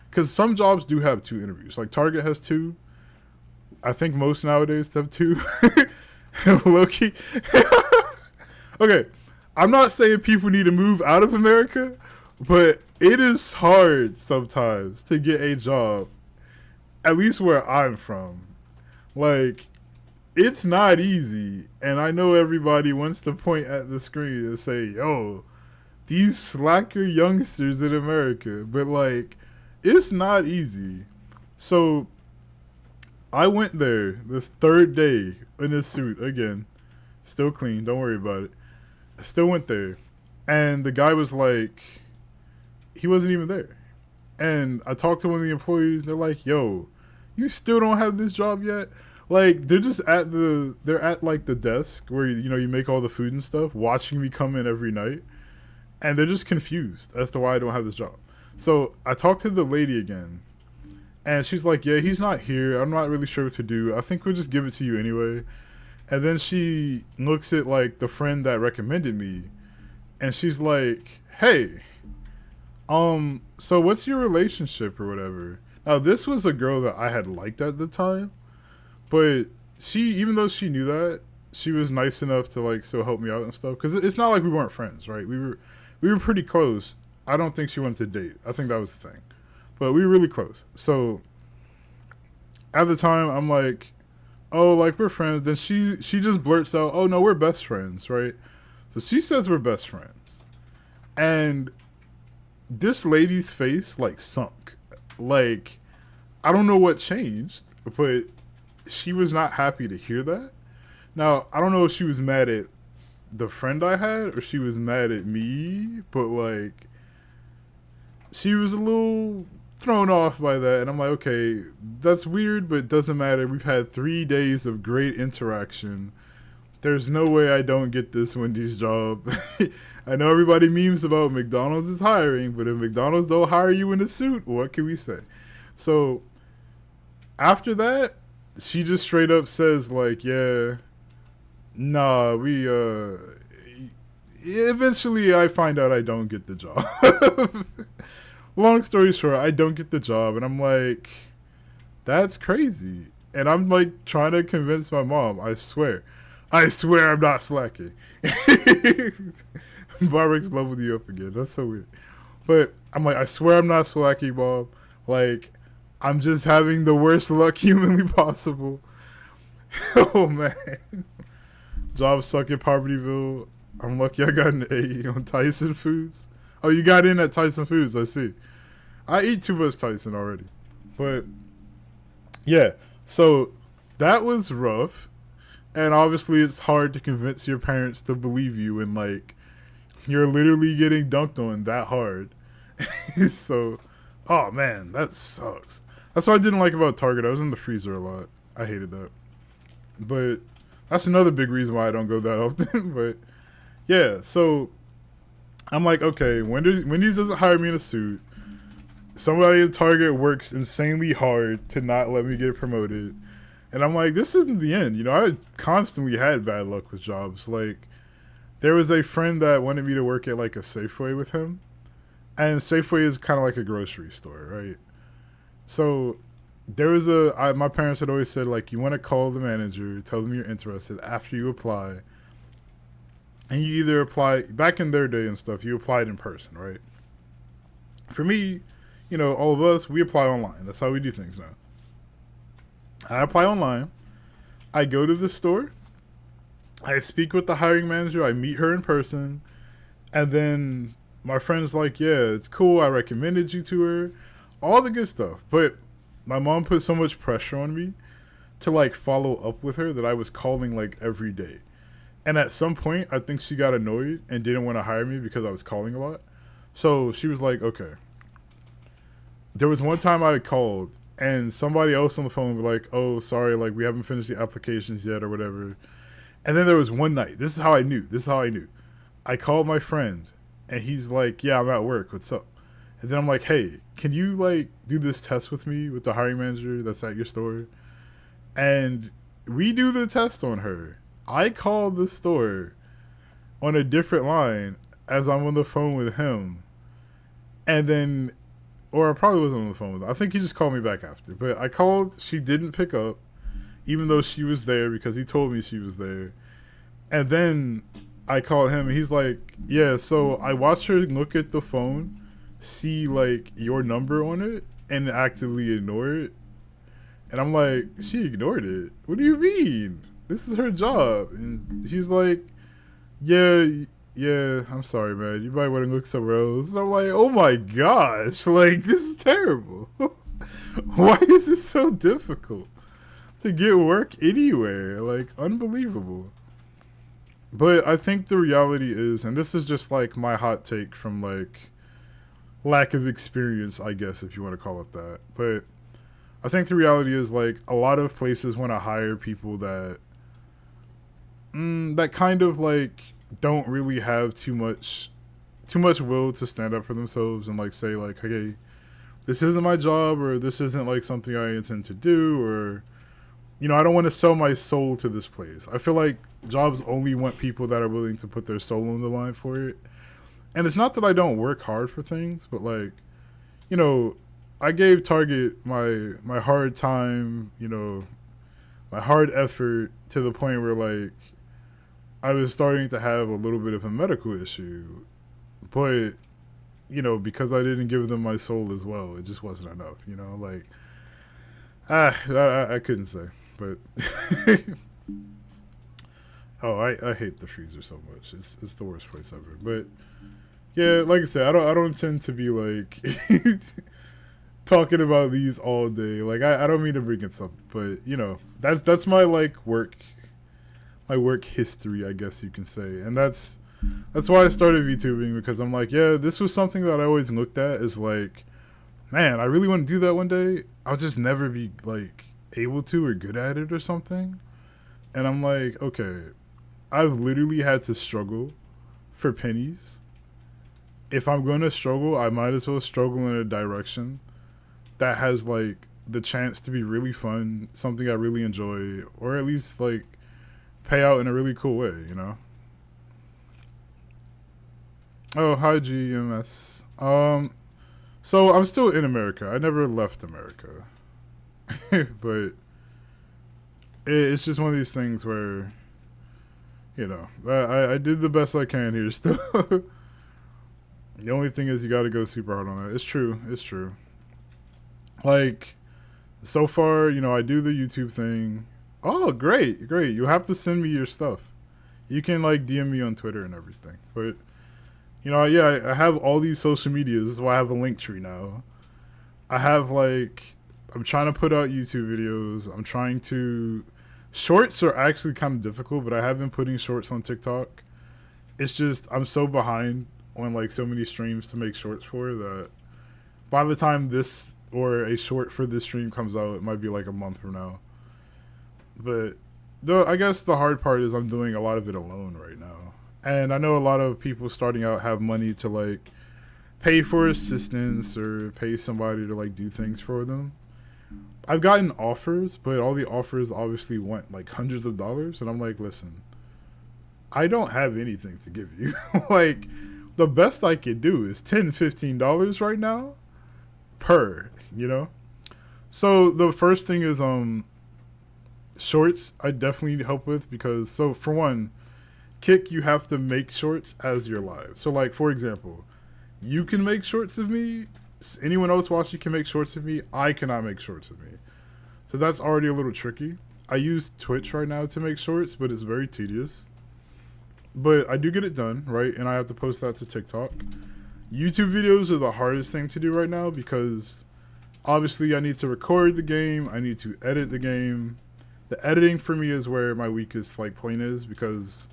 because some jobs do have 2 interviews. Like Target has 2. I think most nowadays have 2. Low-key. Okay, I'm not saying people need to move out of America, but it is hard sometimes to get a job, at least where I'm from. Like, it's not easy, and I know everybody wants to point at the screen and say, yo, these slacker youngsters in America, but like, it's not easy. So I went there this third day in this suit again, still clean, don't worry about it. I still went there, and the guy was like, he wasn't even there. And I talked to one of the employees, they're like, yo, you still don't have this job yet? Like, they're just they're at like the desk where, you know, you make all the food and stuff, watching me come in every night. And they're just confused as to why I don't have this job. So I talked to the lady again, and she's like, yeah, he's not here. I'm not really sure what to do. I think we'll just give it to you anyway. And then she looks at like the friend that recommended me, and she's like, hey, so what's your relationship or whatever? Now, this was a girl that I had liked at the time, but she, even though she knew that, she was nice enough to like still help me out and stuff. Because it's not like we weren't friends, right? We were pretty close. I don't think she wanted to date. I think that was the thing. But we were really close. So at the time, I'm like, oh, like we're friends. Then she just blurts out, oh no, we're best friends, right? So she says we're best friends. And this lady's face like sunk. Like, I don't know what changed, but she was not happy to hear that. Now, I don't know if she was mad at the friend I had or she was mad at me, but like, she was a little thrown off by that, and I'm like, okay, that's weird, but it doesn't matter. We've had 3 days of great interaction. There's no way I don't get this Wendy's job. I know everybody memes about McDonald's is hiring, but if McDonald's don't hire you in a suit, what can we say? So after that, she just straight up says like, yeah, nah, we eventually I find out I don't get the job. Long story short, I don't get the job, and I'm like, that's crazy. And I'm like trying to convince my mom, I swear I'm not slacking. Barrick's leveled you up again. That's so weird. But I'm like, I swear I'm not slacking, Mom. Like, I'm just having the worst luck humanly possible. Oh, man. Job suck at Povertyville. I'm lucky I got an A on Tyson Foods. Oh, you got in at Tyson Foods, I see. I eat too much Tyson already. But, yeah. So, that was rough. And obviously it's hard to convince your parents to believe you and, like, you're literally getting dunked on that hard. So, oh, man, that sucks. That's what I didn't like about Target. I was in the freezer a lot. I hated that. But that's another big reason why I don't go that often. But, yeah, so I'm like, okay, Wendy's doesn't hire me in a suit. Somebody at Target works insanely hard to not let me get promoted. And I'm like, this isn't the end. You know, I constantly had bad luck with jobs. Like, there was a friend that wanted me to work at, like, a Safeway with him. And Safeway is kind of like a grocery store, right? So there was my parents had always said, like, you want to call the manager, tell them you're interested after you apply. And you either apply, back in their day and stuff, you applied in person, right? For me, you know, all of us, we apply online. That's how we do things now. I apply online. I go to the store. I speak with the hiring manager. I meet her in person. And then my friend's like, yeah, it's cool. I recommended you to her. All the good stuff. But my mom put so much pressure on me to, like, follow up with her that I was calling, like, every day. And at some point, I think she got annoyed and didn't want to hire me because I was calling a lot. So she was like, okay. There was one time I called and somebody else on the phone was like, oh, sorry, like, we haven't finished the applications yet or whatever. And then there was one night. This is how I knew. I called my friend, and he's like, yeah, I'm at work. What's up? And then I'm like, hey, can you, like, do this test with me with the hiring manager that's at your store? And we do the test on her. I called the store on a different line as I'm on the phone with him. And then, or I probably wasn't on the phone with him. I think he just called me back after. But I called, she didn't pick up, even though she was there because he told me she was there. And then I called him and he's like, yeah, so I watched her look at the phone, see, like, your number on it, and actively ignore it. And I'm like, she ignored it? What do you mean? This is her job. And she's like, yeah, I'm sorry, man. You might want to look somewhere else. And I'm like, oh my gosh, like, this is terrible. Why is it so difficult to get work anywhere? Like, unbelievable. But I think the reality is, and this is just, like, my hot take from, like, lack of experience, I guess, if you want to call it that. But I think the reality is, like, a lot of places want to hire people that that kind of, like, don't really have too much will to stand up for themselves and, like, say, like, hey, this isn't my job, or this isn't, like, something I intend to do, or, you know, I don't want to sell my soul to this place. I feel like jobs only want people that are willing to put their soul on the line for it. And it's not that I don't work hard for things, but, like, you know, I gave Target my hard time, you know, my hard effort to the point where, like, I was starting to have a little bit of a medical issue. But, you know, because I didn't give them my soul as well, it just wasn't enough, you know? Like, I couldn't say. But, oh, I hate the freezer so much. It's the worst place ever. But, yeah, like I said, I don't tend to be, like, talking about these all day. Like, I don't mean to bring it up, but, you know, that's my, like, work history, I guess you can say. And that's why I started VTubing, because I'm like, yeah, this was something that I always looked at as, like, man, I really want to do that one day. I'll just never be like able to or good at it or something. And I'm like, okay, I've literally had to struggle for pennies. If I'm going to struggle, I might as well struggle in a direction that has like the chance to be really fun, something I really enjoy, or at least like pay out in a really cool way, you know? Oh, hi GMS. So I'm still in America. I never left America. But it's just one of these things where, you know, I did the best I can here still. The only thing is you got to go super hard on that. It's true. It's true. Like, so far, you know, I do the YouTube thing. Oh, great. Great. You have to send me your stuff. You can, like, DM me on Twitter and everything. But, you know, yeah, I have all these social medias. This is why I have a link tree now. I have, like, I'm trying to put out YouTube videos. I'm trying to... Shorts are actually kind of difficult, but I have been putting shorts on TikTok. It's just, I'm so behind on, like, so many streams to make shorts for that by the time this or a short for this stream comes out, it might be like a month from now. But I guess the hard part is I'm doing a lot of it alone right now. And I know a lot of people starting out have money to like pay for assistance or pay somebody to like do things for them. I've gotten offers, but all the offers obviously want like hundreds of dollars. And I'm like, listen, I don't have anything to give you. Like, the best I could do is $10, $15 right now per, you know? So the first thing is shorts I definitely need help with because, so for one, Kick, you have to make shorts as you're live. So like, for example, you can make shorts of me. Anyone else watching can make shorts of me. I cannot make shorts of me. So that's already a little tricky. I use Twitch right now to make shorts, but it's very tedious. But I do get it done, right? And I have to post that to TikTok. YouTube videos are the hardest thing to do right now because obviously I need to record the game. I need to edit the game. The editing for me is where my weakest like point is because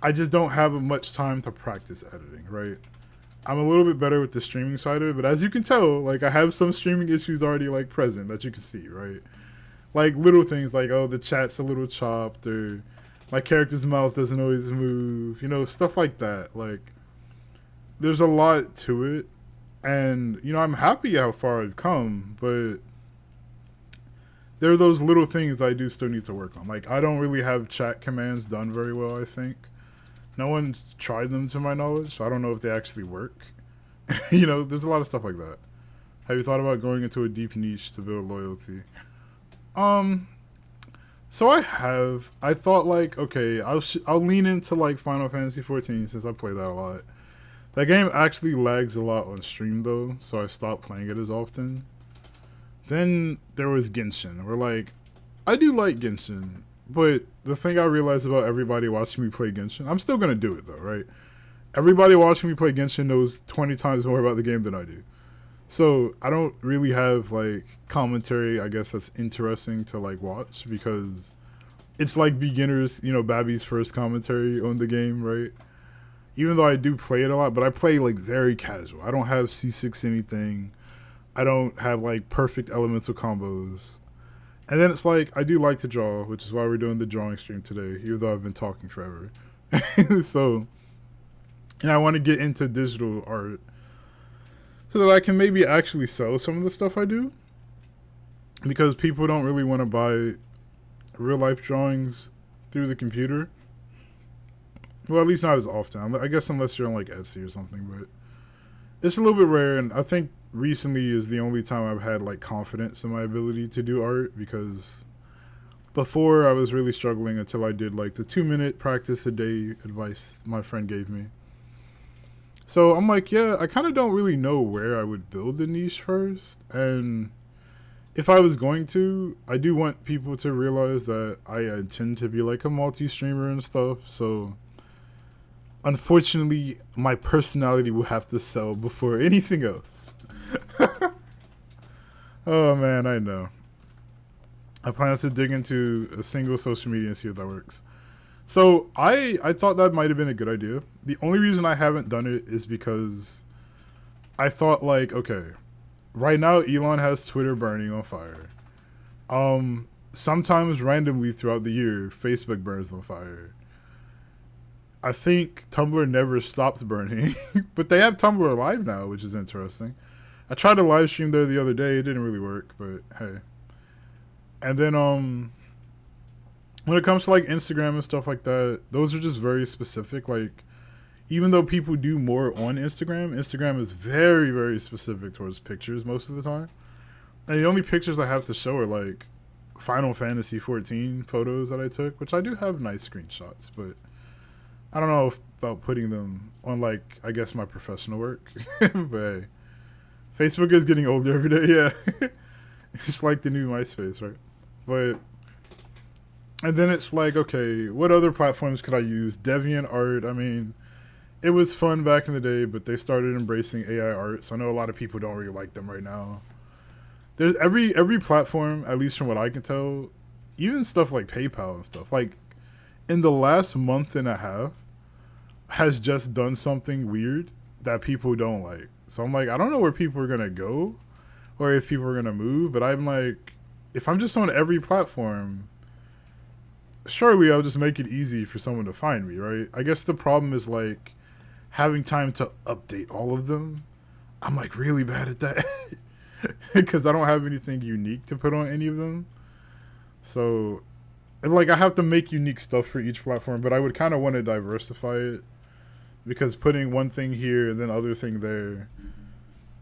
I just don't have much time to practice editing, right? I'm a little bit better with the streaming side of it, but as you can tell, like I have some streaming issues already like present that you can see, right? Like little things like, oh, the chat's a little chopped or my character's mouth doesn't always move, you know, stuff like that. Like, there's a lot to it. And, you know, I'm happy how far I've come, but there are those little things I do still need to work on. Like, I don't really have chat commands done very well, I think. No one's tried them to my knowledge, so I don't know if they actually work. You know, there's a lot of stuff like that. Have you thought about going into a deep niche to build loyalty? So I thought like, okay, I'll lean into like Final Fantasy 14 since I play that a lot. That game actually lags a lot on stream though, so I stopped playing it as often. Then there was Genshin, where like, I do like Genshin, but the thing I realized about everybody watching me play Genshin, I'm still gonna do it though, right? Everybody watching me play Genshin knows 20 times more about the game than I do. So I don't really have like commentary, I guess, that's interesting to like watch because it's like beginners, you know, Babby's first commentary on the game, right? Even though I do play it a lot, but I play like very casual. I don't have C6 anything. I don't have like perfect elemental combos. And then it's like, I do like to draw, which is why we're doing the drawing stream today, even though I've been talking forever. So, and I want to get into digital art so that I can maybe actually sell some of the stuff I do. Because people don't really want to buy real life drawings through the computer. Well, at least not as often. I guess unless you're on like Etsy or something, but it's a little bit rare. And I think recently is the only time I've had like confidence in my ability to do art because before I was really struggling until I did like the 2-minute practice a day advice my friend gave me. So I'm like, yeah, I kind of don't really know where I would build the niche first. And if I was going to, I do want people to realize that I intend to be like a multi-streamer and stuff. So unfortunately, my personality will have to sell before anything else. Oh man, I know. I plan to dig into a single social media and see if that works. So I thought that might have been a good idea. The only reason I haven't done it is because I thought like, okay, right now Elon has Twitter burning on fire. Sometimes randomly throughout the year, Facebook burns on fire. I think Tumblr never stopped burning, but they have Tumblr Live now, which is interesting. I tried to live stream there the other day. It didn't really work, but hey. And then when it comes to like Instagram and stuff like that, those are just very specific. Like, even though people do more on Instagram, Instagram is very, very specific towards pictures most of the time. And the only pictures I have to show are like Final Fantasy 14 photos that I took, which I do have nice screenshots, but I don't know about putting them on, like, I guess my professional work. But hey, Facebook is getting older every day, yeah. It's like the new MySpace, right? But, and then it's like, okay, what other platforms could I use? DeviantArt, I mean, it was fun back in the day, but they started embracing AI art, so I know a lot of people don't really like them right now. There's every platform, at least from what I can tell, even stuff like PayPal and stuff, like, in the last month and a half, has just done something weird that people don't like. So I'm like, I don't know where people are going to go or if people are going to move, but I'm like, if I'm just on every platform, surely I'll just make it easy for someone to find me, right? I guess the problem is like having time to update all of them. I'm like really bad at that because I don't have anything unique to put on any of them. So, and like I have to make unique stuff for each platform, but I would kind of want to diversify it. Because putting one thing here and then other thing there,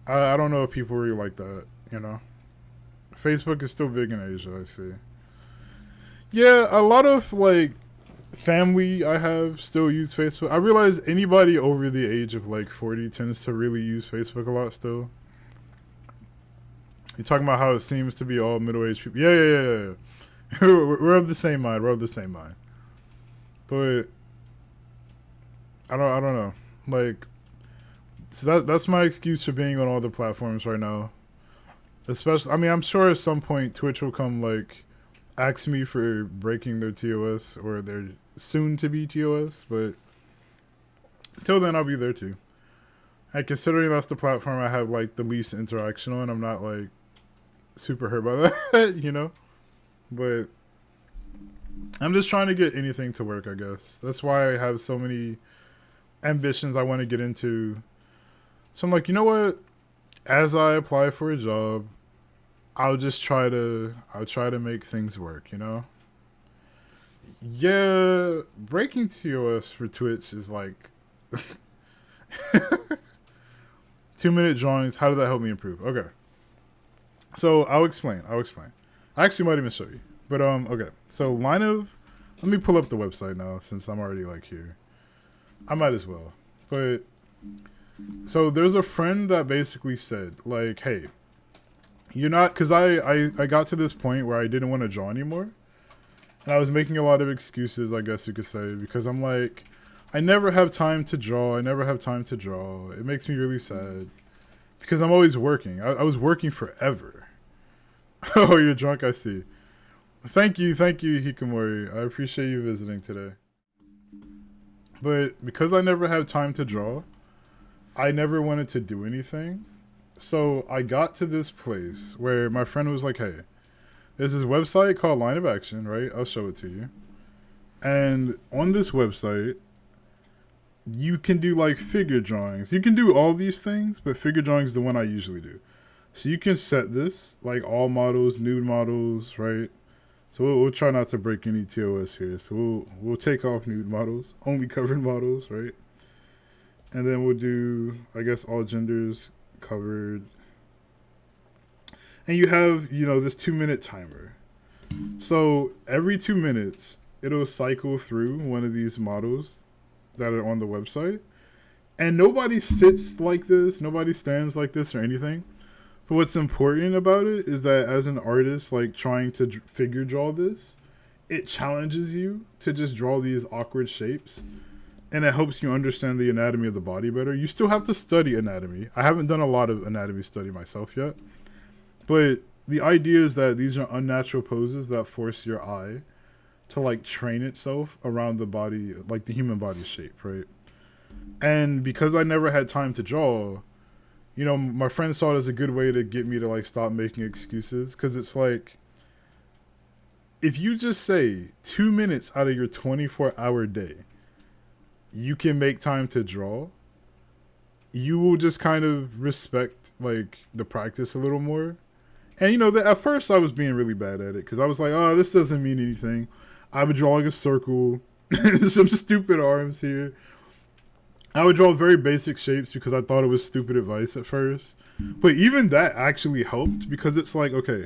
I don't know if people really like that, you know? Facebook is still big in Asia, I see. Yeah, a lot of, like, family I have still use Facebook. I realize anybody over the age of, like, 40 tends to really use Facebook a lot still. You're talking about how it seems to be all middle-aged people. Yeah. We're of the same mind. But I don't know. Like, so that's my excuse for being on all the platforms right now. Especially, I mean, I'm sure at some point Twitch will come, like, ask me for breaking their TOS or their soon-to-be TOS, but until then, I'll be there too. And considering that's the platform I have, like, the least interaction on, I'm not, like, super hurt by that, you know? But I'm just trying to get anything to work, I guess. That's why I have so many ambitions I want to get into. So I'm like, you know what? As I apply for a job, I'll try to make things work, you know? Yeah, breaking TOS for Twitch is like 2-minute drawings. How did that help me improve? Okay. So I'll explain. I actually might even show you. But okay. So let me pull up the website now since I'm already like here. I might as well. But so there's a friend that basically said, like, hey, you're not, because I got to this point where I didn't want to draw anymore. And I was making a lot of excuses, I guess you could say, because I'm like, I never have time to draw. It makes me really sad. Because I'm always working. I was working forever. Oh, you're drunk, I see. Thank you, Hikamori. I appreciate you visiting today. But because I never had time to draw, I never wanted to do anything. So I got to this place where my friend was like, hey, there's this website called Line of Action, right? I'll show it to you. And on this website, you can do like figure drawings. You can do all these things, but figure drawing is the one I usually do. So you can set this, like all models, nude models, right? So we'll try not to break any TOS here. So we'll take off nude models, only covered models, right? And then we'll do, I guess, all genders covered. And you have, this 2-minute timer. So every 2 minutes, it'll cycle through one of these models that are on the website. And nobody sits like this, nobody stands like this or anything. But what's important about it is that as an artist, like trying to figure draw this, it challenges you to just draw these awkward shapes. And it helps you understand the anatomy of the body better. You still have to study anatomy. I haven't done a lot of anatomy study myself yet. But the idea is that these are unnatural poses that force your eye to like train itself around the body, like the human body shape, right? And because I never had time to draw, you know, my friend saw it as a good way to get me to like stop making excuses, because it's like, if you just say 2 minutes out of your 24-hour day, you can make time to draw, you will just kind of respect like the practice a little more. And you know, at first I was being really bad at it because I was like, oh, this doesn't mean anything. I would draw like a circle, some stupid arms here. I would draw very basic shapes because I thought it was stupid advice at first. But even that actually helped, because it's like, okay,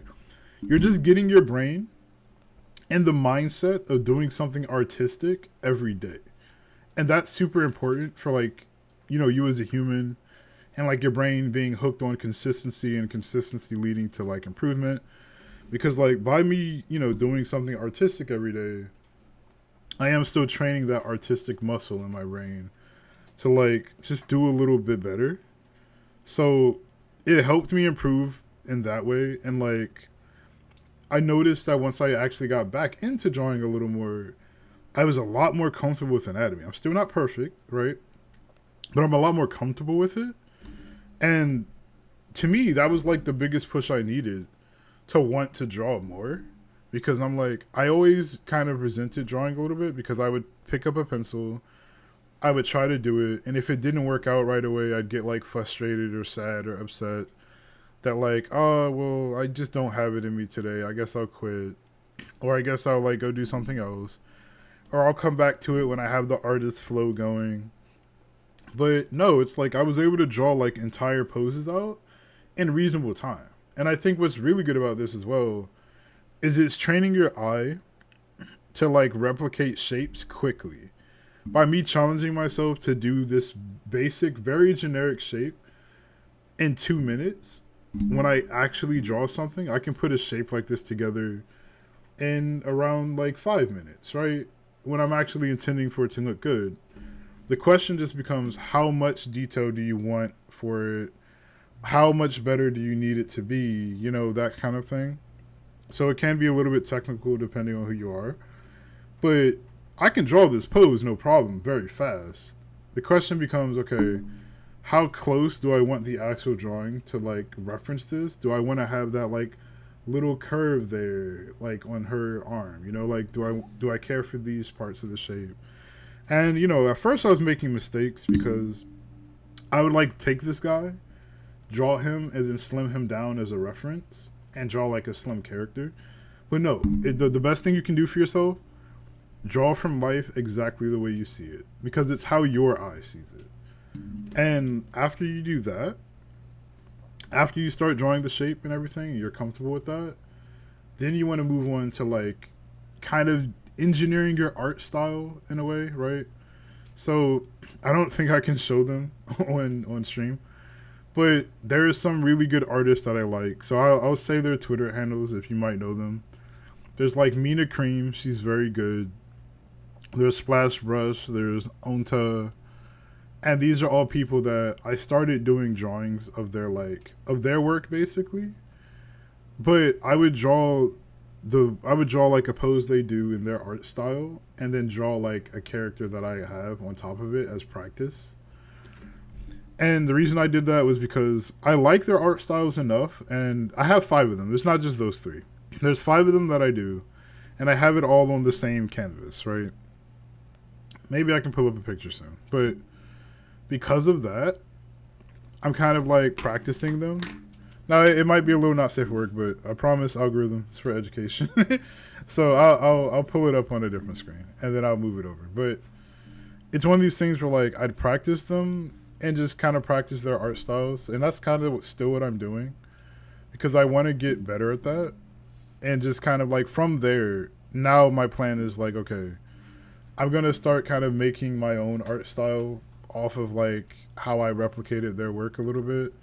you're just getting your brain in the mindset of doing something artistic every day. And that's super important for like, you know, you as a human, and like your brain being hooked on consistency, and consistency leading to like improvement. Because like by me, you know, doing something artistic every day, I am still training that artistic muscle in my brain to like just do a little bit better. So it helped me improve in that way. And like, I noticed that once I actually got back into drawing a little more, I was a lot more comfortable with anatomy. I'm still not perfect, right? But I'm a lot more comfortable with it. And to me, that was like the biggest push I needed to want to draw more. Because I'm like, I always kind of resented drawing a little bit, because I would pick up a pencil, I would try to do it, and if it didn't work out right away, I'd get like frustrated or sad or upset that like, oh, well, I just don't have it in me today. I guess I'll quit. Or I guess I'll like go do something else. Or I'll come back to it when I have the artist flow going. But no, it's like I was able to draw like entire poses out in reasonable time. And I think what's really good about this as well is it's training your eye to like replicate shapes quickly. By me challenging myself to do this basic, very generic shape in 2 minutes, when I actually draw something, I can put a shape like this together in around like 5 minutes, right? When I'm actually intending for it to look good. The question just becomes, how much detail do you want for it? How much better do you need it to be? You know, that kind of thing. So it can be a little bit technical depending on who you are. But I can draw this pose, no problem, very fast. The question becomes, okay, how close do I want the actual drawing to like reference this? Do I want to have that like little curve there, like on her arm? You know, like do I care for these parts of the shape? And you know, at first I was making mistakes because I would like take this guy, draw him, and then slim him down as a reference, and draw like a slim character. But no, the best thing you can do for yourself, draw from life exactly the way you see it, because it's how your eye sees it. And after you do that, after you start drawing the shape and everything, and you're comfortable with that, then you want to move on to like kind of engineering your art style in a way, right? So I don't think I can show them on stream, but there is some really good artists that I like. So I'll say their Twitter handles if you might know them. There's like Mina Cream, she's very good. There's Splash Brush, there's Onta, and these are all people that I started doing drawings of their work basically. But I would draw like a pose they do in their art style, and then draw like a character that I have on top of it as practice. And the reason I did that was because I like their art styles enough, and I have 5 of them. There's not just those 3. There's 5 of them that I do, and I have it all on the same canvas, right? Maybe I can pull up a picture soon. But because of that, I'm kind of like practicing them. Now, it might be a little not safe for work, but I promise algorithm, it's for education. So I'll pull it up on a different screen, and then I'll move it over. But it's one of these things where like I'd practice them and just kind of practice their art styles. And that's kind of still what I'm doing, because I want to get better at that. And just kind of like from there, now my plan is like, okay, I'm going to start kind of making my own art style off of like how I replicated their work a little bit.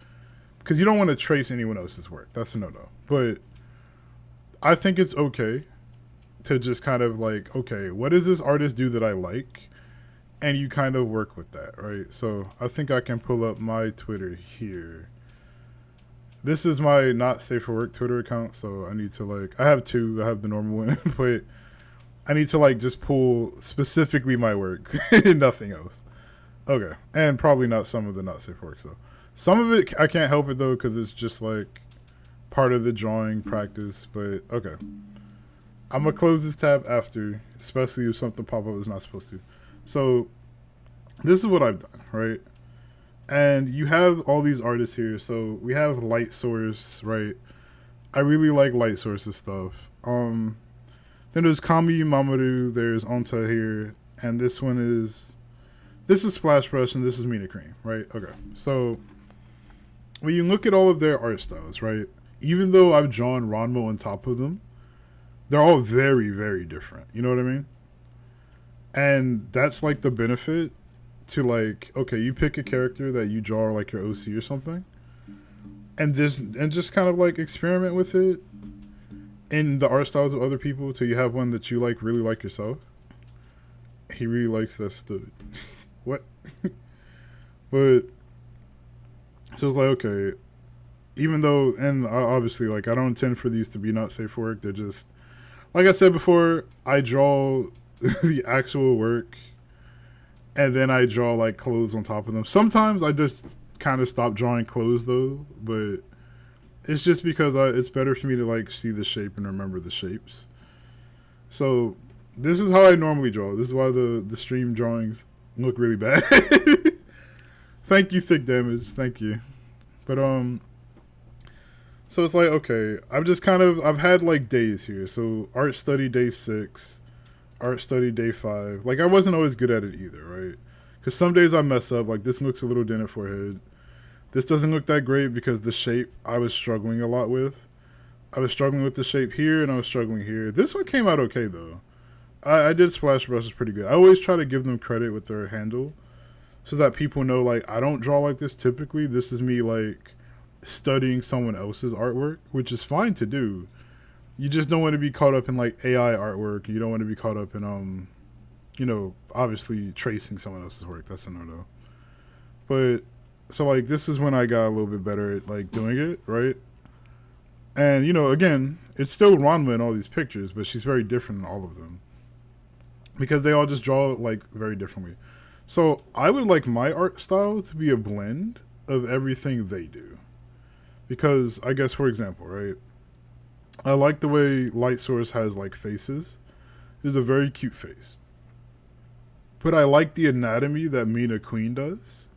Because you don't want to trace anyone else's work. That's a no-no. But I think it's okay to just kind of like, okay, what does this artist do that I like? And you kind of work with that, right? So I think I can pull up my Twitter here. This is my not safe for work Twitter account. So I need to like, I have 2. I have the normal one, but I need to like just pull specifically my work and nothing else. Okay. And probably not some of the not safe for work. Some of it I can't help it though because it's just like part of the drawing practice. But okay, I'm gonna close this tab after, especially if something pop up that's not supposed to. So this is what I've done, right? And you have all these artists here. So we have Light Source, right? I really like Light Source's stuff. Then there's Kami Mamoru, there's Onta here, and this is Splash Brush and this is Mina Cream, right? Okay. So when you look at all of their art styles, right? Even though I've drawn Ranma on top of them, they're all very, very different. You know what I mean? And that's like the benefit to like, okay, you pick a character that you draw like your OC or something, and just kind of like experiment with it in the art styles of other people till you have one that you like really like yourself. He really likes that stuff. What? But so it's like, okay, even though, and obviously like I don't intend for these to be not safe for work, they're just, like I said before, I draw the actual work and then I draw like clothes on top of them. Sometimes I just kind of stop drawing clothes though, but it's just because it's better for me to like see the shape and remember the shapes. So this is how I normally draw. This is why the stream drawings look really bad. Thank you, Thick Damage. Thank you. But so it's like, okay, I've had like days here. So art study day 6, art study day 5. Like I wasn't always good at it either, right? Because some days I mess up. Like this looks a little dented forehead. This doesn't look that great because the shape I was struggling a lot with. I was struggling with the shape here and I was struggling here. This one came out okay though. I did Splash Brushes pretty good. I always try to give them credit with their handle so that people know like I don't draw like this typically. This is me like studying someone else's artwork, which is fine to do. You just don't want to be caught up in like AI artwork. You don't want to be caught up in you know, obviously tracing someone else's work. That's a no-no. But so like this is when I got a little bit better at like doing it, right? And you know, again, it's still Ranma in all these pictures, but she's very different in all of them because they all just draw like very differently. So I would like my art style to be a blend of everything they do. Because I guess, for example, right, I like the way Light Source has like faces. It's a very cute face. But I like the anatomy that Mina Queen does.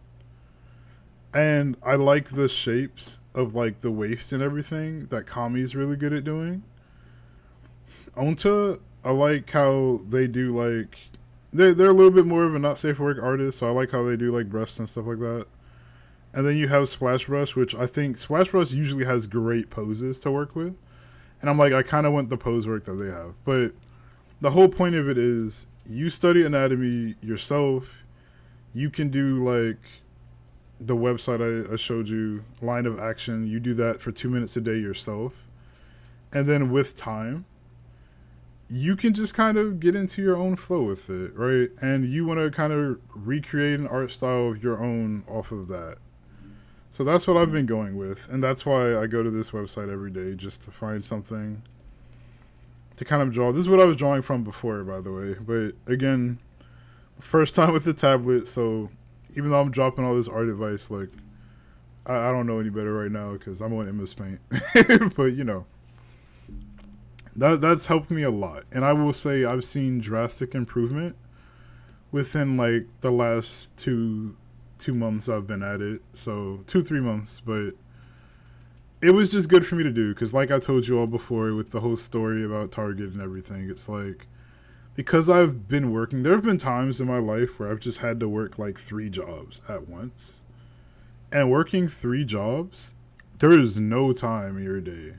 And I like the shapes of like the waist and everything that Kami's really good at doing. Onta, I like how they do like, they're a little bit more of a not safe for work artist, so I like how they do like breasts and stuff like that. And then you have Splash Brush, which I think Splash Brush usually has great poses to work with. And I'm like, I kind of want the pose work that they have. But the whole point of it is you study anatomy yourself. You can do like the website I showed you, Line of Action. You do that for 2 minutes a day yourself. And then with time, you can just kind of get into your own flow with it, right? And you want to kind of recreate an art style of your own off of that. So that's what I've been going with. And that's why I go to this website every day, just to find something to kind of draw. This is what I was drawing from before, by the way. But again, first time with the tablet, so even though I'm dropping all this art advice, like, I don't know any better right now because I'm on MS Paint. But, you know, that's helped me a lot. And I will say I've seen drastic improvement within, like, the last two months I've been at it. So 2-3 months, but it was just good for me to do because like I told you all before with the whole story about Target and everything, it's like because I've been working, there have been times in my life where I've just had to work like 3 jobs at once. And working 3 jobs, there is no time in your day.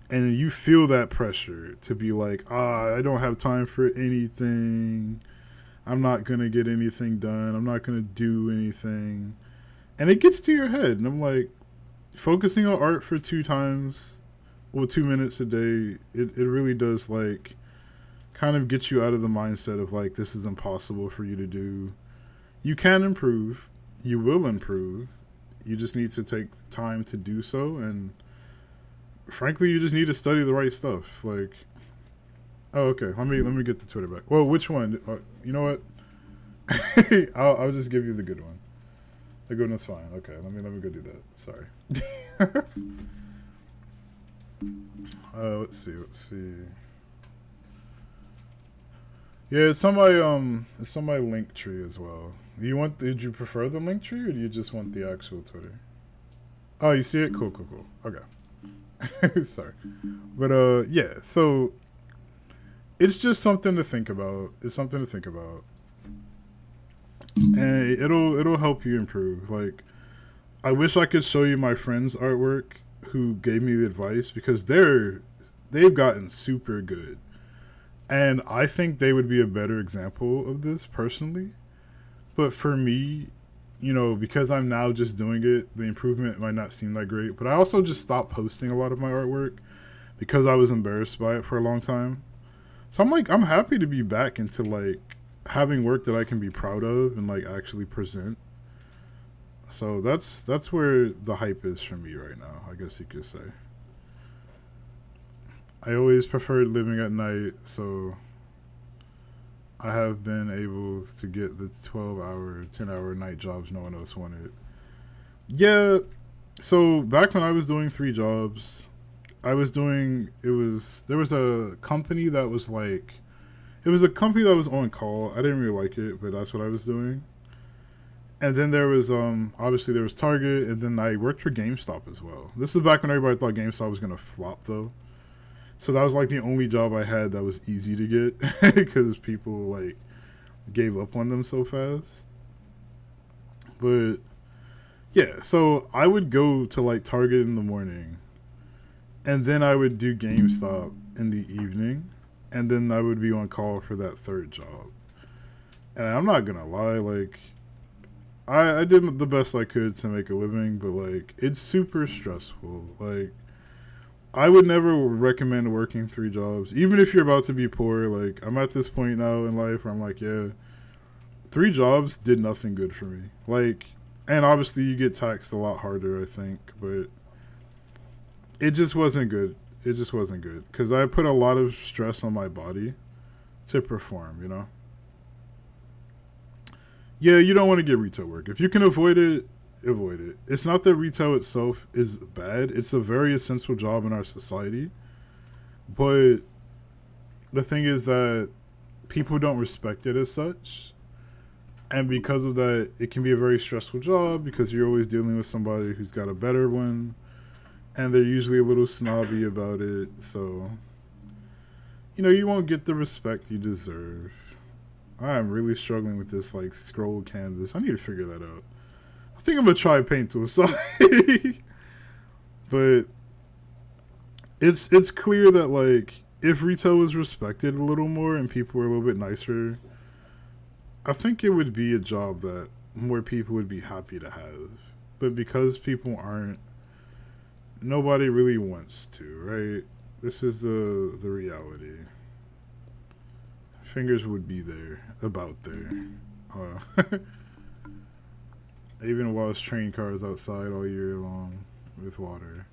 And you feel that pressure to be like, I don't have time for anything. I'm not going to get anything done. I'm not going to do anything. And it gets to your head. And I'm like, focusing on art for 2 minutes a day, it really does, like, kind of get you out of the mindset of, like, this is impossible for you to do. You can improve. You will improve. You just need to take time to do so. And, frankly, you just need to study the right stuff. Like, oh, okay. Let me get the Twitter back. Well, which one? You know what? I'll just give you the good one. The good one's fine. Okay, let me go do that. Sorry. Let's see. Yeah, it's on my link tree as well. Did you prefer the link tree or do you just want the actual Twitter? Oh, you see it? Cool. Okay. Sorry. But yeah, so it's just something to think about. It's something to think about. And it'll help you improve. Like, I wish I could show you my friends' artwork who gave me the advice, because they've gotten super good. And I think they would be a better example of this personally. But for me, because I'm now just doing it, the improvement might not seem that great. But I also just stopped posting a lot of my artwork because I was embarrassed by it for a long time. So I'm happy to be back into like having work that I can be proud of and like actually present. So that's where the hype is for me right now, I guess you could say. I always preferred living at night, so I have been able to get the 12-hour, 10-hour night jobs no one else wanted. Yeah, so back when I was doing 3 jobs, there was a company that was like, it was a company that was on call. I didn't really like it, but that's what I was doing. And then there was obviously there was Target, and then I worked for GameStop as well. This is back when everybody thought GameStop was gonna flop though. So that was like the only job I had that was easy to get because people like gave up on them so fast. But yeah, so I would go to like Target in the morning, and then I would do GameStop in the evening, and then I would be on call for that third job. And I'm not gonna lie, like I did the best I could to make a living, but like it's super stressful. Like I would never recommend working 3 jobs, even if you're about to be poor. Like I'm at this point now in life where I'm like, yeah, 3 jobs did nothing good for me. Like, and obviously you get taxed a lot harder, I think, but it just wasn't good. It just wasn't good because I put a lot of stress on my body to perform. Yeah, you don't want to get retail work. If you can avoid it, avoid it. It's not that retail itself is bad. It's a very essential job in our society. But the thing is that people don't respect it as such. And because of that, it can be a very stressful job because you're always dealing with somebody who's got a better one. And they're usually a little snobby about it. So, you won't get the respect you deserve. I am really struggling with this like scroll canvas. I need to figure that out. I think I'm gonna try paint tool. Sorry, but it's clear that like if retail was respected a little more and people were a little bit nicer, I think it would be a job that more people would be happy to have. But because people aren't, nobody really wants to, right? This is the reality. Fingers would be there, about there. Even whilst train cars outside all year long with water.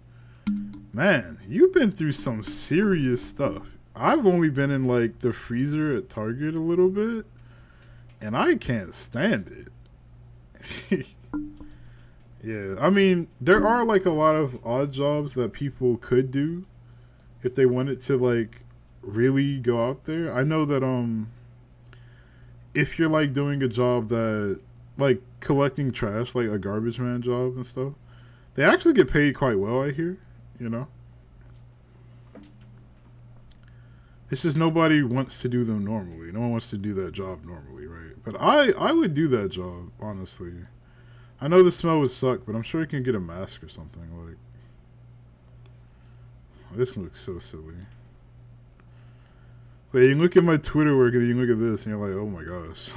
Man, you've been through some serious stuff. I've only been in like the freezer at Target a little bit, and I can't stand it. Yeah, I mean, there are like a lot of odd jobs that people could do if they wanted to like really go out there. I know that if you're like doing a job that like collecting trash, like a garbage man job and stuff, they actually get paid quite well, I hear. It's just nobody wants to do them normally. No one wants to do that job normally, right? But I would do that job, honestly. I know the smell would suck, but I'm sure you can get a mask or something. Like, this looks so silly. But you look at my Twitter work and then you look at this and you're like, oh my gosh.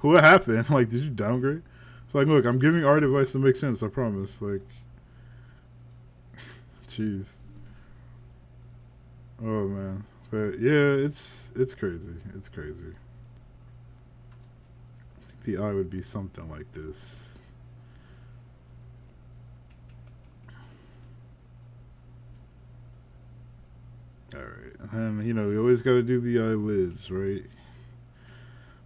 What happened? Like, did you downgrade? It's like, look, I'm giving art advice that makes sense, I promise. Like, jeez. Oh man. But yeah, it's crazy. It's crazy. I think the eye would be something like this. Alright. And you always gotta do the eyelids, right?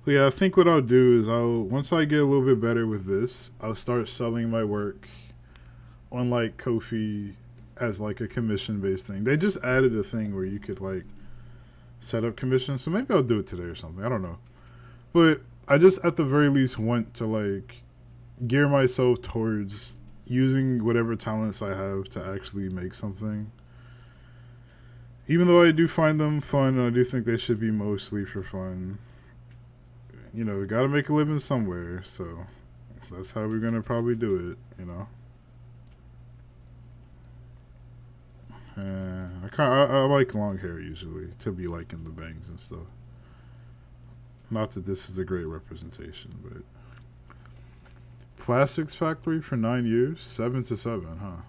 But yeah, I think what I'll do is once I get a little bit better with this, I'll start selling my work on like Ko-fi as like a commission based thing. They just added a thing where you could like set up commissions, so maybe I'll do it today or something. I don't know. But I just at the very least want to like gear myself towards using whatever talents I have to actually make something. Even though I do find them fun, I do think they should be mostly for fun. You know, we gotta make a living somewhere, so that's how we're gonna probably do it, you know. I like long hair usually to be like in the bangs and stuff. Not that this is a great representation, but plastics factory for 9 years, 7 to 7, huh?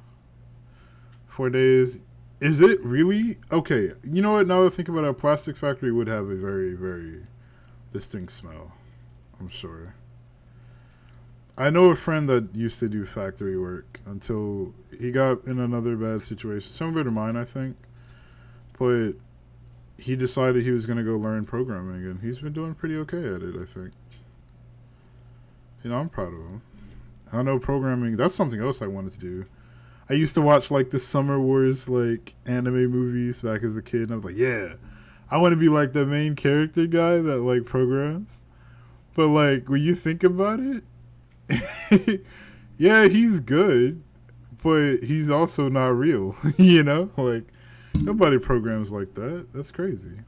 4 days. Is it really okay? You know what? Now that I think about it, a plastic factory would have a very, very distinct smell. I'm sure. I know a friend that used to do factory work until he got in another bad situation, similar to mine, I think. But he decided he was going to go learn programming, and he's been doing pretty okay at it, I think. You know, I'm proud of him. I know programming, that's something else I wanted to do. I used to watch, like, the Summer Wars, like, anime movies back as a kid, and I was like, yeah, I want to be, like, the main character guy that, like, programs. But, like, when you think about it, yeah, he's good, but he's also not real, you know? Like, nobody programs like that. That's crazy.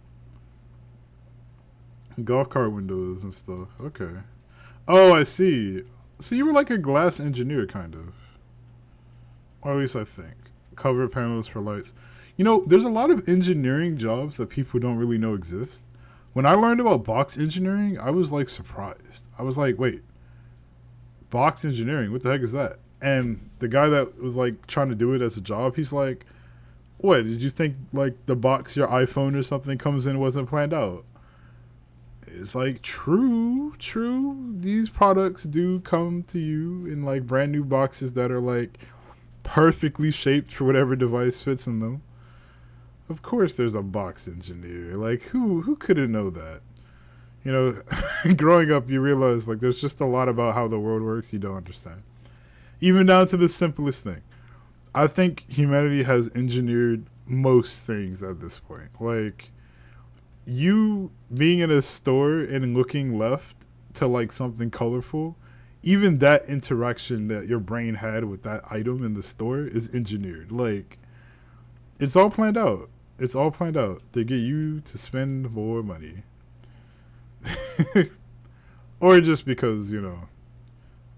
Golf cart windows and stuff. Okay. Oh, I see. So you were like a glass engineer, kind of. Or at least I think. Cover panels for lights. You know, there's a lot of engineering jobs that people don't really know exist. When I learned about box engineering, I was like surprised. I was like, wait, box engineering, what the heck is that? And the guy that was like trying to do it as a job, he's like, what, did you think like the box your iPhone or something comes in wasn't planned out? It's like, true. These products do come to you in like brand new boxes that are like perfectly shaped for whatever device fits in them. Of course there's a box engineer. Like, who couldn't know that? You know, growing up, you realize like there's just a lot about how the world works you don't understand. Even down to the simplest thing. I think humanity has engineered most things at this point. Like, you being in a store and looking left to like something colorful, even that interaction that your brain had with that item in the store is engineered. Like, it's all planned out. It's all planned out to get you to spend more money. Or just because, you know,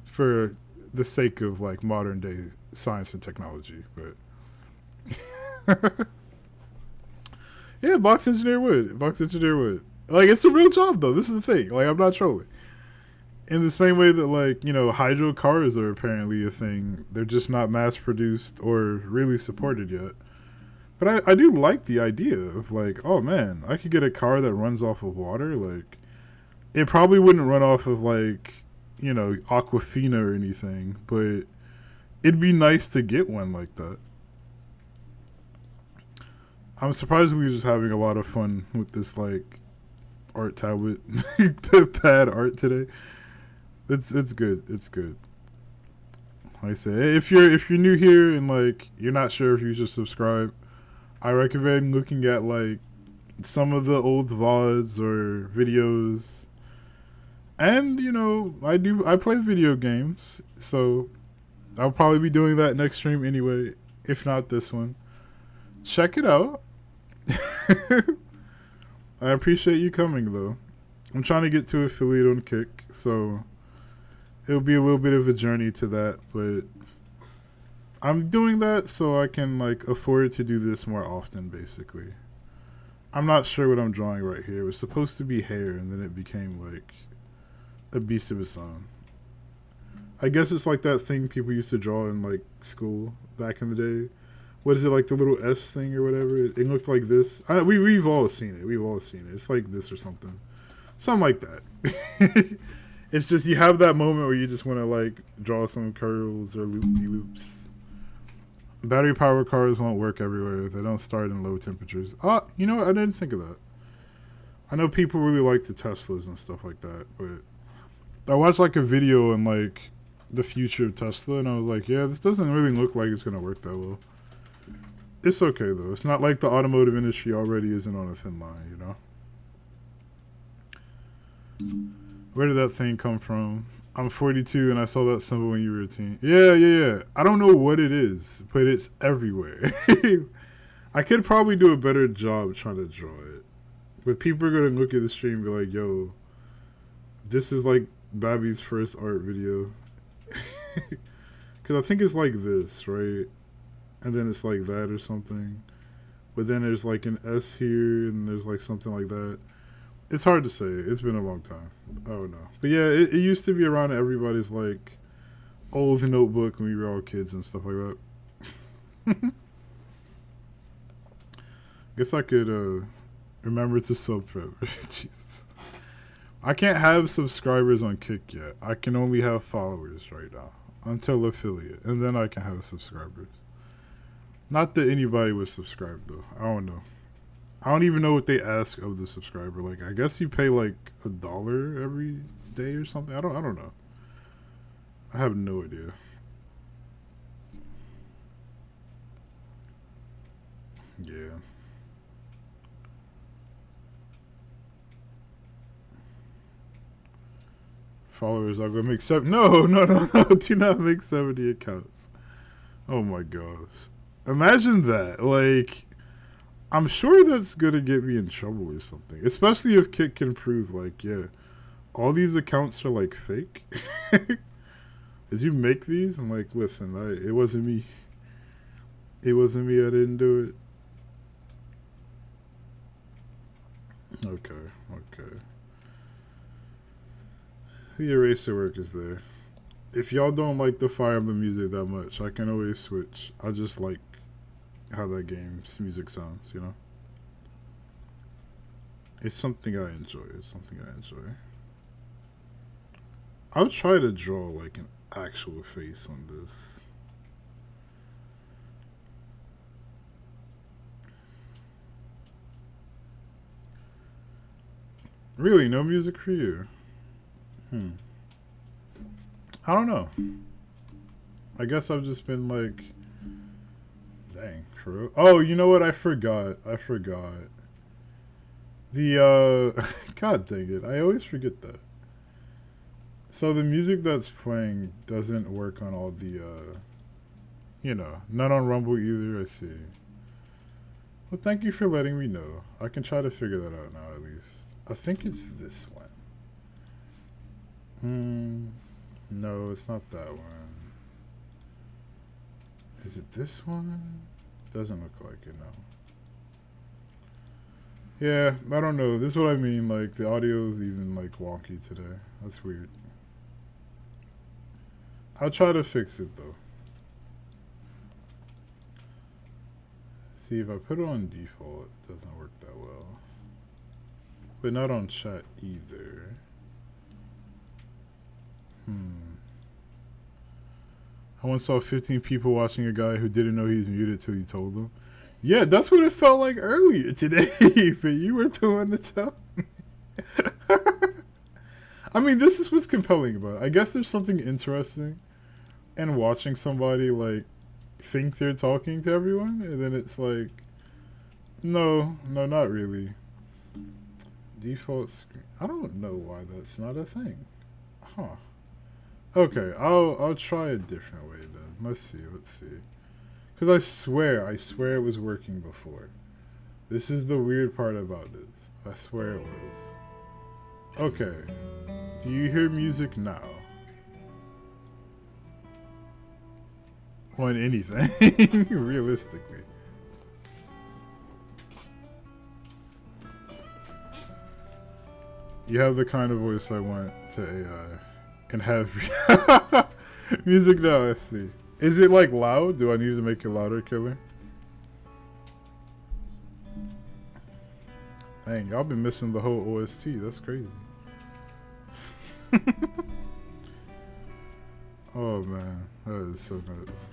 for the sake of like modern day science and technology. But yeah, box engineer would. Like, it's a real job though. This is the thing. Like, I'm not trolling. In the same way that, like, you know, hydro cars are apparently a thing. They're just not mass produced or really supported yet. But I do like the idea of like, oh man, I could get a car that runs off of water. Like, it probably wouldn't run off of like, you know, Aquafina or anything, but it'd be nice to get one like that. I'm surprisingly just having a lot of fun with this like art tablet pad art today. It's good. It's good. Like I said, if you're new here and like you're not sure if you should subscribe, I recommend looking at like some of the old VODs or videos. And, you know, I play video games, so I'll probably be doing that next stream anyway, if not this one. Check it out. I appreciate you coming though. I'm trying to get to affiliate on Kick, so it'll be a little bit of a journey to that, but I'm doing that so I can like afford to do this more often, basically. I'm not sure what I'm drawing right here. It was supposed to be hair, and then it became like a beast of its own. I guess it's like that thing people used to draw in like school back in the day. What is it, like the little S thing or whatever? It looked like this. We've all seen it. We've all seen it. It's like this or something. Something like that. It's just you have that moment where you just want to like draw some curls or loop-de-loops. Battery powered cars won't work everywhere. They don't start in low temperatures. You know what? I didn't think of that. I know people really like the Teslas and stuff like that, but I watched like a video on like the future of Tesla, and I was like, yeah, this doesn't really look like it's gonna work that well. It's okay though. It's not like the automotive industry already isn't on a thin line, you know? Where did that thing come from? I'm 42 and I saw that symbol when you were a teen. Yeah. I don't know what it is, but it's everywhere. I could probably do a better job trying to draw it. But people are going to look at the stream and be like, yo, this is like Babby's first art video. Because I think it's like this, right? And then it's like that or something. But then there's like an S here and there's like something like that. It's hard to say. It's been a long time. Oh no. But yeah, it used to be around everybody's like old notebook when we were all kids and stuff like that. Guess I could remember to sub forever. Jesus. I can't have subscribers on Kick yet. I can only have followers right now until affiliate, and then I can have subscribers. Not that anybody would subscribe though. I don't know. I don't even know what they ask of the subscriber. Like, I guess you pay like $1 every day or something. I don't know. I have no idea. Yeah. Followers are gonna make 7. No. Do not make 70 accounts. Oh my gosh. Imagine that. Like, I'm sure that's gonna get me in trouble or something. Especially if Kit can prove, like, yeah, all these accounts are like fake. Did you make these? I'm like, listen, it wasn't me. It wasn't me. I didn't do it. Okay. The eraser work is there. If y'all don't like the Fire Emblem music that much, I can always switch. I just like how that game's music sounds, you know? It's something I enjoy. I'll try to draw like an actual face on this. Really? No music for you? I don't know. I guess I've just been like, dang, for real? Oh, you know what? I forgot. The, God dang it. I always forget that. So the music that's playing doesn't work on all the, not on Rumble either, I see. Well, thank you for letting me know. I can try to figure that out now, at least. I think it's this one. No, it's not that one. Is it this one? Doesn't look like it, no. Yeah, I don't know. This is what I mean. Like, the audio is even, like, wonky today. That's weird. I'll try to fix it, though. See, if I put it on default, it doesn't work that well. But not on chat either. I once saw 15 people watching a guy who didn't know he was muted till you told them. Yeah, that's what it felt like earlier today, but you were the one to tell me. I mean, this is what's compelling about it. I guess there's something interesting in watching somebody, like, think they're talking to everyone, and then it's like, no, not really. Default screen. I don't know why that's not a thing. Huh. Okay, I'll try a different way then. Let's see. Because I swear it was working before. This is the weird part about this. I swear it was. Okay. Do you hear music now? On anything, realistically. You have the kind of voice I want to AI. Can have music now, let's see. Is it like loud? Do I need to make it louder, killer? Dang, y'all been missing the whole OST. That's crazy. Oh man, that is so nuts.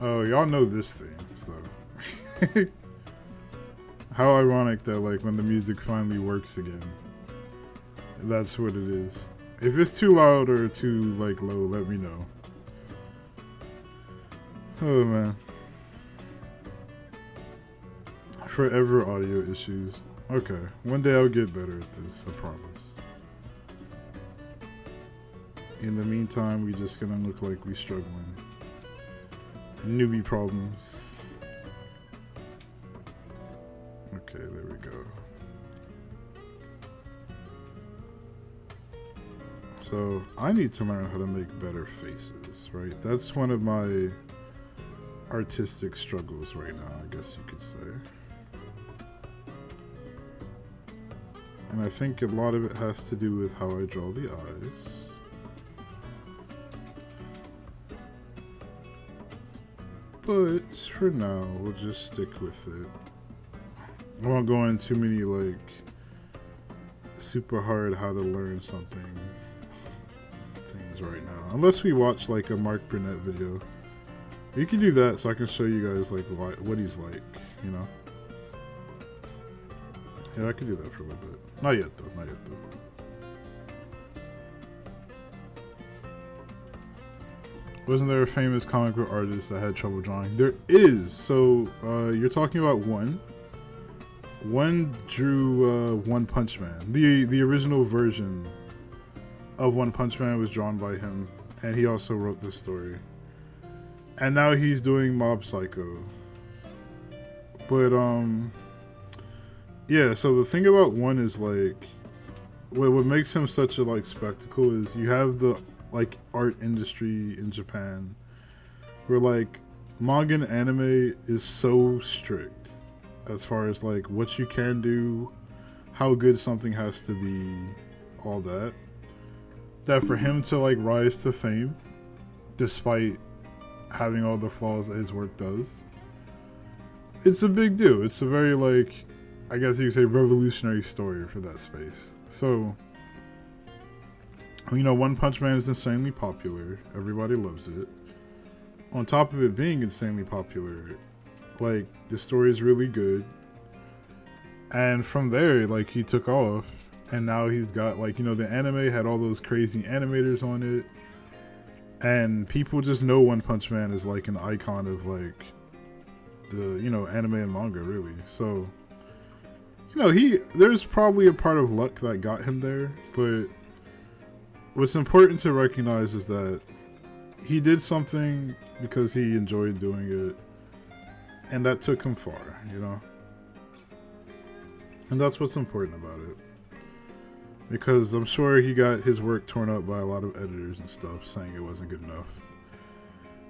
Oh, y'all know this thing, so. How ironic that like when the music finally works again, that's what it is. If it's too loud or too like low, let me know. Oh man. Forever audio issues. Okay, one day I'll get better at this, I promise. In the meantime, we just gonna look like we struggling. Newbie problems. Okay, there we go. So, I need to learn how to make better faces, right? That's one of my artistic struggles right now, I guess you could say. And I think a lot of it has to do with how I draw the eyes. But for now, we'll just stick with it. I won't go into too many like super hard how to learn something things right now. Unless we watch like a Mark Burnett video. You can do that so I can show you guys like what he's like, you know? Yeah, I can do that for a little bit. Not yet though, not yet though. Wasn't there a famous comic book artist that had trouble drawing? There is. So you're talking about one. One drew One Punch Man. The original version of One Punch Man was drawn by him, and he also wrote this story. And now he's doing Mob Psycho. But yeah. So the thing about One is like, what makes him such a like spectacle is you have the like art industry in Japan where like manga and anime is so strict as far as like what you can do, how good something has to be, all that for him to like rise to fame despite having all the flaws that his work does, it's a big deal. It's a very like, I guess you could say, revolutionary story for that space. So you know, One Punch Man is insanely popular. Everybody loves it. On top of it being insanely popular, like, the story is really good. And from there, like, he took off. And now he's got, like, you know, the anime had all those crazy animators on it. And people just know One Punch Man is, like, an icon of, like, the, you know, anime and manga, really. So, you know, there's probably a part of luck that got him there. But what's important to recognize is that he did something because he enjoyed doing it, and that took him far, you know? And that's what's important about it. Because I'm sure he got his work torn up by a lot of editors and stuff, saying it wasn't good enough.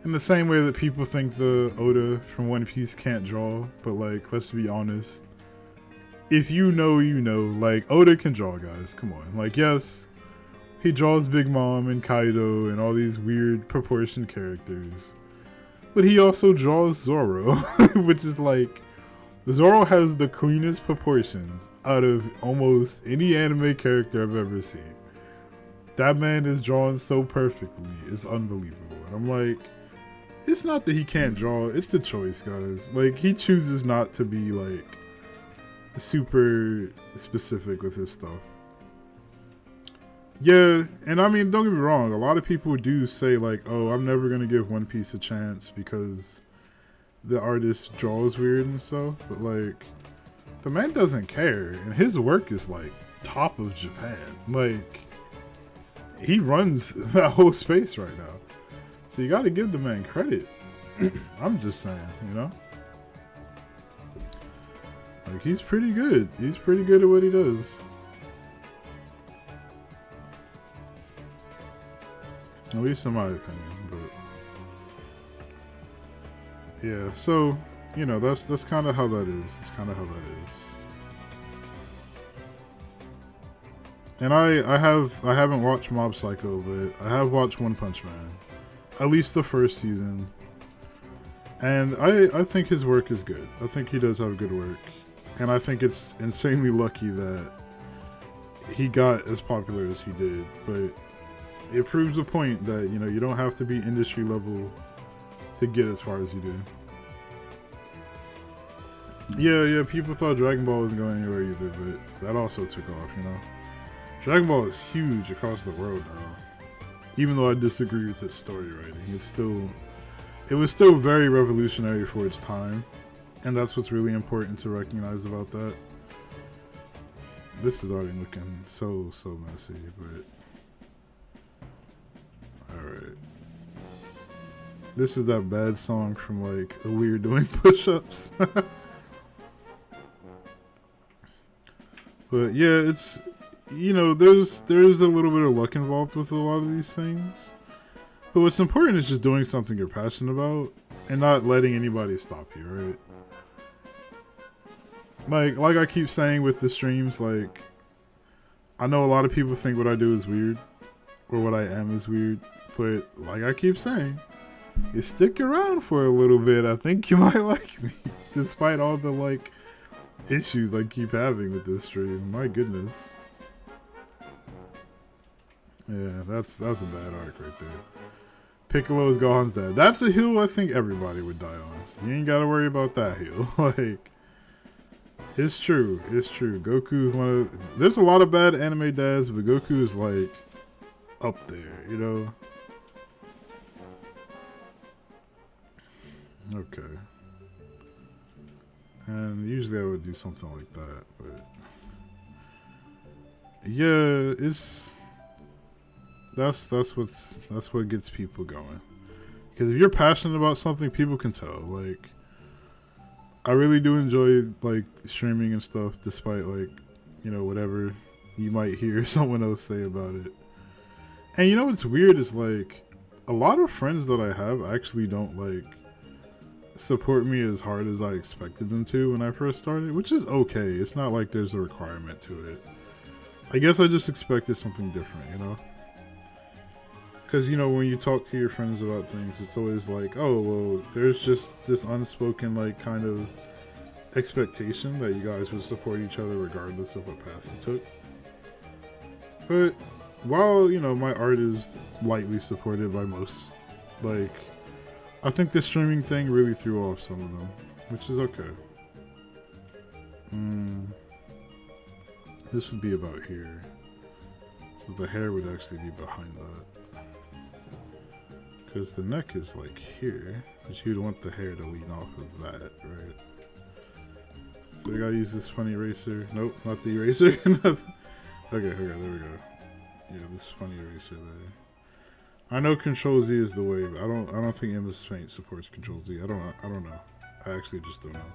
In the same way that people think the Oda from One Piece can't draw, but like, let's be honest. If you know, you know. Like, Oda can draw, guys. Come on. Like, yes, he draws Big Mom and Kaido and all these weird proportioned characters. But he also draws Zoro, which is like, Zoro has the cleanest proportions out of almost any anime character I've ever seen. That man is drawn so perfectly. It's unbelievable. And I'm like, it's not that he can't draw, it's the choice, guys. Like, he chooses not to be like super specific with his stuff. Yeah, and I mean, don't get me wrong, a lot of people do say like, oh, I'm never gonna give One Piece a chance because the artist draws weird and stuff, but like, the man doesn't care, and his work is like top of Japan. Like, he runs that whole space right now, so you gotta give the man credit. I'm just saying, you know, like, he's pretty good. He's pretty good at what he does. At least in my opinion, but yeah, so, you know, that's kind of how that is. It's kind of how that is. And I haven't watched Mob Psycho, but I have watched One Punch Man, at least the first season, and I think his work is good. I think he does have good work, and I think it's insanely lucky that he got as popular as he did, but it proves a point that, you know, you don't have to be industry level to get as far as you do. Yeah, people thought Dragon Ball wasn't going anywhere either, but that also took off, you know. Dragon Ball is huge across the world now. Even though I disagree with its story writing, it was still very revolutionary for its time. And that's what's really important to recognize about that. This is already looking so messy, but alright. This is that bad song from like a weird doing push-ups. But yeah, it's, you know, there's a little bit of luck involved with a lot of these things. But what's important is just doing something you're passionate about and not letting anybody stop you, right? Like I keep saying with the streams, like, I know a lot of people think what I do is weird, or what I am is weird, but like I keep saying, you stick around for a little bit, I think you might like me, despite all the like issues I keep having with this stream. My goodness. Yeah, that's a bad arc right there. Piccolo's Gohan's dad. That's a hill I think everybody would die on. So you ain't gotta worry about that hill. Like, it's true. It's true. Goku's one of... There's a lot of bad anime dads, but Goku is, like, up there, you know? Okay. And usually I would do something like that, but... Yeah, it's... That's what gets people going. Because if you're passionate about something, people can tell. Like... I really do enjoy, like, streaming and stuff, despite, like, you know, whatever you might hear someone else say about it. And you know what's weird is, like, a lot of friends that I have actually don't, like, support me as hard as I expected them to when I first started, which is okay. It's not like there's a requirement to it. I guess I just expected something different, you know? Because, you know, when you talk to your friends about things, it's always like, oh, well, there's just this unspoken, like, kind of expectation that you guys would support each other regardless of what path you took. But while, you know, my art is lightly supported by most, like, I think the streaming thing really threw off some of them, which is okay. This would be about here. So the hair would actually be behind that. Because the neck is like here, but you'd want the hair to lean off of that, right? So we gotta use this funny eraser. Nope, not the eraser. Okay, there we go. Yeah, this funny eraser there. I know Control Z is the way, but I don't think MS Paint supports Control Z. I don't know. I actually just don't know.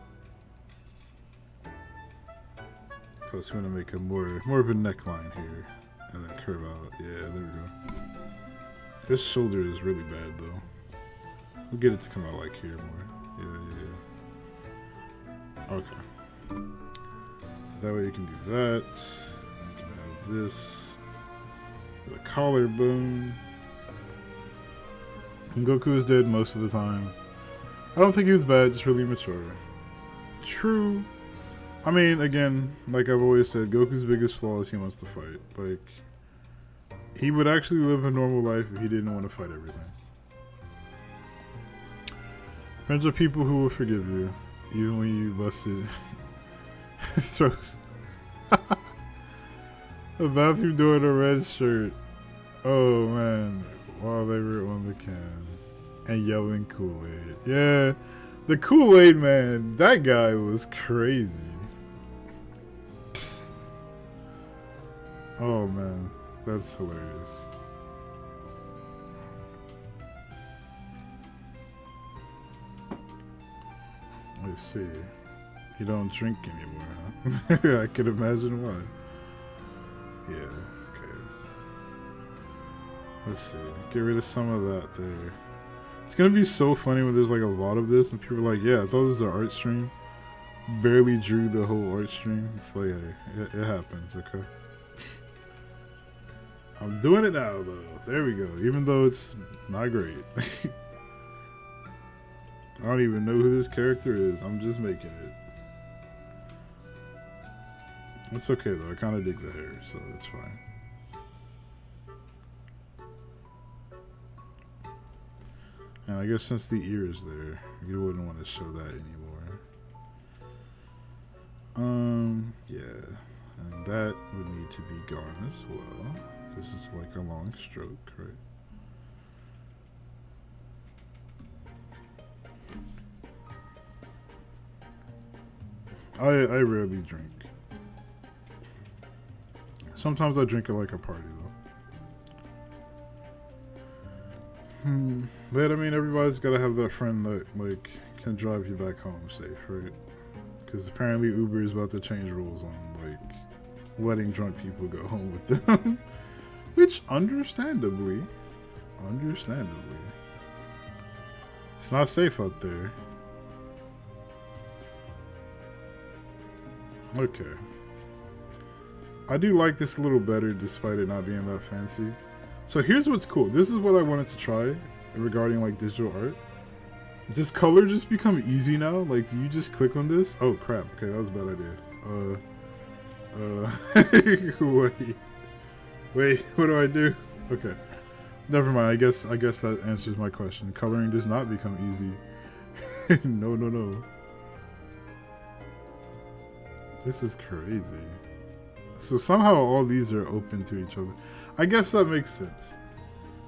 Plus, we want to make a more of a neckline here, and then curve out. Yeah, there we go. This shoulder is really bad though. We'll get it to come out like here more. Yeah. Okay. That way you can do that. You can have this. The collarbone. And Goku is dead most of the time. I don't think he was bad, just really mature. True. I mean, again, like I've always said, Goku's biggest flaw is he wants to fight. Like, he would actually live a normal life if he didn't want to fight everything. Friends are people who will forgive you, even when you busted throats. A bathroom door in a red shirt. Oh man, while they were on the can and yelling Kool-Aid. Yeah, the Kool-Aid man, that guy was crazy. Oh man, that's hilarious. Let's see. You don't drink anymore, huh? I can imagine why. Yeah, okay. Let's see. Get rid of some of that there. It's gonna be so funny when there's like a lot of this and people are like, yeah, I thought this was an art stream. Barely drew the whole art stream. It's like, hey, it happens, okay? I'm doing it now though. There we go. Even though it's not great. I don't even know who this character is. I'm just making it. It's okay though. I kind of dig the hair, so it's fine. And I guess since the ear is there, you wouldn't want to show that anymore. that would need to be gone as well. This is like a long stroke, right? I rarely drink. Sometimes I drink it like a party though. But I mean, everybody's gotta have that friend that like can drive you back home safe, right? Because apparently Uber is about to change rules on like letting drunk people go home with them. Which understandably, it's not safe out there. Okay. I do like this a little better despite it not being that fancy. So here's what's cool. This is what I wanted to try regarding like digital art. Does color just become easy now? Like, do you just click on this? Oh crap, okay, that was a bad idea. Wait, what do I do? Okay. Never mind, I guess that answers my question. Coloring does not become easy. No. This is crazy. So somehow all these are open to each other. I guess that makes sense.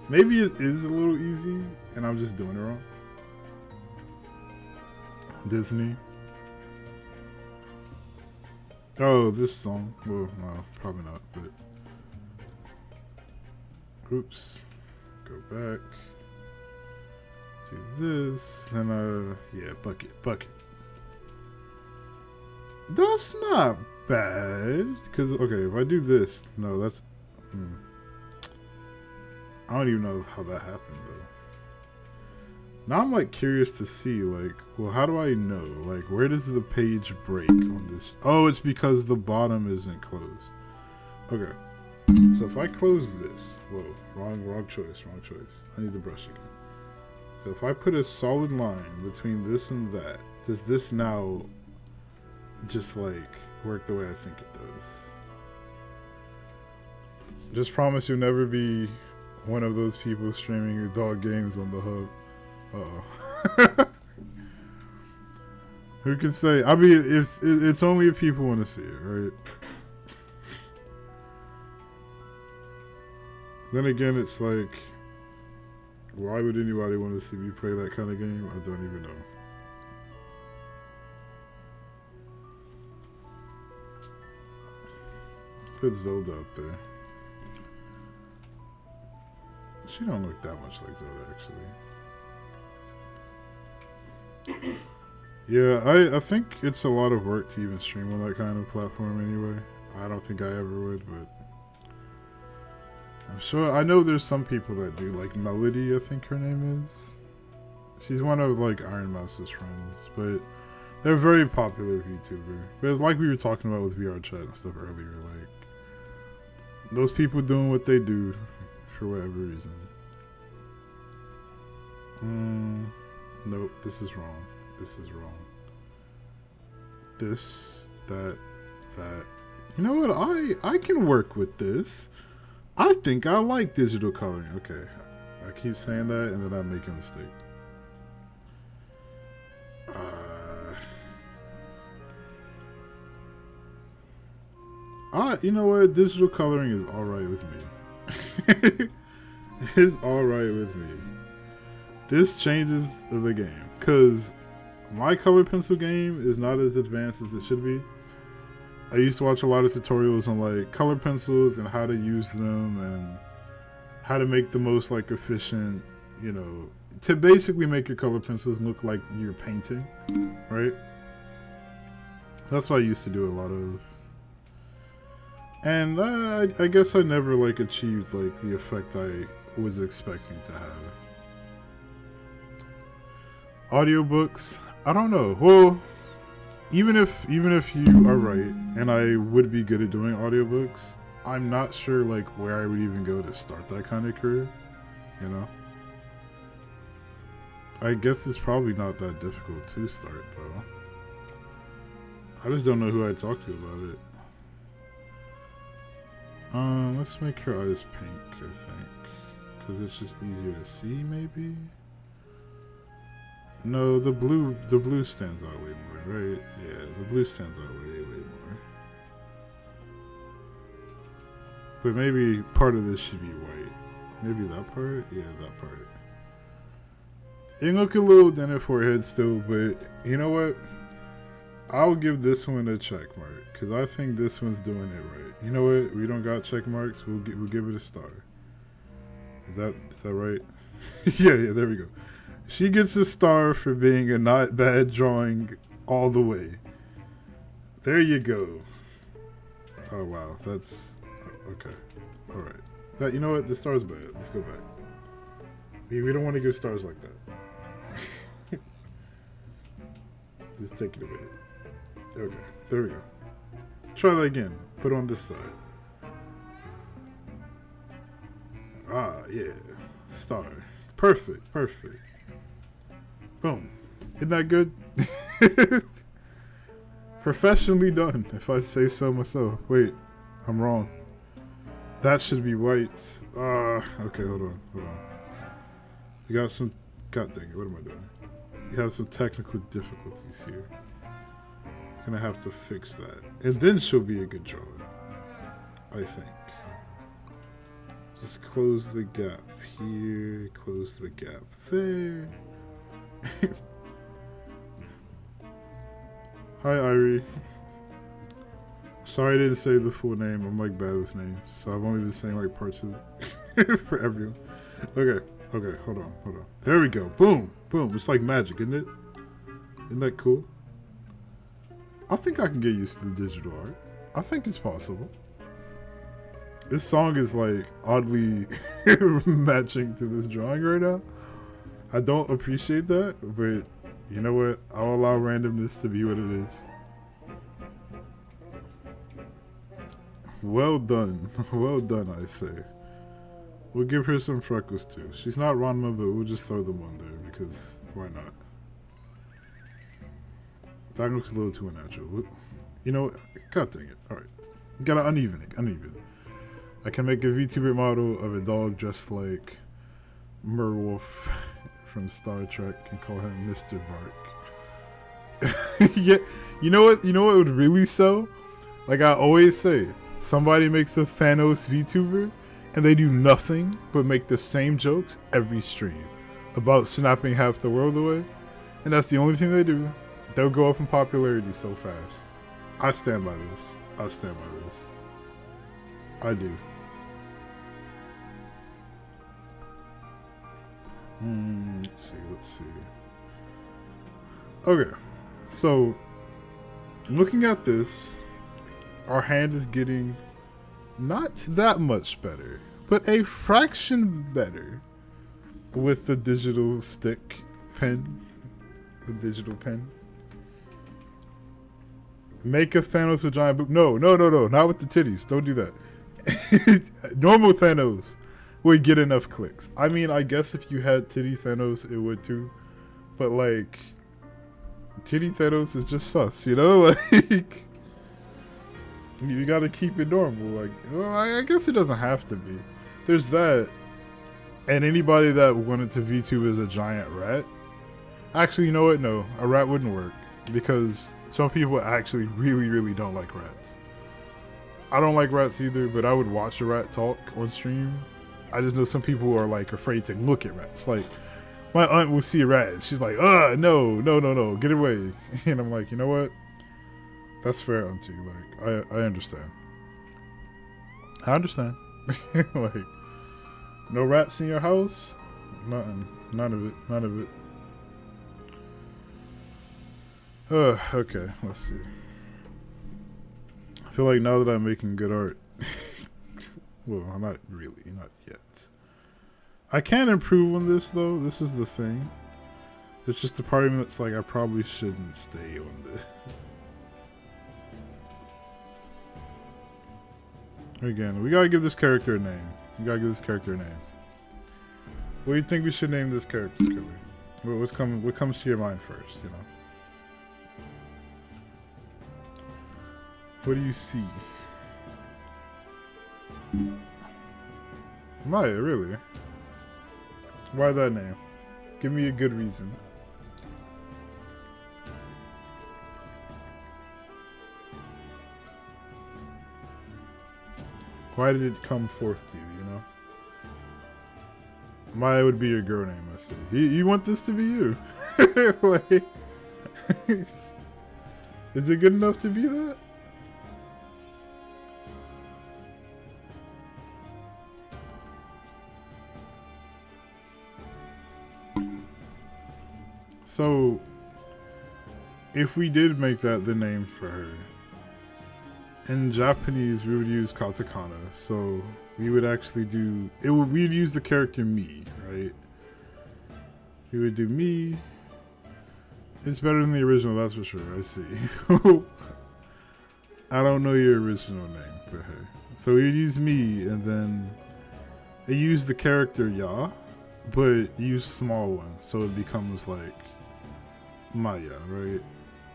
Maybe it is a little easy and I'm just doing it wrong. Disney. Oh, this song. Well, no, probably not, but... Oops. Go back. Do this. Then, yeah, bucket. That's not bad. Because, okay, if I do this... No, that's... I don't even know how that happened, though. Now I'm, like, curious to see, like... Well, how do I know? Like, where does the page break on this? Oh, it's because the bottom isn't closed. Okay. So if I close this... Whoa, wrong choice. I need the brush again. So if I put a solid line between this and that, does this now just, like, work the way I think it does? Just promise you'll never be one of those people streaming adult games on the hub. Uh-oh. Who can say? I mean, it's only if people want to see it, right? Then again, it's like, why would anybody want to see me play that kind of game? I don't even know. Put Zelda out there. She don't look that much like Zelda, actually. Yeah, I think it's a lot of work to even stream on that kind of platform anyway. I don't think I ever would, but... I'm sure, I know there's some people that do, like Melody, I think her name is. She's one of, like, Iron Mouse's friends, but they're a very popular VTuber. But like we were talking about with VR chat and stuff earlier, like, those people doing what they do for whatever reason. Nope, this is wrong. This, that. You know what? I can work with this. I think I like digital coloring. Okay. I keep saying that and then I make a mistake. You know what? Digital coloring is alright with me. It's alright with me. This changes the game. Because my color pencil game is not as advanced as it should be. I used to watch a lot of tutorials on like color pencils and how to use them and how to make the most like efficient, you know, to basically make your color pencils look like you're painting, right? That's what I used to do a lot of. And I guess I never like achieved like the effect I was expecting to have. Audiobooks, I don't know. Well, even if you are right and I would be good at doing audiobooks, I'm not sure like where I would even go to start that kind of career, you know? I guess it's probably not that difficult to start though. I just don't know who I'd talk to about it. Let's make her eyes pink, I think. Because it's just easier to see, maybe? No, the blue stands out way more, right? Yeah, the blue stands out way more. But maybe part of this should be white. Maybe that part? Yeah, that part. It look a little dented forehead still, but you know what? I'll give this one a check mark because I think this one's doing it right. You know what? We don't got check marks. We'll give it a star. Is that right? yeah, there we go. She gets a star for being a not bad drawing all the way. There you go. Oh wow, that's okay. All right. That, you know what? The star's bad. Let's go back. We don't want to give stars like that. Just take it away. Okay, there we go. Try that again. Put it on this side. Ah, yeah. Star. Perfect, perfect. Boom. Isn't that good? Professionally done, if I say so myself. Wait, I'm wrong. That should be white. Okay, hold on. You got some... God dang it, what am I doing? You have some technical difficulties here. Gonna have to fix that. And then she'll be a good drawer. I think. Just close the gap here. Close the gap there. Hi, Irie. Sorry I didn't say the full name. I'm like bad with names. So I've only been saying like parts of it. For everyone. Okay, hold on. There we go. Boom. It's like magic, isn't it? Isn't that cool? I think I can get used to the digital art. I think it's possible. This song is like oddly matching to this drawing right now. I don't appreciate that, but you know what? I'll allow randomness to be what it is. Well done. Well done, I say. We'll give her some freckles too. She's not Ranma, but we'll just throw them on there because why not? That looks a little too unnatural. You know what? God dang it. Alright. Gotta uneven it. I can make a VTuber model of a dog just like Merwolf from Star Trek and call him Mr. Bark. Yeah, you know what would really sell? Like I always say, somebody makes a Thanos VTuber and they do nothing but make the same jokes every stream about snapping half the world away. And that's the only thing they do. They'll go up in popularity so fast. I stand by this. I do. Let's see. Okay. So, looking at this, our hand is getting not that much better, but a fraction better with the digital stick pen. The digital pen. Make a Thanos with giant boob. No, not with the titties. Don't do that. Normal Thanos would get enough clicks. I mean, I guess if you had titty Thanos, it would too. But like, titty Thanos is just sus, you know? Like, you gotta keep it normal. Like, well, I guess it doesn't have to be. There's that. And anybody that wanted to VTube as a giant rat. Actually, you know what? No, a rat wouldn't work. Because some people actually really don't like rats. I don't like rats either, but I would watch a rat talk on stream. I just know some people are like afraid to look at rats. Like, my aunt will see a rat and she's like, no, get away. And I'm like, you know what? That's fair, auntie. Like, I understand. I understand. Like, no rats in your house? Nothing. None of it. Okay, let's see. I feel like now that I'm making good art, well, I'm not really, not yet. I can improve on this though, this is the thing. It's just the part of me that's like, I probably shouldn't stay on this. Again, we gotta give this character a name. What do you think we should name this character, Kelly? What comes to your mind first, you know? What do you see? Maya, really? Why that name? Give me a good reason. Why did it come forth to you, you know? Maya would be your girl name, I see. You want this to be you? Like, is it good enough to be that? So, if we did make that the name for her, in Japanese we would use katakana, so we would actually do it. We'd use the character me, right? We would do me. It's better than the original, that's for sure. I see. I don't know your original name for her, so we'd use me, and then they use the character ya, but use small one, so it becomes like Maya, right?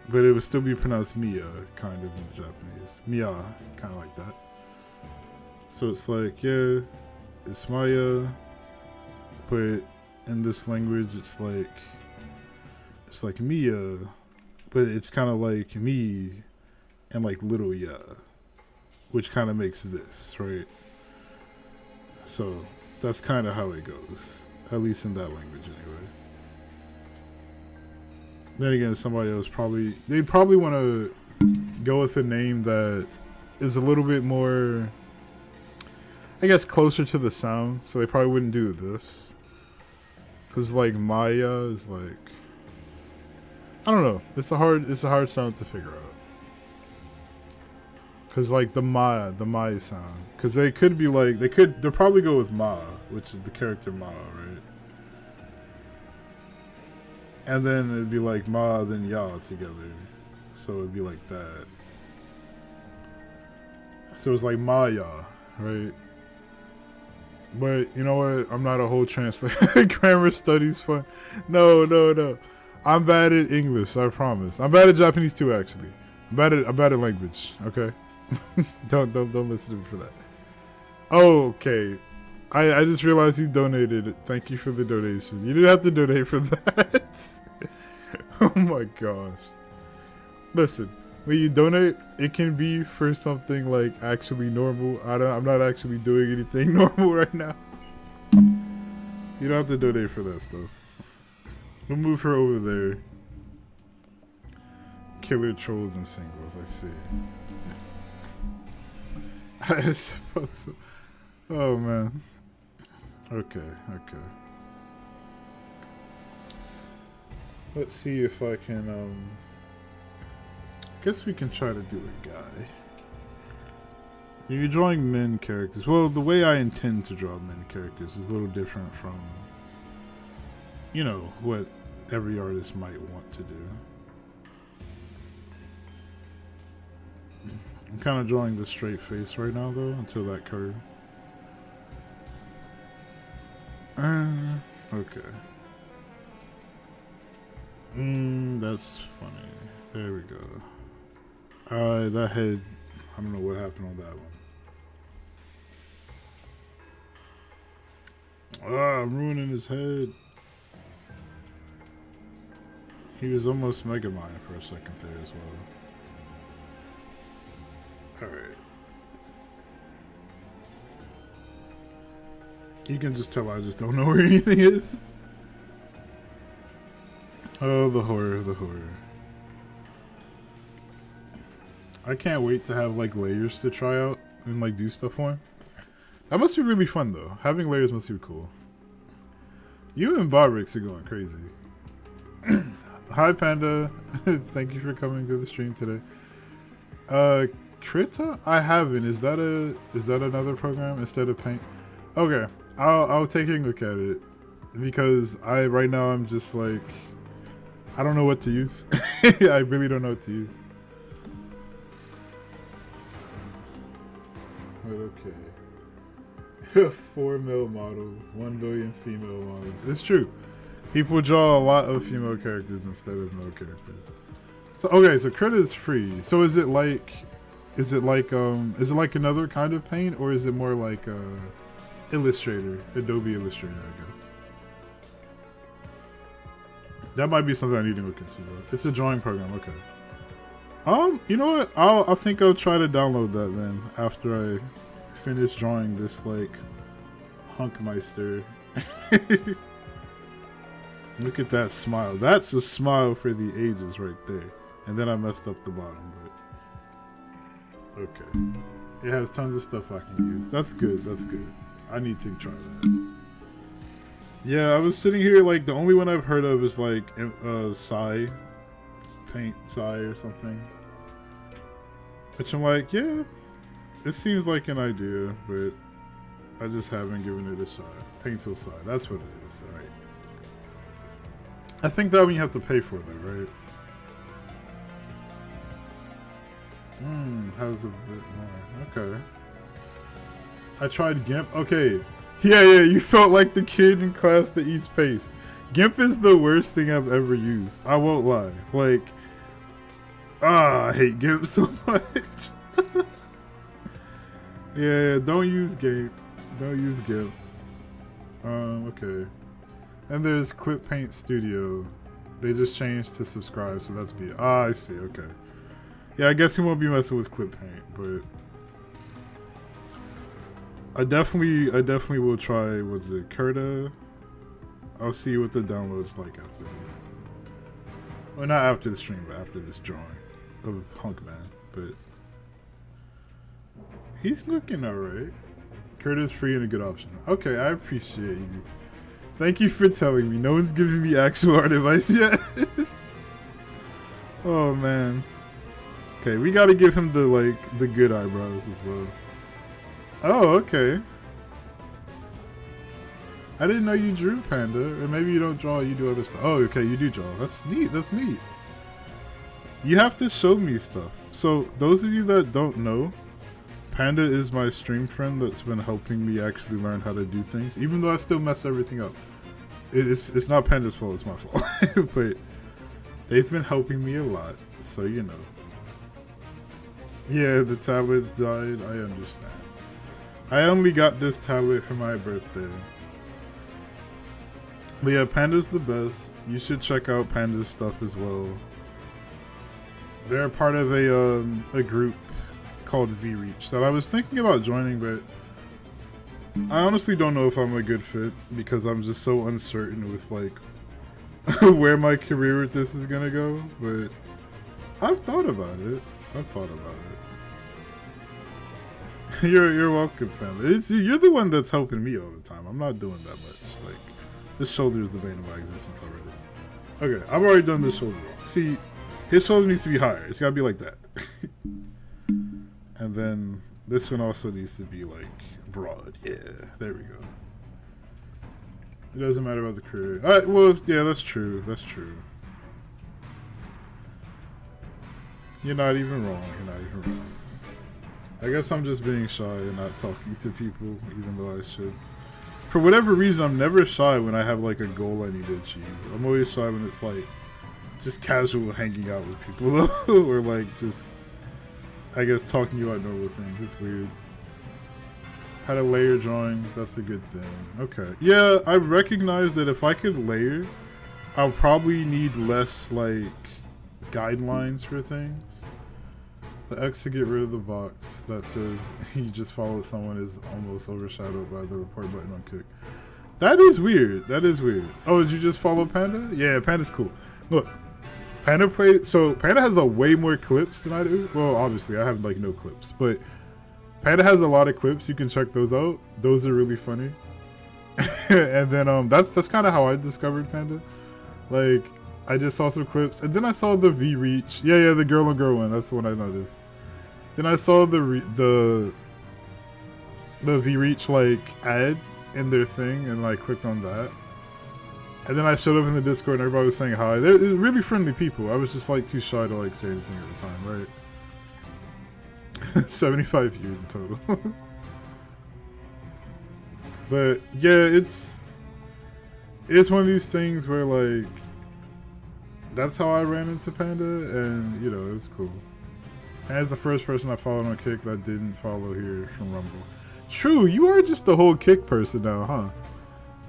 But it would still be pronounced Mia, kind of in Japanese. Mia, kind of like that. So it's like, yeah, it's Maya, but in this language, it's like Mia, but it's kind of like me and like little ya, which kind of makes this, right? So that's kind of how it goes, at least in that language anyway. Then again, somebody else they'd probably want to go with a name that is a little bit more, I guess, closer to the sound. So they probably wouldn't do this. Cause like Maya is like, I don't know. It's a hard sound to figure out. Cause like the Maya sound. Cause they could be like, they'll probably go with Ma, which is the character Ma, right? And then it'd be like Ma, then Ya together. So it'd be like that. So it's like Maya, right? But you know what? I'm not a whole translator. Grammar studies fun. No. I'm bad at English, I promise. I'm bad at Japanese too, actually. I'm bad at language, okay? don't listen to me for that. Oh, okay. I just realized you donated. Thank you for the donation. You didn't have to donate for that. Oh my gosh. Listen, when you donate, it can be for something like actually normal. I'm not actually doing anything normal right now. You don't have to donate for that stuff. We'll move her over there. Killer trolls and singles, I see. I suppose so. Oh man. Okay. Let's see if I can, guess we can try to do a guy. You're drawing men characters. Well, the way I intend to draw men characters is a little different from, you know, what every artist might want to do. I'm kind of drawing the straight face right now, though, until that curve. Okay. That's funny. There we go. That head, I don't know what happened on that one. I'm ruining his head. He was almost Mega Mind for a second there as well. Alright. You can just tell I just don't know where anything is. Oh, the horror. I can't wait to have like layers to try out and like do stuff on. That must be really fun though. Having layers must be cool. You and Bobrix are going crazy. Hi Panda. Thank you for coming to the stream today. Krita? I haven't. Is that another program instead of Paint? Okay. I'll take a look at it. Because right now I'm just like, I don't know what to use. I really don't know what to use. But okay. 4 male models, 1 billion female models. It's true. People draw a lot of female characters instead of male characters. So okay, so Krita is free. So is it like another kind of Paint, or is it more like Illustrator, Adobe Illustrator, I guess? That might be something I need to look into though. It's a drawing program, okay. You know what? I think I'll try to download that then after I finish drawing this like Hunkmeister. Look at that smile. That's a smile for the ages right there. And then I messed up the bottom, but okay. It has tons of stuff I can use. That's good. That's good. I need to try that. Yeah, I was sitting here like the only one I've heard of is like Psy, Paint Psy or something. Which I'm like, yeah, it seems like an idea, but I just haven't given it a shot. Paint Tool Psy, that's what it is, alright. I think that one you have to pay for though, right? Has a bit more. Okay. I tried GIMP. Okay. Yeah, you felt like the kid in class that eats paste. GIMP is the worst thing I've ever used. I won't lie. Like, I hate GIMP so much. Yeah, don't use GIMP. Don't use GIMP. Okay. And there's Clip Paint Studio. They just changed to subscribe, so that's B. I see. Okay. Yeah, I guess we won't be messing with Clip Paint, but I definitely will try. What's it, Curta? I'll see what the download's like after this. Well, not after the stream, but after this drawing of Hunkman. But he's looking alright. Curta's free and a good option. Okay, I appreciate you. Thank you for telling me. No one's giving me actual art advice yet. Oh man. Okay, we gotta give him the good eyebrows as well. Oh, okay. I didn't know you drew, Panda. Or maybe you don't draw, you do other stuff. Oh, okay, you do draw. That's neat, that's neat. You have to show me stuff. So, those of you that don't know, Panda is my stream friend that's been helping me actually learn how to do things, even though I still mess everything up. It's not Panda's fault, it's my fault. But they've been helping me a lot, so you know. Yeah, the tablet died, I understand. I only got this tablet for my birthday. But yeah, Panda's the best. You should check out Panda's stuff as well. They're part of a group called V-Reach that I was thinking about joining, but I honestly don't know if I'm a good fit because I'm just so uncertain with like where my career with this is gonna go. But I've thought about it. You're welcome, family. You're the one that's helping me all the time. I'm not doing that much. Like, this shoulder is the bane of my existence already. Okay, I've already done this shoulder. See, his shoulder needs to be higher. It's gotta be like that. And then this one also needs to be like broad. Yeah, there we go. It doesn't matter about the career. Alright, well, yeah, that's true. That's true. You're not even wrong. You're not even wrong. I guess I'm just being shy and not talking to people, even though I should. For whatever reason, I'm never shy when I have like a goal I need to achieve. I'm always shy when it's like just casual hanging out with people, or like just, I guess, talking about normal things. It's weird. How to layer drawings, that's a good thing. Okay. Yeah, I recognize that if I could layer, I'll probably need less like guidelines for things. The X to get rid of the box that says you just followed someone is almost overshadowed by the report button on Kick. That is weird. That is weird. Oh, did you just follow Panda? Yeah, Panda's cool. Look, Panda Panda has way more clips than I do. Well, obviously I have like no clips, but Panda has a lot of clips. You can check those out. Those are really funny. And then that's kind of how I discovered Panda. Like, I just saw some clips, and then I saw the V-Reach. Yeah, the girl on girl one. That's the one I noticed. Then I saw the V-Reach like ad in their thing, and I clicked on that. And then I showed up in the Discord, and everybody was saying hi. They're really friendly people. I was just like too shy to like say anything at the time, right? 75 years in total. But yeah, it's one of these things where like, that's how I ran into Panda, and you know, it's cool. Panda's the first person I followed on Kick that didn't follow here from Rumble. True, you are just the whole Kick person now, huh?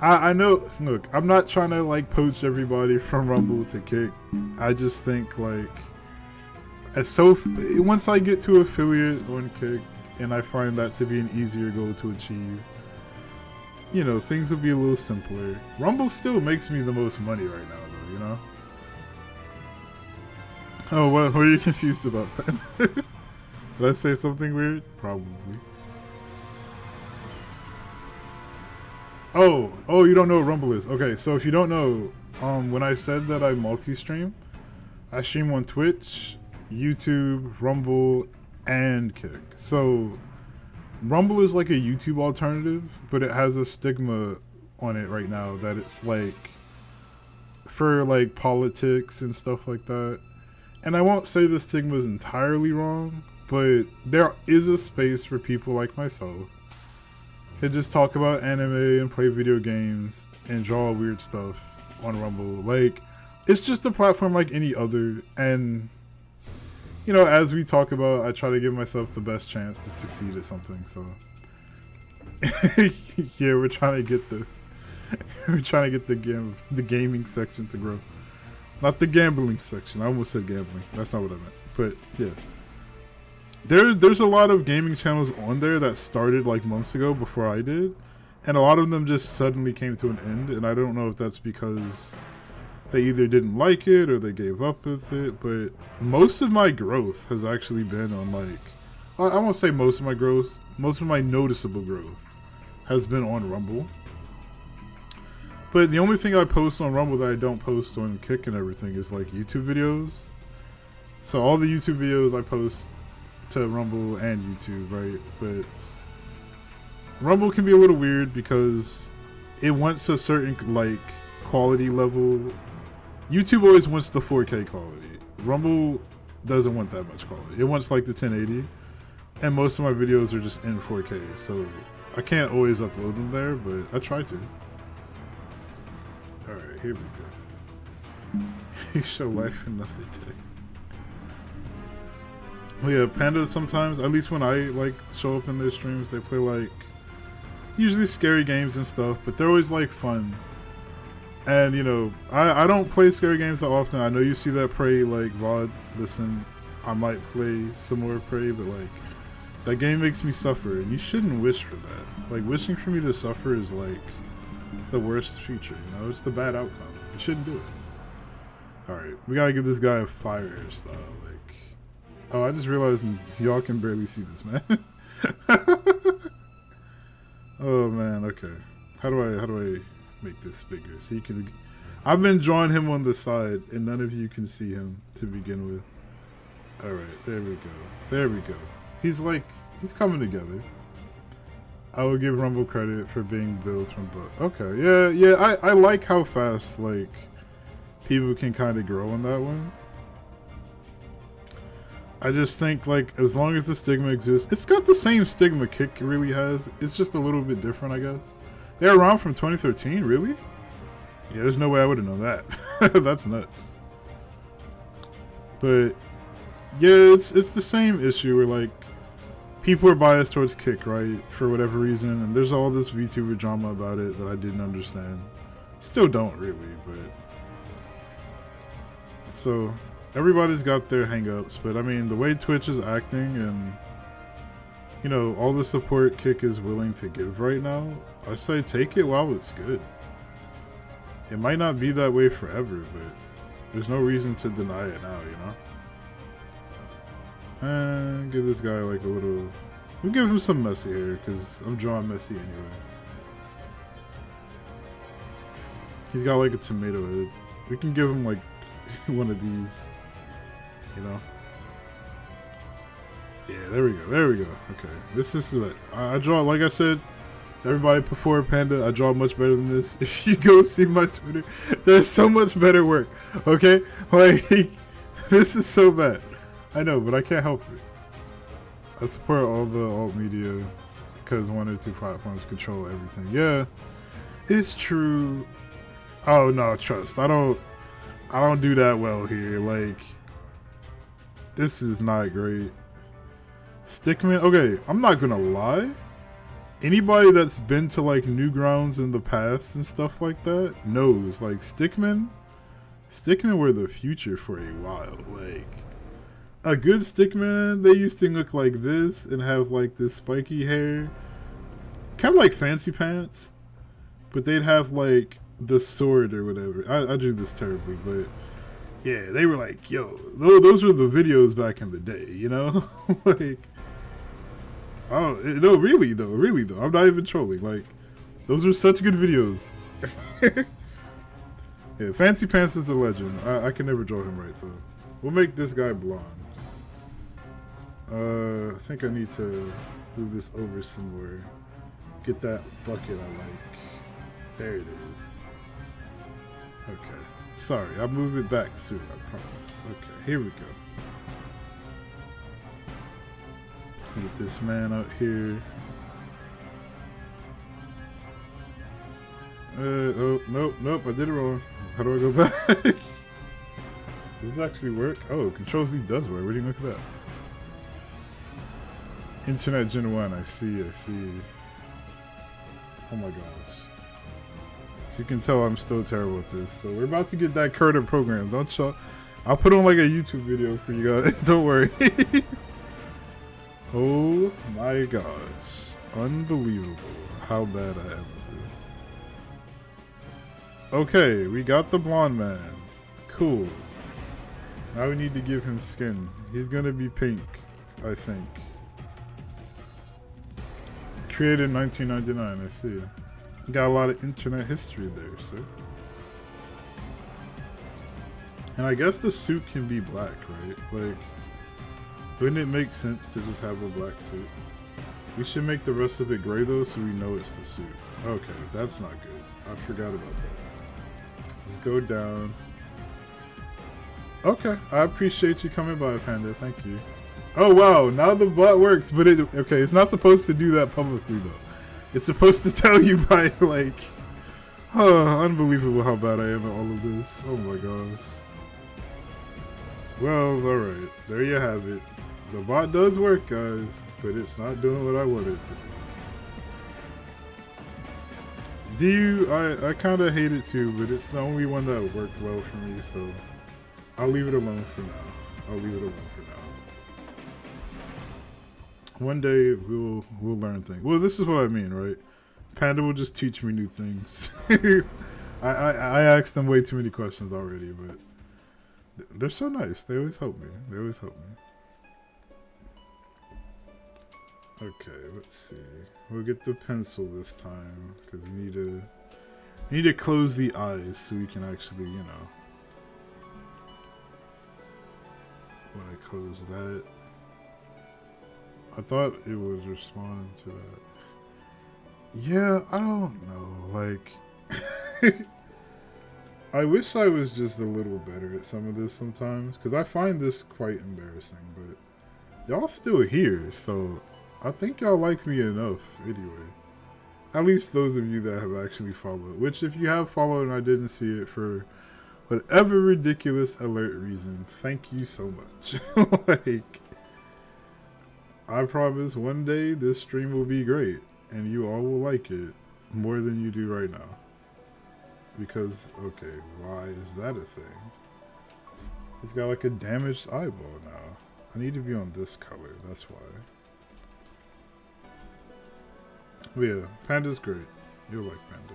I know, look, I'm not trying to like poach everybody from Rumble to Kick. I just think like, once I get to affiliate on Kick, and I find that to be an easier goal to achieve. You know, things will be a little simpler. Rumble still makes me the most money right now, though, you know? Oh, what are you confused about that? Did I say something weird? Probably. Oh, you don't know what Rumble is. Okay, so if you don't know, when I said that I multi-stream, I stream on Twitch, YouTube, Rumble, and Kick. So Rumble is like a YouTube alternative, but it has a stigma on it right now that it's like for like politics and stuff like that. And I won't say the stigma is entirely wrong, but there is a space for people like myself to just talk about anime and play video games and draw weird stuff on Rumble. Like, it's just a platform like any other, and you know, as we talk about, I try to give myself the best chance to succeed at something. So yeah, we're trying to get the gaming section to grow. Not the gambling section. I almost said gambling. That's not what I meant. But yeah. There's a lot of gaming channels on there that started like months ago before I did. And a lot of them just suddenly came to an end. And I don't know if that's because they either didn't like it or they gave up with it. But most of my growth has actually been on like... I won't say most of my growth. Most of my noticeable growth has been on Rumble. But the only thing I post on Rumble that I don't post on Kick and everything is like YouTube videos. So all the YouTube videos I post to Rumble and YouTube, right? But Rumble can be a little weird because it wants a certain like quality level. YouTube always wants the 4K quality. Rumble doesn't want that much quality. It wants like the 1080. And most of my videos are just in 4K. So I can't always upload them there, but I try to. Alright, here we go. You show life in nothing day. Well, yeah, pandas sometimes, at least when I like show up in their streams, they play like usually scary games and stuff, but they're always like fun. And you know, I don't play scary games that often. I know you see that Prey like VOD. Listen, I might play some more Prey, but like that game makes me suffer, and you shouldn't wish for that. Like wishing for me to suffer is like the worst future, you know? It's the bad outcome. You shouldn't do it. Alright, we gotta give this guy a fire hairstyle. Like, oh, I just realized y'all can barely see this, man. Oh man, okay. How do I make this bigger so you can? I've been drawing him on the side, and none of you can see him to begin with. All right, there we go. There we go. He's coming together. I will give Rumble credit for being built from book. Okay, yeah. I like how fast like people can kind of grow on that one. I just think like as long as the stigma exists, it's got the same stigma Kick really has. It's just a little bit different, I guess. They're around from 2013, really? Yeah, there's no way I would have known that. That's nuts. But yeah, it's the same issue where like people are biased towards Kick, right? For whatever reason, and there's all this VTuber drama about it that I didn't understand. Still don't really, but so everybody's got their hang-ups, but I mean the way Twitch is acting and you know all the support Kick is willing to give right now, I say take it while it's good. It might not be that way forever, but there's no reason to deny it now, you know? And give this guy like a little... We'll give him some messy hair, because I'm drawing messy anyway. He's got like a tomato head. We can give him like one of these, you know? Yeah, there we go. Okay, this is what I draw. Like I said, everybody before Panda, I draw much better than this. If you go see my Twitter, there's so much better work. Okay, like this is so bad. I know, but I can't help it. I support all the alt media because one or two platforms control everything. Yeah, it's true. Oh no, trust. I don't do that well here. Like, this is not great. Stickman. Okay, I'm not gonna lie. Anybody that's been to like Newgrounds in the past and stuff like that knows like Stickman were the future for a while. Like a good stickman, they used to look like this and have like this spiky hair. Kind of like Fancy Pants. But they'd have like the sword or whatever. I drew this terribly, but yeah, they were like, yo, those were the videos back in the day, you know? Like, oh, no, really though. I'm not even trolling. Like, those were such good videos. Yeah, Fancy Pants is a legend. I can never draw him right though. We'll make this guy blonde. I think I need to move this over somewhere. Get that bucket I like. There it is. Okay. Sorry, I'll move it back soon, I promise. Okay, here we go. Get this man out here. Oh, nope, I did it wrong. How do I go back? Does this actually work? Oh, Control Z does work. Where do you look at that? Internet Gen 1, I see. Oh my gosh. So you can tell I'm still terrible at this. So we're about to get that current program. Don't y'all. I'll put on like a YouTube video for you guys. Don't worry. Oh my gosh. Unbelievable how bad I am at this. Okay, we got the blonde man. Cool. Now we need to give him skin. He's gonna be pink, I think. Created in 1999, I see. Got a lot of internet history there, sir. And I guess the suit can be black, right? Like, wouldn't it make sense to just have a black suit? We should make the rest of it gray though, so we know it's the suit. Okay, that's not good. I forgot about that. Let's go down. Okay, I appreciate you coming by, Panda. Thank you. Oh wow, now the bot works, but okay, it's not supposed to do that publicly though. It's supposed to tell you by like, unbelievable how bad I am at all of this. Oh my gosh. Well, alright, there you have it. The bot does work, guys, but it's not doing what I want it to do. I kind of hate it too, but it's the only one that worked well for me, so I'll leave it alone for now. One day we'll learn things. Well, this is what I mean, right? Panda will just teach me new things. I asked them way too many questions already, but they're so nice. They always help me. Okay, let's see. We'll get the pencil this time because we need to close the eyes so we can actually, you know. When I close that, I thought it was responding to that. Yeah, I don't know. Like, I wish I was just a little better at some of this sometimes because I find this quite embarrassing. But y'all still here, so I think y'all like me enough anyway. At least those of you that have actually followed. Which, if you have followed and I didn't see it for whatever ridiculous alert reason, thank you so much. Like, I promise one day this stream will be great and you all will like it more than you do right now. Because, okay, why is that a thing? He's got like a damaged eyeball now. I need to be on this color, that's why. But yeah, Panda's great. You'll like Panda.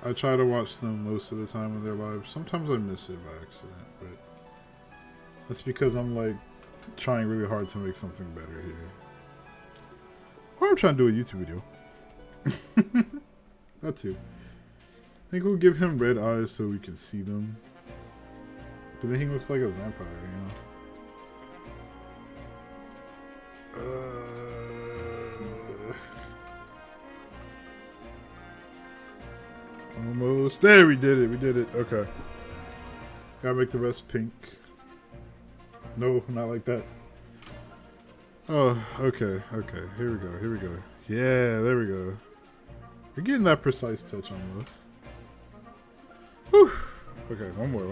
I try to watch them most of the time when they're live. Sometimes I miss it by accident, but that's because I'm like trying really hard to make something better here. Or I'm trying to do a YouTube video. That too. I think we'll give him red eyes so we can see them. But then he looks like a vampire, you know? Almost. There, we did it. Okay. Gotta make the rest pink. No, not like that. Oh, okay. Here we go. Yeah, there we go. We're getting that precise touch almost. Whew. Okay, one more.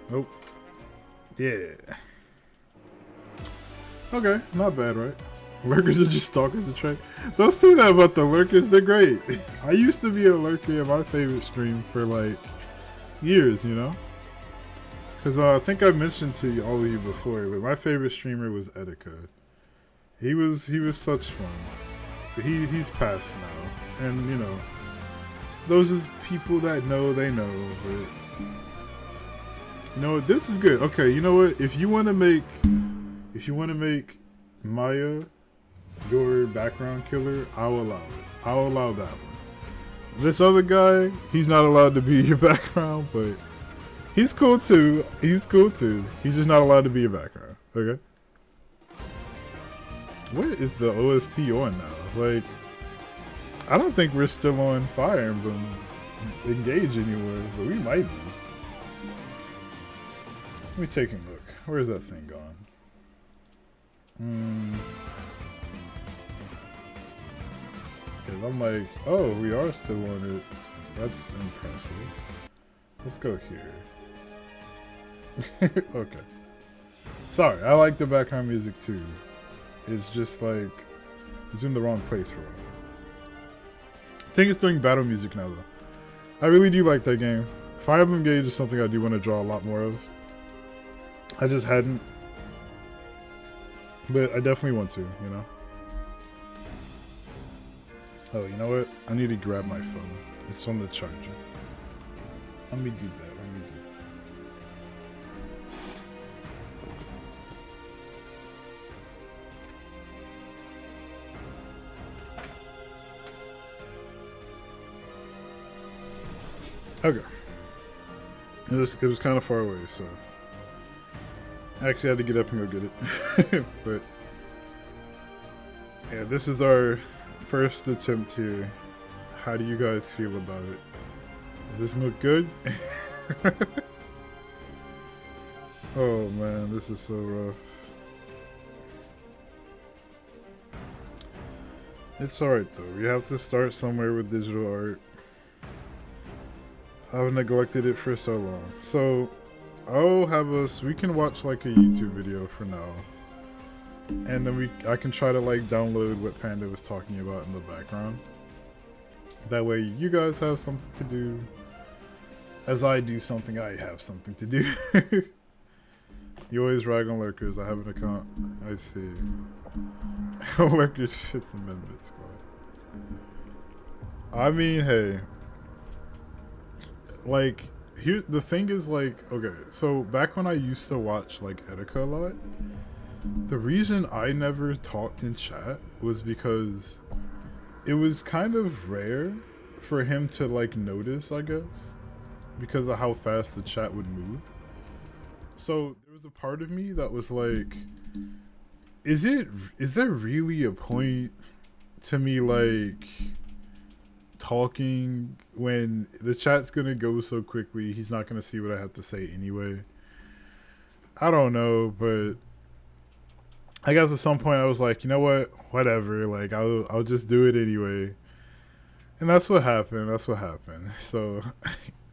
Nope. Yeah. Okay, not bad, right? Lurkers are just stalkers to train. Don't say that about the lurkers, they're great. I used to be a lurker in my favorite stream for like years, you know? Because I think I mentioned to all of you before, but my favorite streamer was Etika. He was such fun. But he's passed now. And, you know, those are people that know, they know. But, you know what? This is good. Okay, you know what? If you want to make Maya your background killer, I'll allow it. I'll allow that one. This other guy, he's not allowed to be your background, but he's cool too. He's cool too. He's just not allowed to be your background. Okay? What is the OST on now? Like, I don't think we're still on Fire Emblem Engage anywhere, but we might be. Let me take a look. Where's that thing gone? Because I'm like, oh, we are still on it. That's impressive. Let's go here. Okay. Sorry, I like the background music too. It's just like, it's in the wrong place for it. I think it's doing battle music now though. I really do like that game. Fire Emblem Engage is something I do want to draw a lot more of. I just hadn't. But I definitely want to, you know? Oh, you know what? I need to grab my phone. It's on the charger. Let me do that. Okay. It was kind of far away, so I actually had to get up and go get it. But yeah, this is our first attempt here. How do you guys feel about it? Does this look good? Oh man, this is so rough. It's alright though. We have to start somewhere with digital art. I've neglected it for so long. So I'll have us, we can watch like a YouTube video for now. And then I can try to like download what Panda was talking about in the background. That way you guys have something to do. As I do something, I have something to do. You always rag on lurkers. I have an account. I see. Lurkers 5th Amendment squad. I mean, hey. Like, here the thing is like, okay, so back when I used to watch like Etika a lot, the reason I never talked in chat was because it was kind of rare for him to like notice, I guess, because of how fast the chat would move. So there was a part of me that was like, is there really a point to me like talking when the chat's gonna go so quickly? He's not gonna see what I have to say anyway. I don't know, but I guess at some point I was like, you know what, whatever, like I'll just do it anyway. And that's what happened. So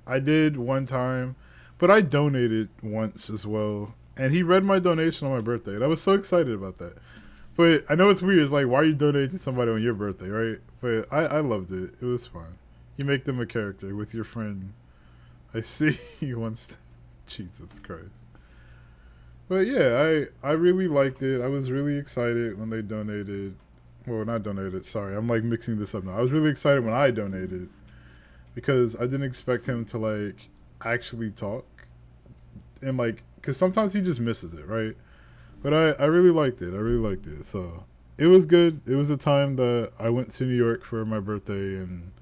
I did one time, but I donated once as well, and he read my donation on my birthday, and I was so excited about that. But I know it's weird. It's like, why are you donating to somebody on your birthday, right? But I loved it. It was fun. You make them a character with your friend. I see he wants to... Jesus Christ. But yeah, I really liked it. I was really excited when they donated. Well, not donated. Sorry, I'm like mixing this up now. I was really excited when I donated because I didn't expect him to like actually talk. And like, because sometimes he just misses it, right? But I really liked it. So it was good. It was a time that I went to New York for my birthday and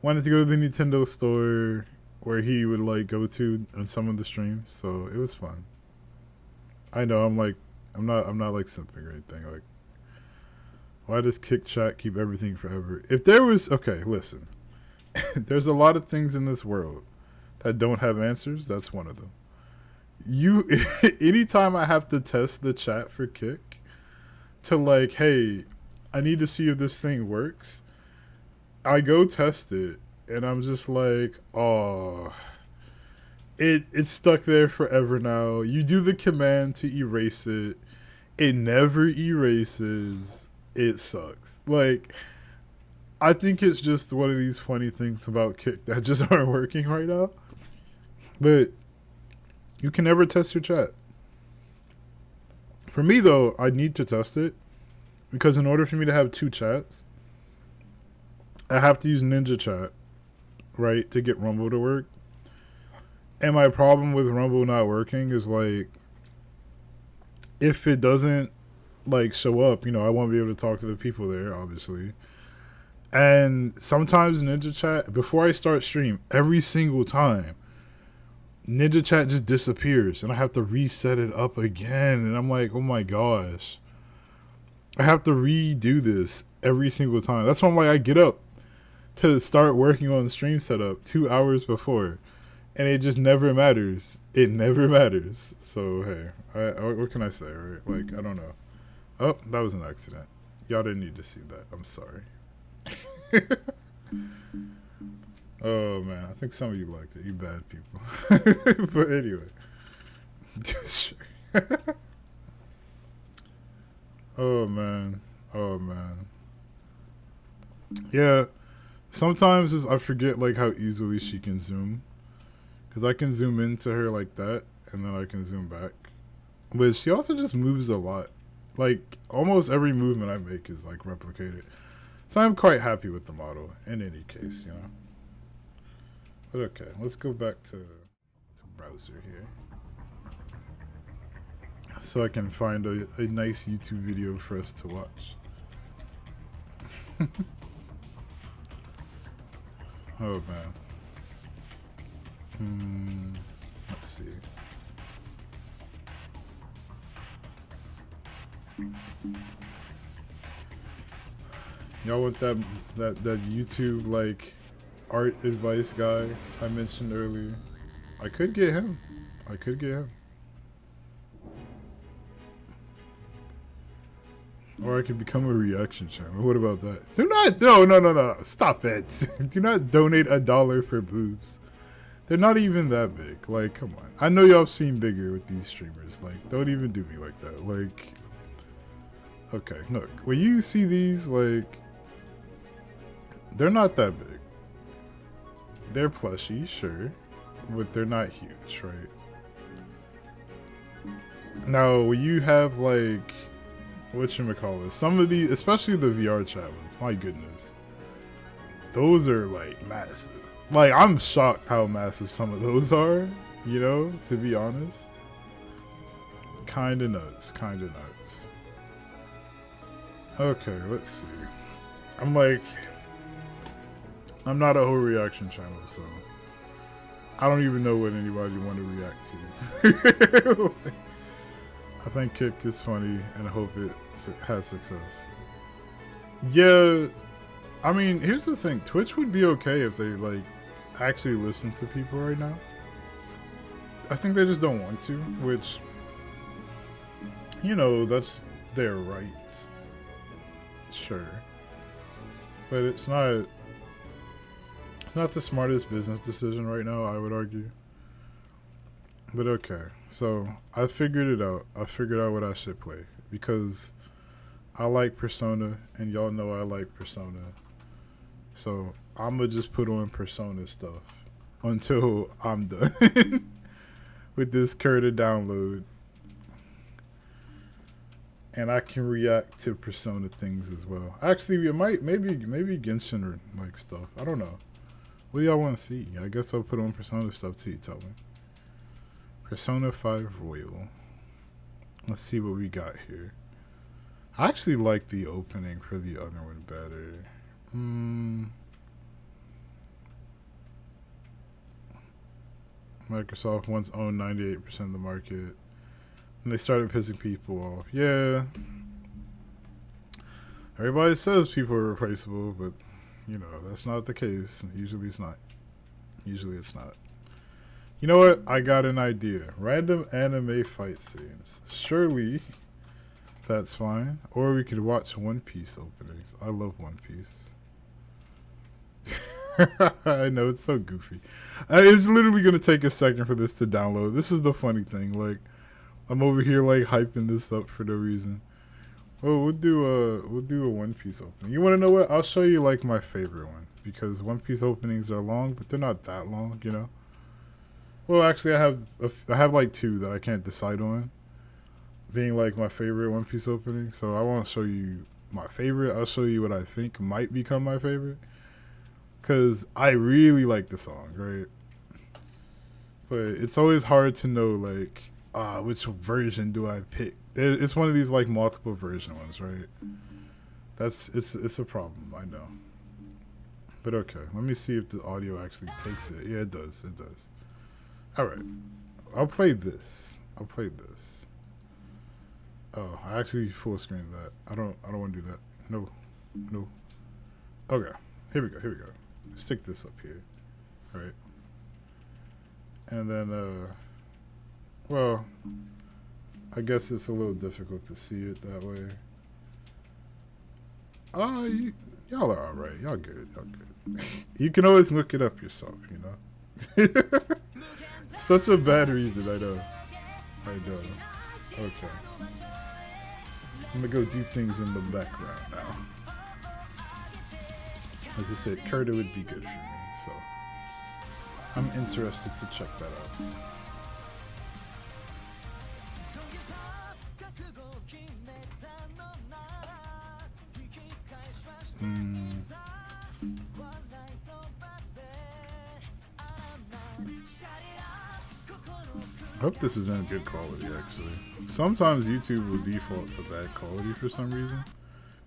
wanted to go to the Nintendo store where he would like go to on some of the streams. So it was fun. I know I'm not like simping or anything. Like, why does Kick Chat keep everything forever? If there was, okay, listen. There's a lot of things in this world that don't have answers. That's one of them. Anytime I have to test the chat for Kick to like, hey, I need to see if this thing works, I go test it and I'm just like, oh, it's stuck there forever now. You do the command to erase it, it never erases. It sucks. Like, I think it's just one of these funny things about Kick that just aren't working right now. But you can never test your chat. For me, though, I need to test it. Because in order for me to have 2 chats, I have to use Ninja Chat, right, to get Rumble to work. And my problem with Rumble not working is, like, if it doesn't, like, show up, I won't be able to talk to the people there, obviously. And sometimes Ninja Chat, before I start stream, every single time, Ninja Chat just disappears. And I have to reset it up again. And I'm like, oh my gosh. I have to redo this every single time. That's why I'm like, I get up to start working on the stream setup 2 hours before. And it just never matters. It never matters. So, hey, what can I say, right? Like, I don't know. Oh, that was an accident. Y'all didn't need to see that. I'm sorry. Oh, man. I think some of you liked it. You bad people. But anyway. Sure. Oh, man. Oh, man. Yeah. Sometimes I forget, like, how easily she can zoom. Because I can zoom into her like that, and then I can zoom back. But she also just moves a lot. Like, almost every movement I make is, like, replicated. So I'm quite happy with the model, in any case, But okay, let's go back to browser here. So I can find a nice YouTube video for us to watch. Oh, man. Let's see. Y'all want that YouTube, like, art advice guy I mentioned earlier? I could get him. Or I could become a reaction channel. What about that? No. Stop it. Do not donate $1 for boobs. They're not even that big. Like, come on. I know y'all have seen bigger with these streamers. Like, don't even do me like that. Like, okay, look. When you see these, like, they're not that big. They're plushy, sure. But they're not huge, right? Now, when you have, like, whatchamacallit, some of these, especially the VR chat ones, my goodness. Those are, like, massive. Like, I'm shocked how massive some of those are, to be honest. Kinda nuts. Okay, let's see. I'm not a whole reaction channel, so I don't even know what anybody want to react to. I think Kick is funny and I hope it has success. Yeah, I mean, here's the thing. Twitch would be okay if they, like, actually listen to people right now. I think they just don't want to, which, that's their right. Sure. But it's not the smartest business decision right now, I would argue. But okay, so I figured it out. I figured out what I should play. Because I like Persona, and y'all know I like Persona. So I'm going to just put on Persona stuff until I'm done with this current download. And I can react to Persona things as well. Actually, it might, maybe Genshin or, like, stuff. I don't know. What do y'all want to see? I guess I'll put on Persona stuff till you tell me. Persona 5 Royal. Let's see what we got here. I actually like the opening for the other one better. Microsoft once owned 98% of the market. And they started pissing people off. Yeah. Everybody says people are replaceable, but, that's not the case. Usually it's not. You know what? I got an idea. Random anime fight scenes. Surely that's fine. Or we could watch One Piece openings. I love One Piece. I know, it's so goofy. It's literally going to take a second for this to download. This is the funny thing. Like, I'm over here, like, hyping this up for no reason. Oh, we'll do a One Piece opening. You want to know what? I'll show you, like, my favorite one. Because One Piece openings are long, but they're not that long, Well, actually, I have like two that I can't decide on, being like my favorite One Piece opening. So I won't show you my favorite. I'll show you what I think might become my favorite, because I really like the song, right? But it's always hard to know like which version do I pick. It's one of these like multiple version ones, right? It's a problem, I know. But okay, let me see if the audio actually takes it. Yeah, it does. It does. All right, I'll play this. Oh, I actually full screen that. I don't want to do that. No. Okay, here we go. Stick this up here. All right. And then, well, I guess it's a little difficult to see it that way. Y'all are all right. Y'all good. You can always look it up yourself, you know. Such a bad reason, I know. Okay. I'm gonna go do things in the background now. As I said, Curta would be good for me, so I'm interested to check that out. I hope this is in good quality, actually. Sometimes YouTube will default to bad quality for some reason.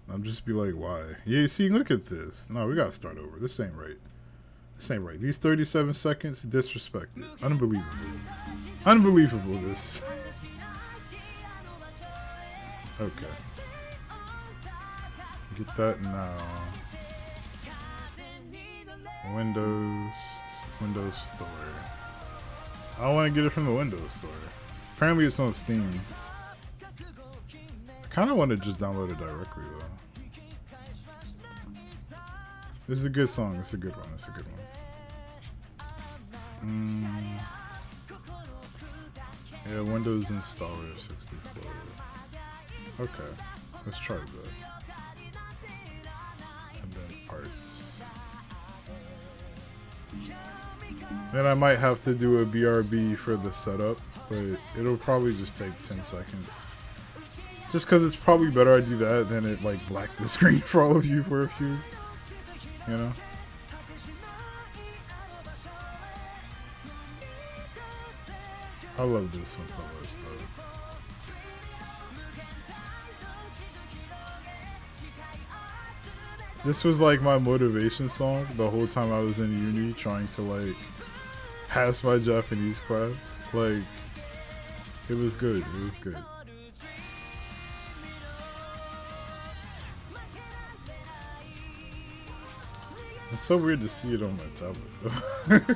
I'll just be like, why? Yeah, see, look at this. No, we gotta start over. This ain't right. These 37 seconds, disrespected. Unbelievable, this. Okay. Get that now. Windows Store. I don't want to get it from the Windows Store. Apparently it's on Steam. I kind of want to just download it directly though. This is a good song. It's a good one. Yeah, Windows Installer 64. Okay, let's try that. And then parts. Then I might have to do a BRB for the setup, but it'll probably just take 10 seconds. Just because it's probably better I do that than it like black the screen for all of you for a few, you know? I love this one so much though. This was like my motivation song the whole time I was in uni trying to like pass my Japanese class. Like, it was good. It's so weird to see it on my tablet though.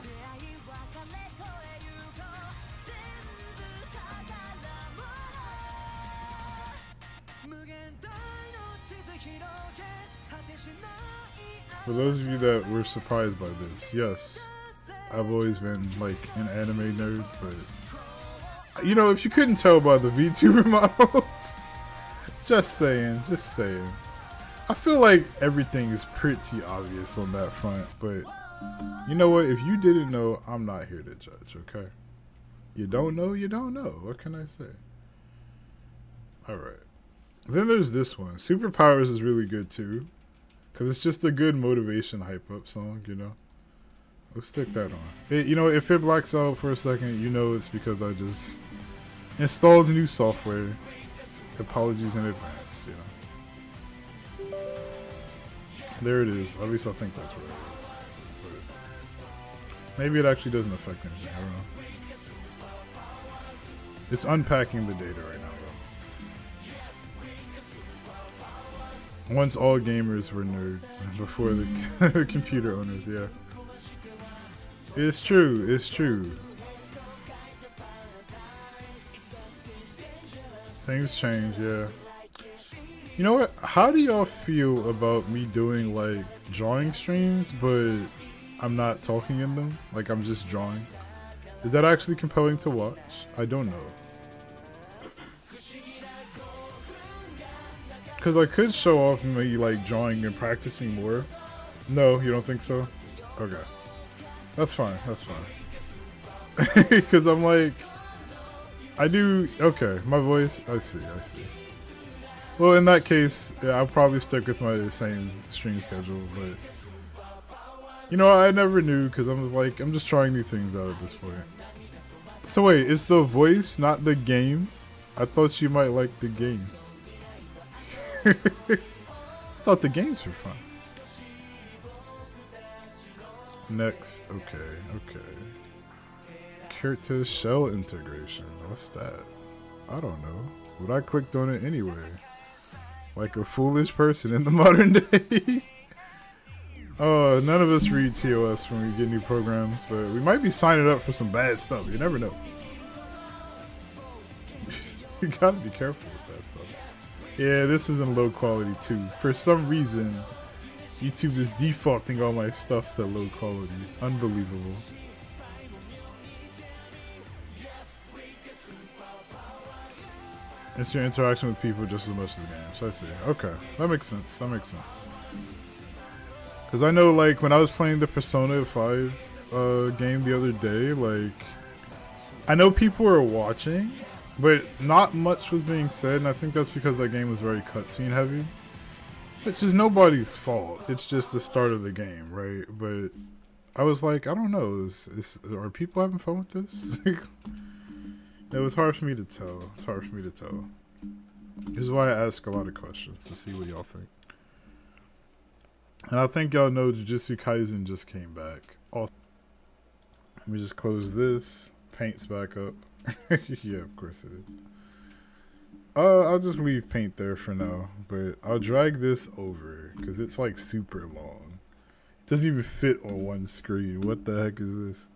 For those of you that were surprised by this, yes, I've always been like an anime nerd, but you know, if you couldn't tell by the VTuber models, just saying. I feel like everything is pretty obvious on that front, but you know what? If you didn't know, I'm not here to judge, okay? You don't know, you don't know. What can I say? Alright. Then there's this one. Superpowers is really good too. Because it's just a good motivation hype up song, you know? Let's stick that on. You know, if it blacks out for a second, you know it's because I just installed new software. Apologies in advance, you know? There it is. At least I think that's what it is. But maybe it actually doesn't affect anything. I don't know. It's unpacking the data right now. Once all gamers were nerds, before the computer owners, yeah. It's true. Things change, yeah. You know what? How do y'all feel about me doing like drawing streams, but I'm not talking in them? Like I'm just drawing? Is that actually compelling to watch? I don't know. Because I could show off me like drawing and practicing more. No, you don't think so? Okay. That's fine. Because I'm like, I do, okay, my voice, I see. Well, in that case, yeah, I'll probably stick with my same stream schedule, but, you know, I never knew, because I'm like, I'm just trying new things out at this point. So wait, it's the voice, not the games? I thought you might like the games. I thought the games were fun. Next, okay. Jrwtih shell integration. What's that? I don't know. But I clicked on it anyway. Like a foolish person in the modern day. Oh, none of us read TOS when we get new programs, but we might be signing up for some bad stuff. You never know. You gotta be careful with that stuff. Yeah, this is in low quality too. For some reason, YouTube is defaulting all my stuff to low quality. Unbelievable. It's your interaction with people just as much as the games. I see. Okay, that makes sense. Because I know, like, when I was playing the Persona 5 game the other day, like, I know people were watching, but not much was being said, and I think that's because that game was very cutscene heavy. Which is nobody's fault. It's just the start of the game, right? But I was like, I don't know. Are people having fun with this? It was hard for me to tell. This is why I ask a lot of questions, to see what y'all think. And I think y'all know Jujutsu Kaisen just came back. Also, let me just close this. Paint's back up. Yeah, of course it is. I'll just leave paint there for now, but I'll drag this over because it's like super long. It doesn't even fit on one screen. What the heck is this?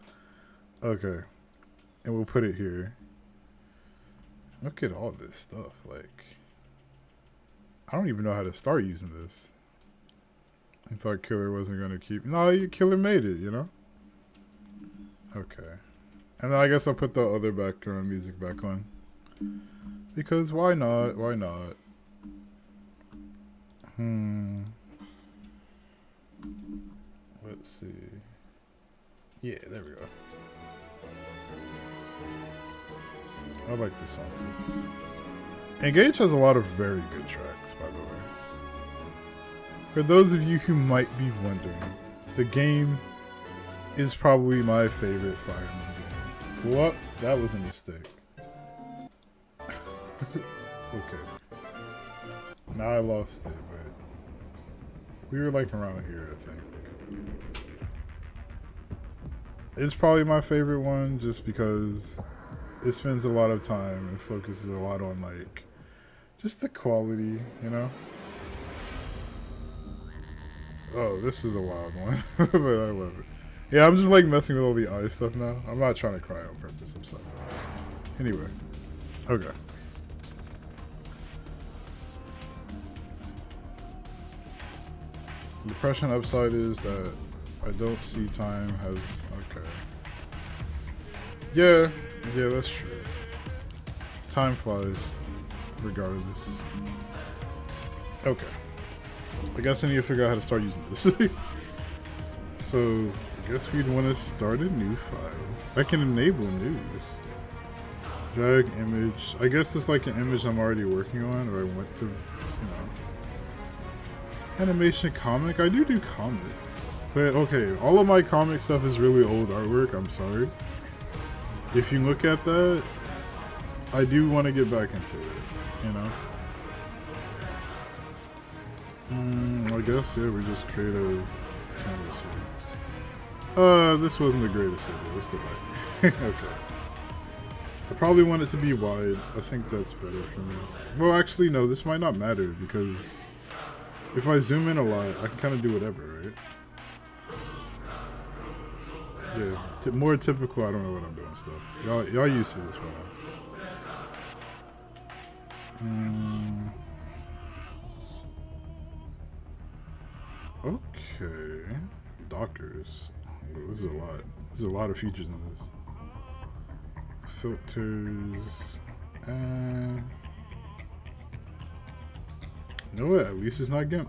Okay, and we'll put it here. Look at all this stuff. Like, I don't even know how to start using this. I thought Killer wasn't gonna keep. No, Killer made it. You know. Okay, and then I guess I'll put the other background music back on. Because why not? Why not? Let's see. Yeah, there we go. I like this song too. Engage has a lot of very good tracks, by the way. For those of you who might be wondering, the game is probably my favorite Fire Emblem game. What? That was a mistake. Okay. Now I lost it, but we were like around here, I think. It's probably my favorite one just because it spends a lot of time and focuses a lot on like just the quality, you know? Oh, this is a wild one, but I love it. Yeah, I'm just like messing with all the eye stuff now. I'm not trying to cry on purpose, I'm sorry. Anyway, okay. Depression upside is that I don't see time has, okay. Yeah, that's true. Time flies, regardless. Okay. I guess I need to figure out how to start using this. So, I guess we'd want to start a new file. I can enable news. Drag image. I guess it's like an image I'm already working on, or I want to, you know. Animation comic? I do comics. But okay, all of my comic stuff is really old artwork, I'm sorry. If you look at that, I do want to get back into it, you know? I guess, yeah, we just create a canvas here. This wasn't the greatest idea, let's go back. Okay. I probably want it to be wide, I think that's better for me. Well, actually, no, this might not matter, because if I zoom in a lot, I can kind of do whatever, right? Yeah, more typical, I don't know what I'm doing stuff. Y'all used to this one. Okay. Dockers. Oh, this is a lot. There's a lot of features in this. Filters. And you know what? At least it's not GIMP.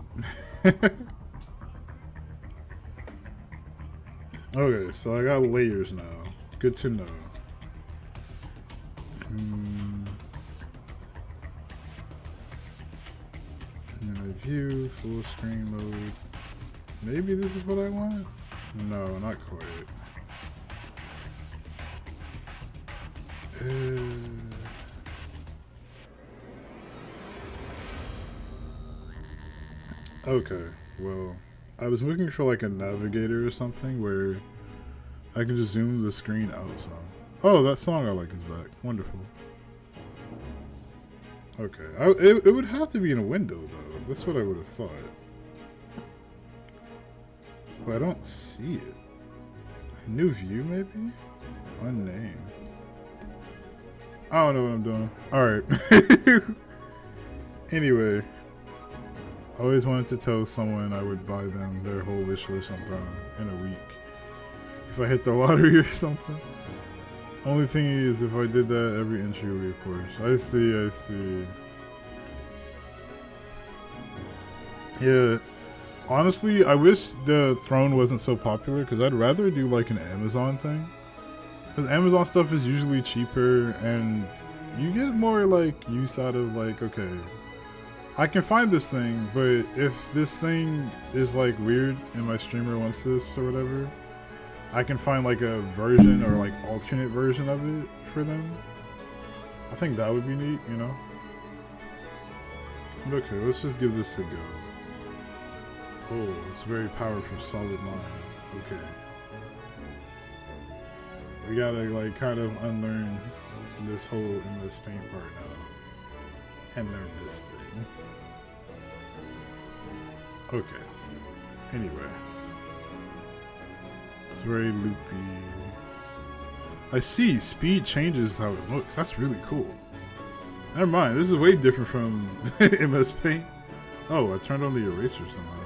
Okay, so I got layers now. Good to know. And then I view full screen mode. Maybe this is what I want? No, not quite. Okay, well, I was looking for like a navigator or something where I can just zoom the screen out some. Oh, that song I like is back. Wonderful. Okay, it would have to be in a window though. That's what I would have thought. But I don't see it. New view maybe? Unnamed. I don't know what I'm doing. Alright. Anyway. I always wanted to tell someone I would buy them their whole wish list sometime in a week. If I hit the lottery or something. Only thing is, if I did that, every entry would be a Porsche. I see. Yeah. Honestly, I wish the throne wasn't so popular, because I'd rather do like an Amazon thing. Because Amazon stuff is usually cheaper, and you get more like use out of like, okay, I can find this thing, but if this thing is like weird and my streamer wants this or whatever, I can find like a version or like alternate version of it for them. I think that would be neat, you know? But okay, let's just give this a go. Oh, it's very powerful, solid line. Okay. We gotta like kind of unlearn this whole endless paint part now. And learn this thing. Okay. Anyway. It's very loopy. I see, speed changes how it looks. That's really cool. Never mind, this is way different from MS Paint. Oh, I turned on the eraser somehow.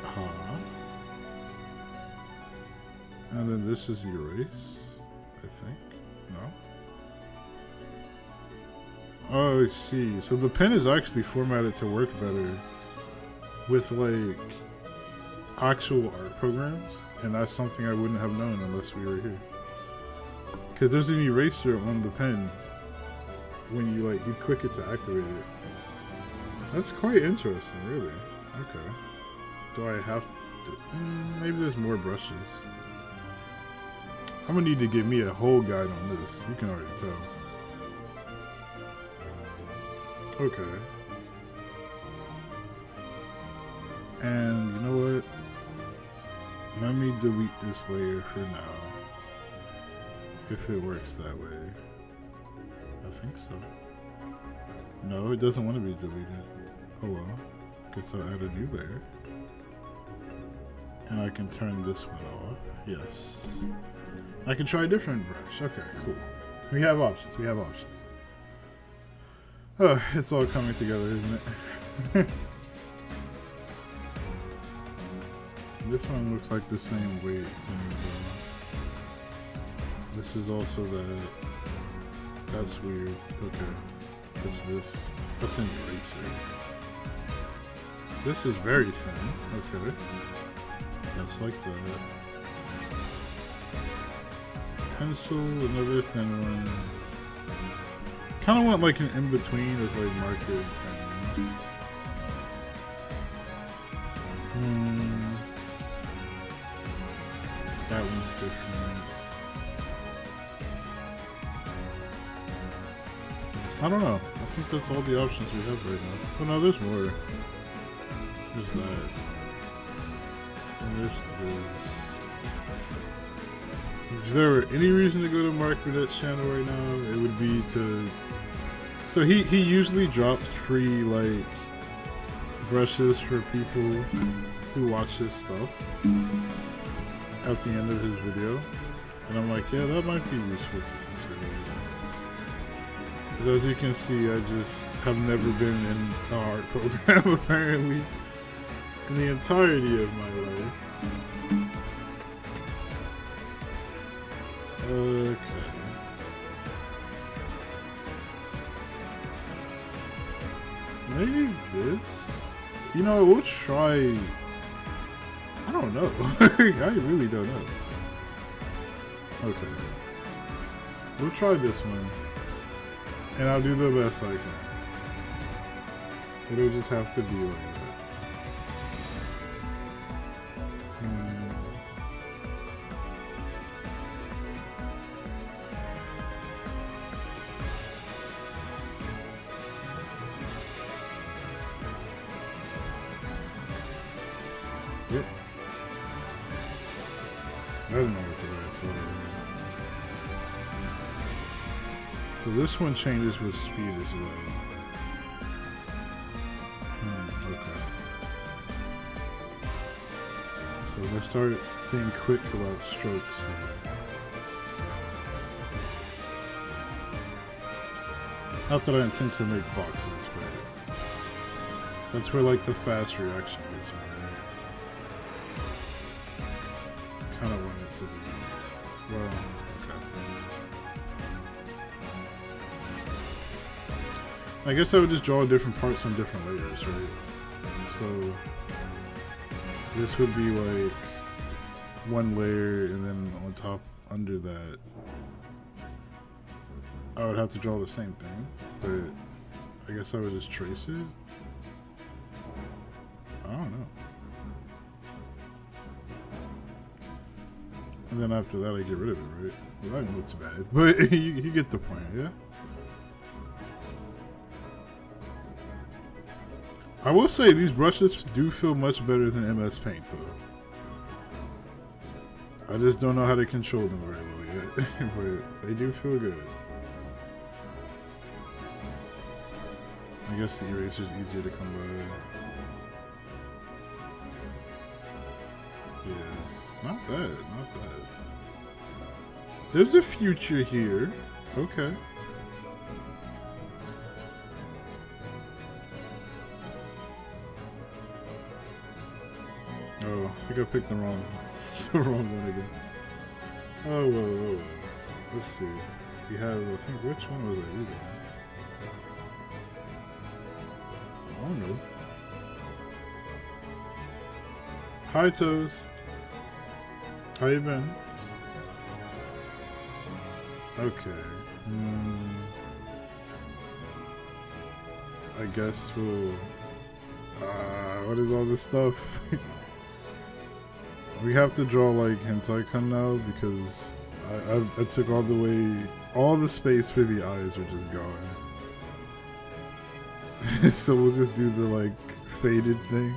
Huh. And then this is erase, I think. No? Oh, I see. So the pen is actually formatted to work better with like actual art programs, and that's something I wouldn't have known unless we were here. Because there's an eraser on the pen when you like you click it to activate it. That's quite interesting, really. Okay. Do I have to? Maybe there's more brushes. I'm gonna need to give me a whole guide on this. You can already tell. Okay. And you know what? Let me delete this layer for now. If it works that way. I think so. No, it doesn't want to be deleted. Oh well. Guess I'll add a new layer. And I can turn this one off. Yes. I can try a different brush. Okay, cool. We have options. We have options. Oh, it's all coming together, isn't it? This one looks like the same weight. This is also that. That's weird. Okay. What's this? That's an eraser. This is very thin. Okay. That's like that. Pencil, another thin one. Kind of want like an in-between of like marker and that one's different. I don't know. I think that's all the options we have right now. Oh no, there's more. There's that. And there's this. If there were any reason to go to Mark Burnett's channel right now, it would be to... So he usually drops free, like, brushes for people who watch his stuff at the end of his video. And I'm like, yeah, that might be useful to consider. Because as you can see, I just have never been in an art program, apparently, in the entirety of my life. Okay. Maybe this? You know, we'll try... I don't know. I really don't know. Okay. We'll try this one. And I'll do the best I can. It'll just have to be like that. Yep. I don't know what the right photo is. So this one changes with speed as well. Okay. So let's start being quick about strokes here. Not that I intend to make boxes, but that's where like the fast reaction is, right? Kind of want it to be. Well, okay. I guess I would just draw different parts on different layers, right? So this would be like one layer, and then on top, under that, I would have to draw the same thing, but I guess I would just trace it. I don't know. And then after that, I get rid of it, right? Well, that looks bad, but you get the point, yeah? I will say these brushes do feel much better than MS Paint, though. I just don't know how to control them very well yet, but they do feel good. I guess the eraser's easier to come by. Yeah, not bad, not bad. There's a future here. Okay. Oh, I think I picked the wrong one again. Oh, whoa. Let's see. We have, I think, which one was it either? I don't know. Hi, Toast. How you been? Okay. I guess we'll... what is all this stuff? We have to draw like hentai-kun now because I took all the space where the eyes are just gone. So we'll just do the like faded thing.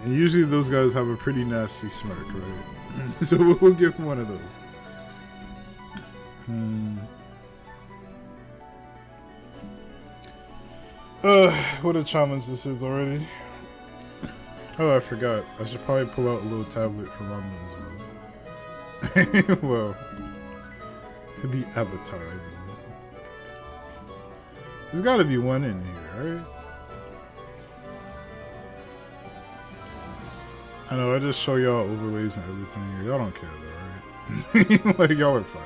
And usually those guys have a pretty nasty smirk, right? So we'll give one of those. What a challenge this is already. Oh, I forgot. I should probably pull out a little tablet for Ramen as well. Well, the avatar, I mean. There's gotta be one in here, right? I know, I just show y'all overlays and everything here. Y'all don't care though, right? Like, y'all are fine.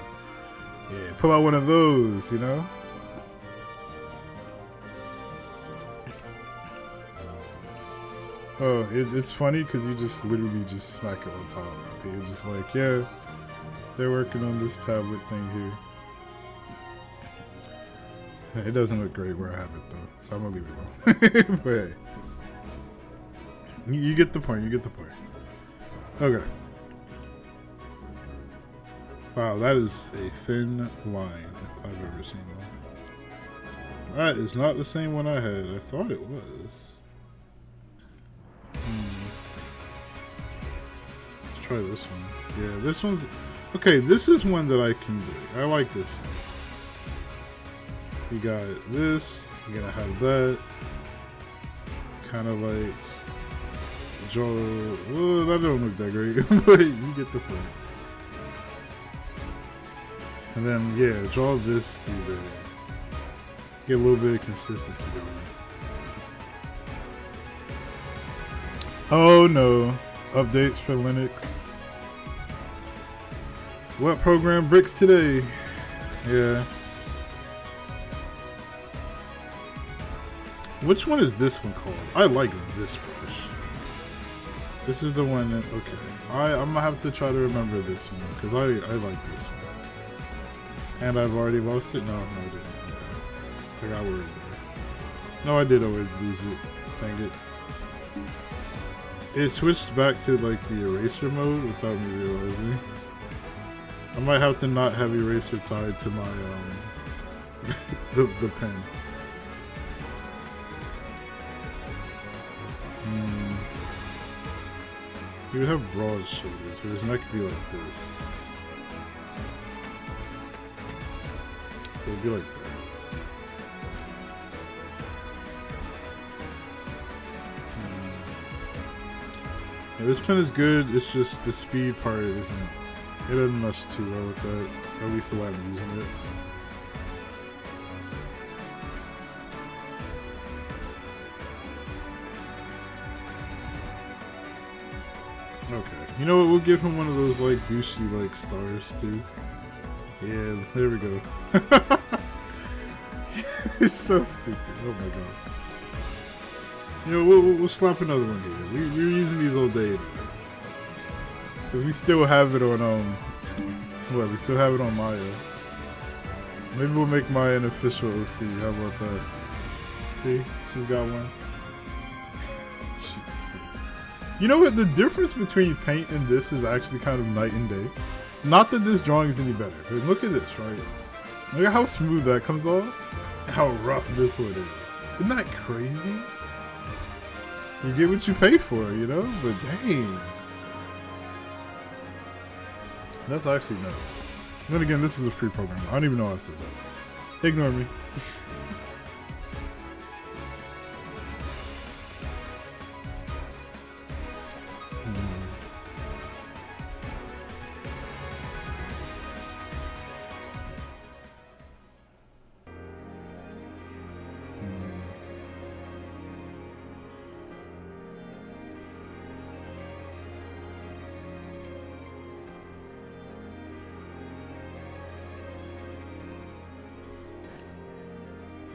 Yeah, pull out one of those, you know? Oh, it's funny because you just literally just smack it on top. You're just like, yeah, they're working on this tablet thing here. It doesn't look great where I have it though, so I'm gonna leave it alone. But hey, you get the point. You get the point. Okay. Wow, that is a thin line if I've ever seen one. That is not the same one I had. I thought it was. Let's try this one. Yeah, this one's... Okay, this is one that I can do. I like this one. You got this. You're gonna have that. Kind of like... Draw... Oh, that don't look that great. But you get the point. And then, yeah, draw this through there. Get a little bit of consistency going. Oh no. Updates for Linux. What program bricks today? Yeah. Which one is this one called? I like this brush. This is the one that... Okay. I'm gonna have to try to remember this one because I like this one. And I've already lost it? No, I didn't. I got worried there. No, I did always lose it. Dang it. It switched back to like the eraser mode without me realizing. I might have to not have eraser tied to my the pen. He would have broad shoulders, but his neck would be like this. So it'd be like that. Yeah, this pen is good, it's just the speed part isn't. It doesn't mesh too well with that, at least the way I'm using it. Okay, you know what, we'll give him one of those like douchey like stars too. Yeah, there we go. It's so stupid, oh my god. You know, we'll slap another one here. We're using these all day anyway. Cause we still have it on what? We still have it on Maya. Maybe we'll make Maya an official OC. How about that? See, she's got one. Jesus Christ. You know what? The difference between paint and this is actually kind of night and day. Not that this drawing is any better. But look at this, right? Look at how smooth that comes off. And how rough this one is. Isn't that crazy? You get what you pay for, you know? But dang. That's actually nuts. And then again, this is a free program. I don't even know how I said that. Ignore me.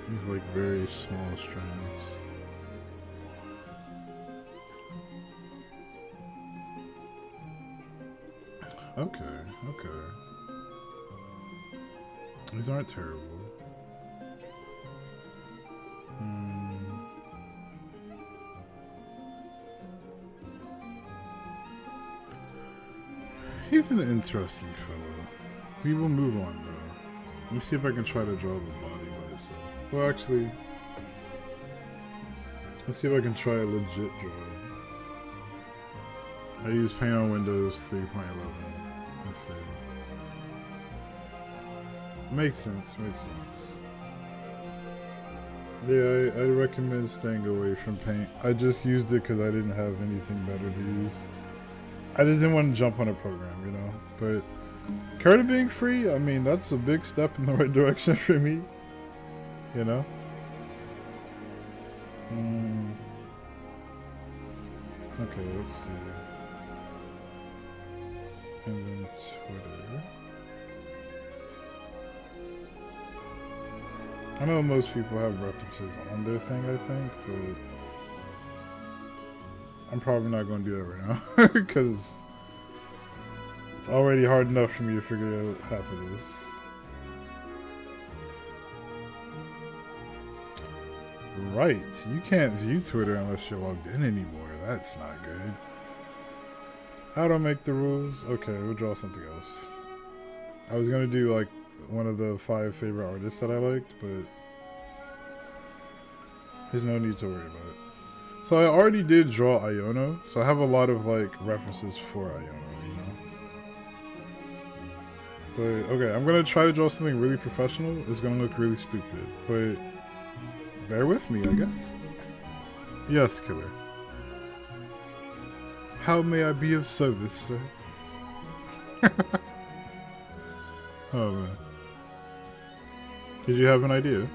These like very small strands. Okay, okay. These aren't terrible. He's an interesting fellow. We will move on though. Let me see if I can try to draw the body by itself. Well, actually, let's see if I can try a legit drawing. I use Paint on Windows 3.11. Let's see. Makes sense, makes sense. Yeah, I recommend staying away from Paint. I just used it because I didn't have anything better to use. I just didn't want to jump on a program, you know? But compared to being free, I mean, that's a big step in the right direction for me. You know? Okay, let's see. And then Twitter. I know most people have references on their thing, I think, but I'm probably not going to do that right now because it's already hard enough for me to figure out half of this. Right, you can't view Twitter unless you're logged in anymore. That's not good. How do I make the rules? Okay, we'll draw something else. I was gonna do like one of the 5 favorite artists that I liked, but there's no need to worry about it. So I already did draw Iono, so I have a lot of like references for Iono, you know? But okay, I'm gonna try to draw something really professional. It's gonna look really stupid, but bear with me, I guess. Yes, killer. How may I be of service, sir? Oh man. Did you have an idea?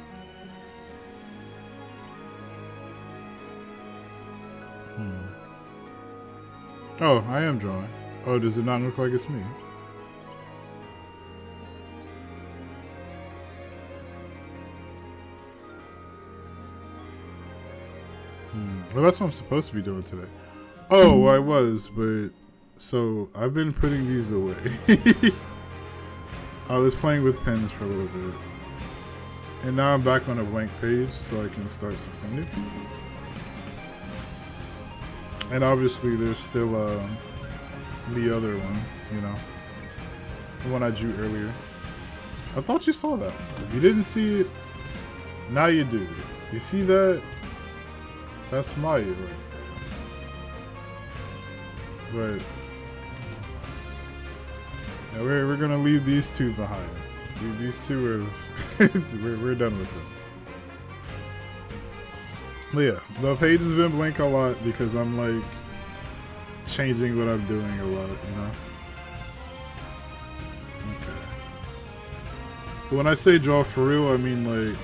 Oh, I am drawing. Oh, does it not look like it's me? Well, that's what I'm supposed to be doing today. Oh, I was, but so I've been putting these away. I was playing with pens for a little bit. And now I'm back on a blank page so I can start something new. And obviously there's still the other one, you know. The one I drew earlier. I thought you saw that one. If you didn't see it, now you do. You see that? That's Maya right there. But yeah, we're gonna leave these two behind. These two are we're done with them. But yeah, the page has been blank a lot because I'm like changing what I'm doing a lot, you know. Okay. But when I say draw for real, I mean like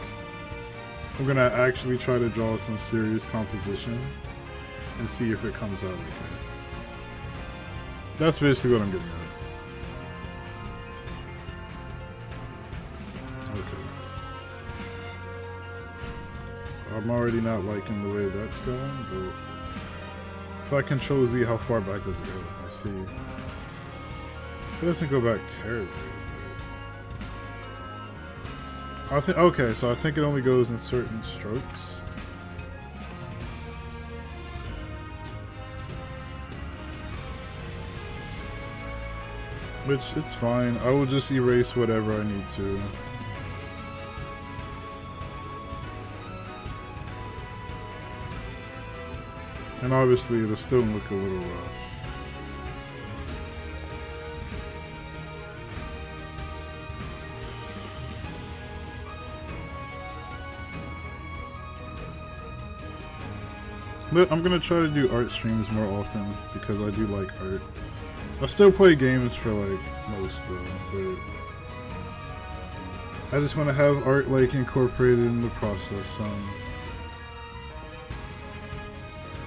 I'm gonna actually try to draw some serious composition and see if it comes out okay. That's basically what I'm getting at. I'm already not liking the way that's going, but if I control Z, how far back does it go? I see. It doesn't go back terribly. I think okay, so I think it only goes in certain strokes. Which it's fine. I will just erase whatever I need to. And obviously it'll still look a little rough. But I'm gonna try to do art streams more often because I do like art. I still play games for like most though, but I just want to have art like incorporated in the process.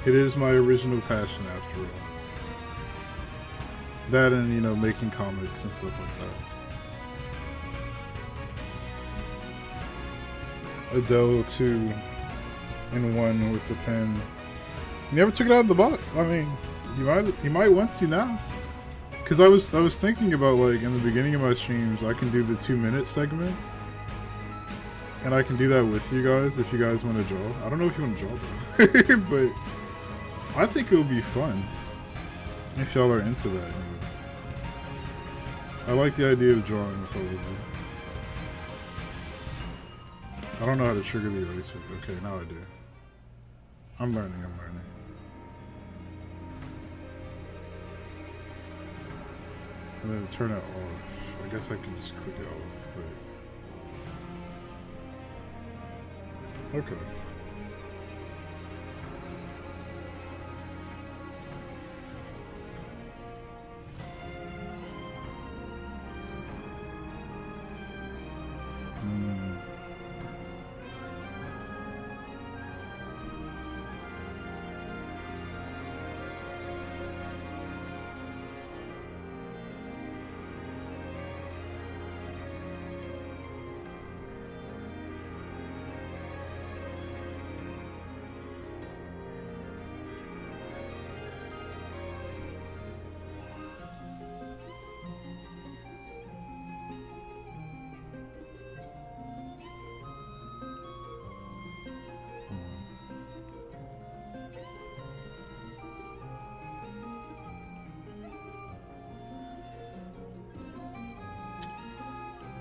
It is my original passion after all. That and, you know, making comics and stuff like that. Adele 2 in 1 with the pen. You never took it out of the box. I mean, you might want to now. Cause I was thinking about like in the beginning of my streams, I can do the 2-minute segment. And I can do that with you guys if you guys want to draw. I don't know if you want to draw though. But I think it would be fun if y'all are into that. I like the idea of drawing with all of you. I don't know how to trigger the eraser. Okay, now I do. I'm learning. And then turn it off. I guess I can just click it off. But okay.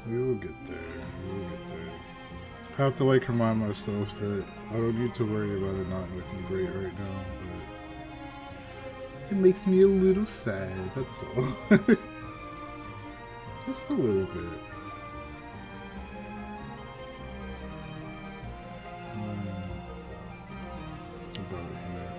We will get there. I have to like remind myself that I don't need to worry about it not looking great right now, but it makes me a little sad, that's all. Just a little bit. About here.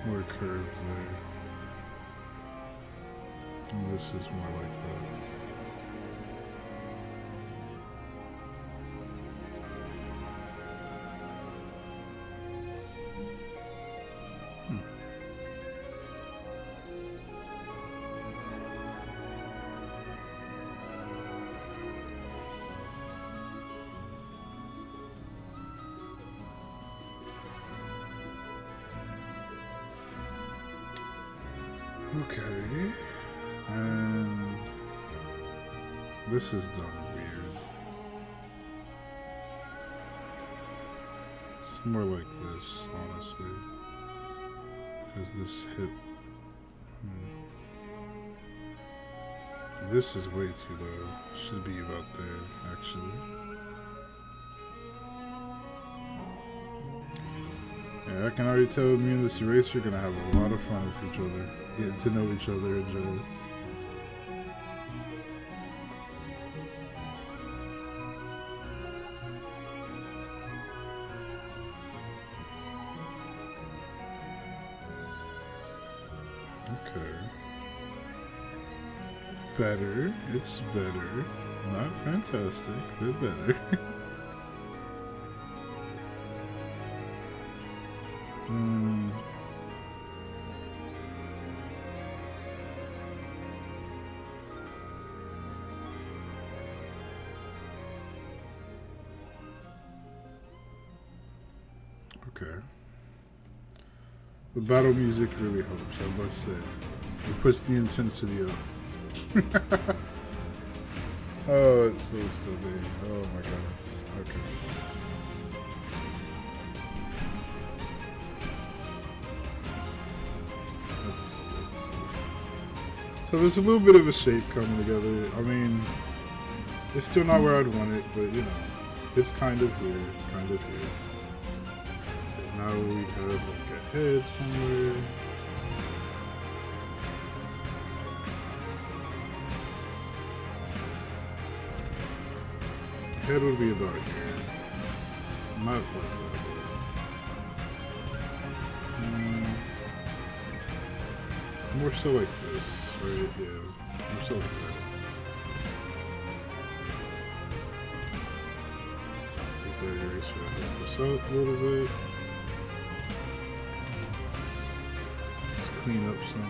More curves there. And this is more like that. Okay. And this is done weird. It's more like this, honestly. Because this hip. This is way too low. Should be about there, actually. Yeah, I can already tell me and this eraser are gonna have a lot of fun with each other. Getting to know each other and jazz. Okay. Better. It's better. Not fantastic, but better. Okay. The battle music really helps, I must say. It puts the intensity up. Oh, it's so silly. Oh my gosh. Okay. So there's a little bit of a shape coming together. I mean, it's still not where I'd want it, but you know, it's kind of here, kind of here. And now we have like a head somewhere. Head would be about here. Not like that. More so like this, right? Yeah. More so like that. Get that eraser to help us out a little bit. Let's clean up some.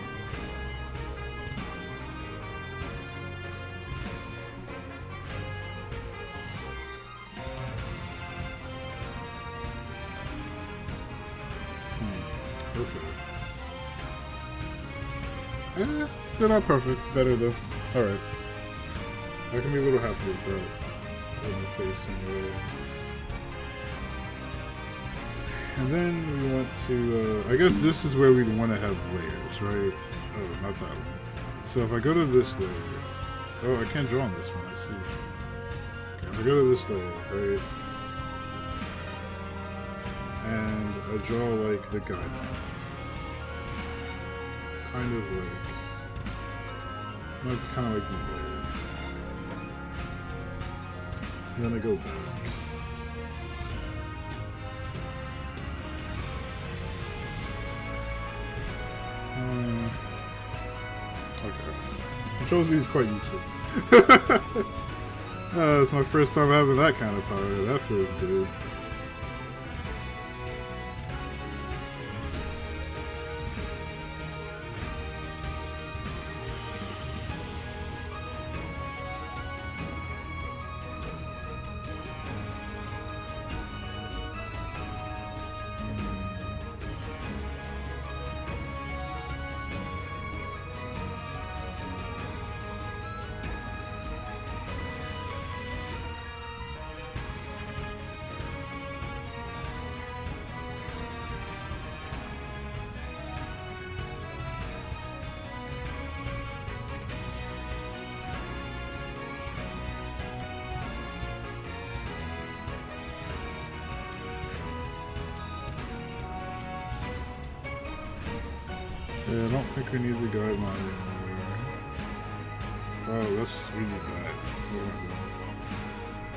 Still not perfect. Better though. Alright. I can be a little happy with that. On the face anyway. And then we want to, I guess this is where we'd want to have layers, right? Oh, not that one. So if I go to this layer. Oh, I can't draw on this one, I see. Okay, if I go to this layer, right? And I draw like the guideline. Kind of like, it's kind of like there. And then I go back. Okay. Control Z is quite useful. It's my first time having that kind of power. That feels good. Yeah, I don't think we need the guideline anymore. Oh, we need that.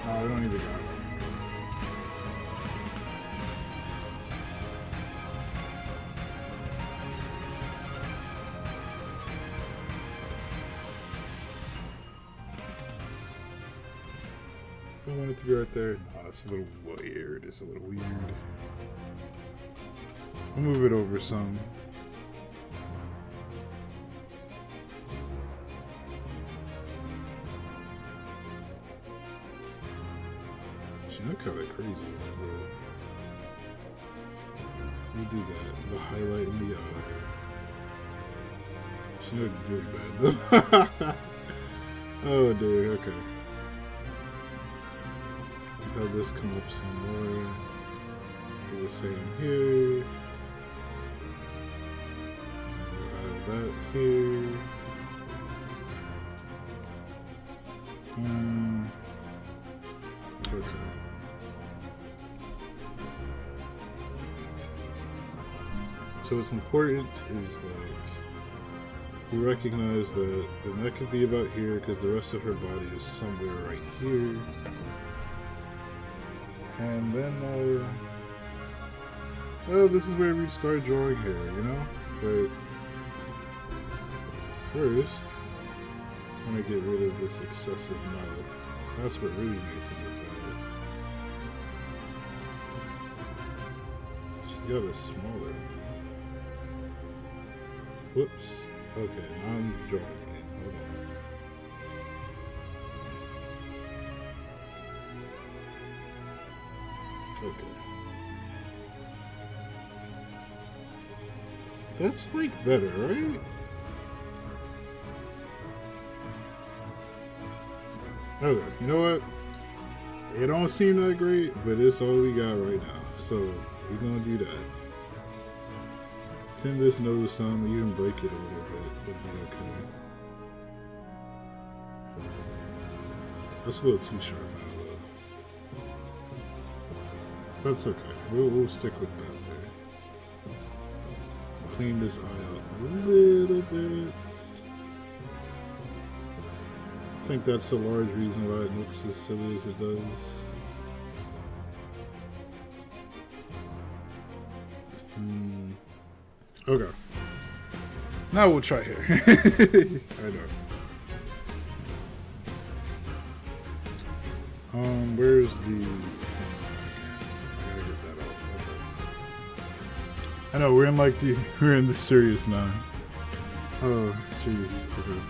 No, we don't need the guideline anymore. I want it to be right there. No, it's a little weird. It's a little weird. I'll move it over some. Look how that crazy. We do that. The highlight in the eye. So You know what to do bad. Oh dear, okay. Have this come up some more. Do the same here. We'll have that here. Okay. So what's important is like we recognize that the neck could be about here because the rest of her body is somewhere right here. And then, oh, this is where we start drawing hair, you know? But first, I'm gonna get rid of this excessive mouth. That's what really makes it look bad. She's got a smaller. Whoops. Okay, now I'm drawing again. Hold on. Okay. That's like better, right? Okay, you know what? It don't seem that great, but it's all we got right now. So we're gonna do that. Thin this nose some, even break it a little bit. It'll be okay. That's a little too sharp now, though. That's okay. We'll stick with that there. Clean this eye out a little bit. I think that's a large reason why it looks as silly as it does. Okay. Now we'll try here. I know. Where's the... I gotta get that off. Okay. I know, we're in the serious now. Oh, jeez. Okay.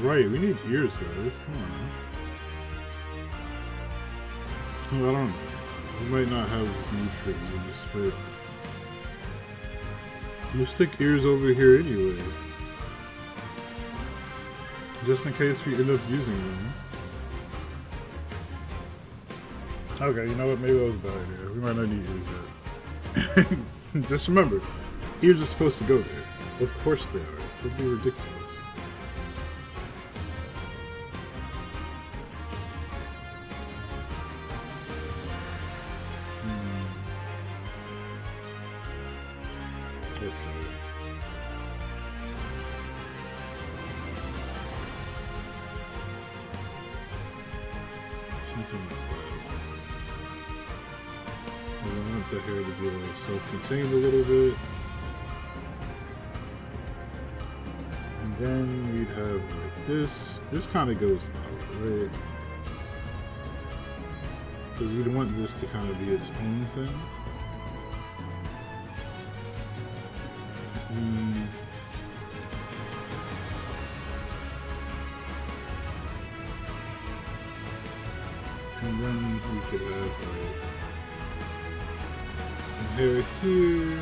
Right, we need ears, guys. Come on. Well, I don't know. We might not have need for ears, but we'll stick ears over here anyway. Just in case we end up using them. Okay, you know what? Maybe that was a bad idea. We might not need ears yet. Just remember, ears are supposed to go there. Of course they are. It would be ridiculous. The hair to be self-contained a little bit, and then we'd have like this. This kind of goes out, right? Because you'd want this to kind of be its own thing. And then we could have like hair here,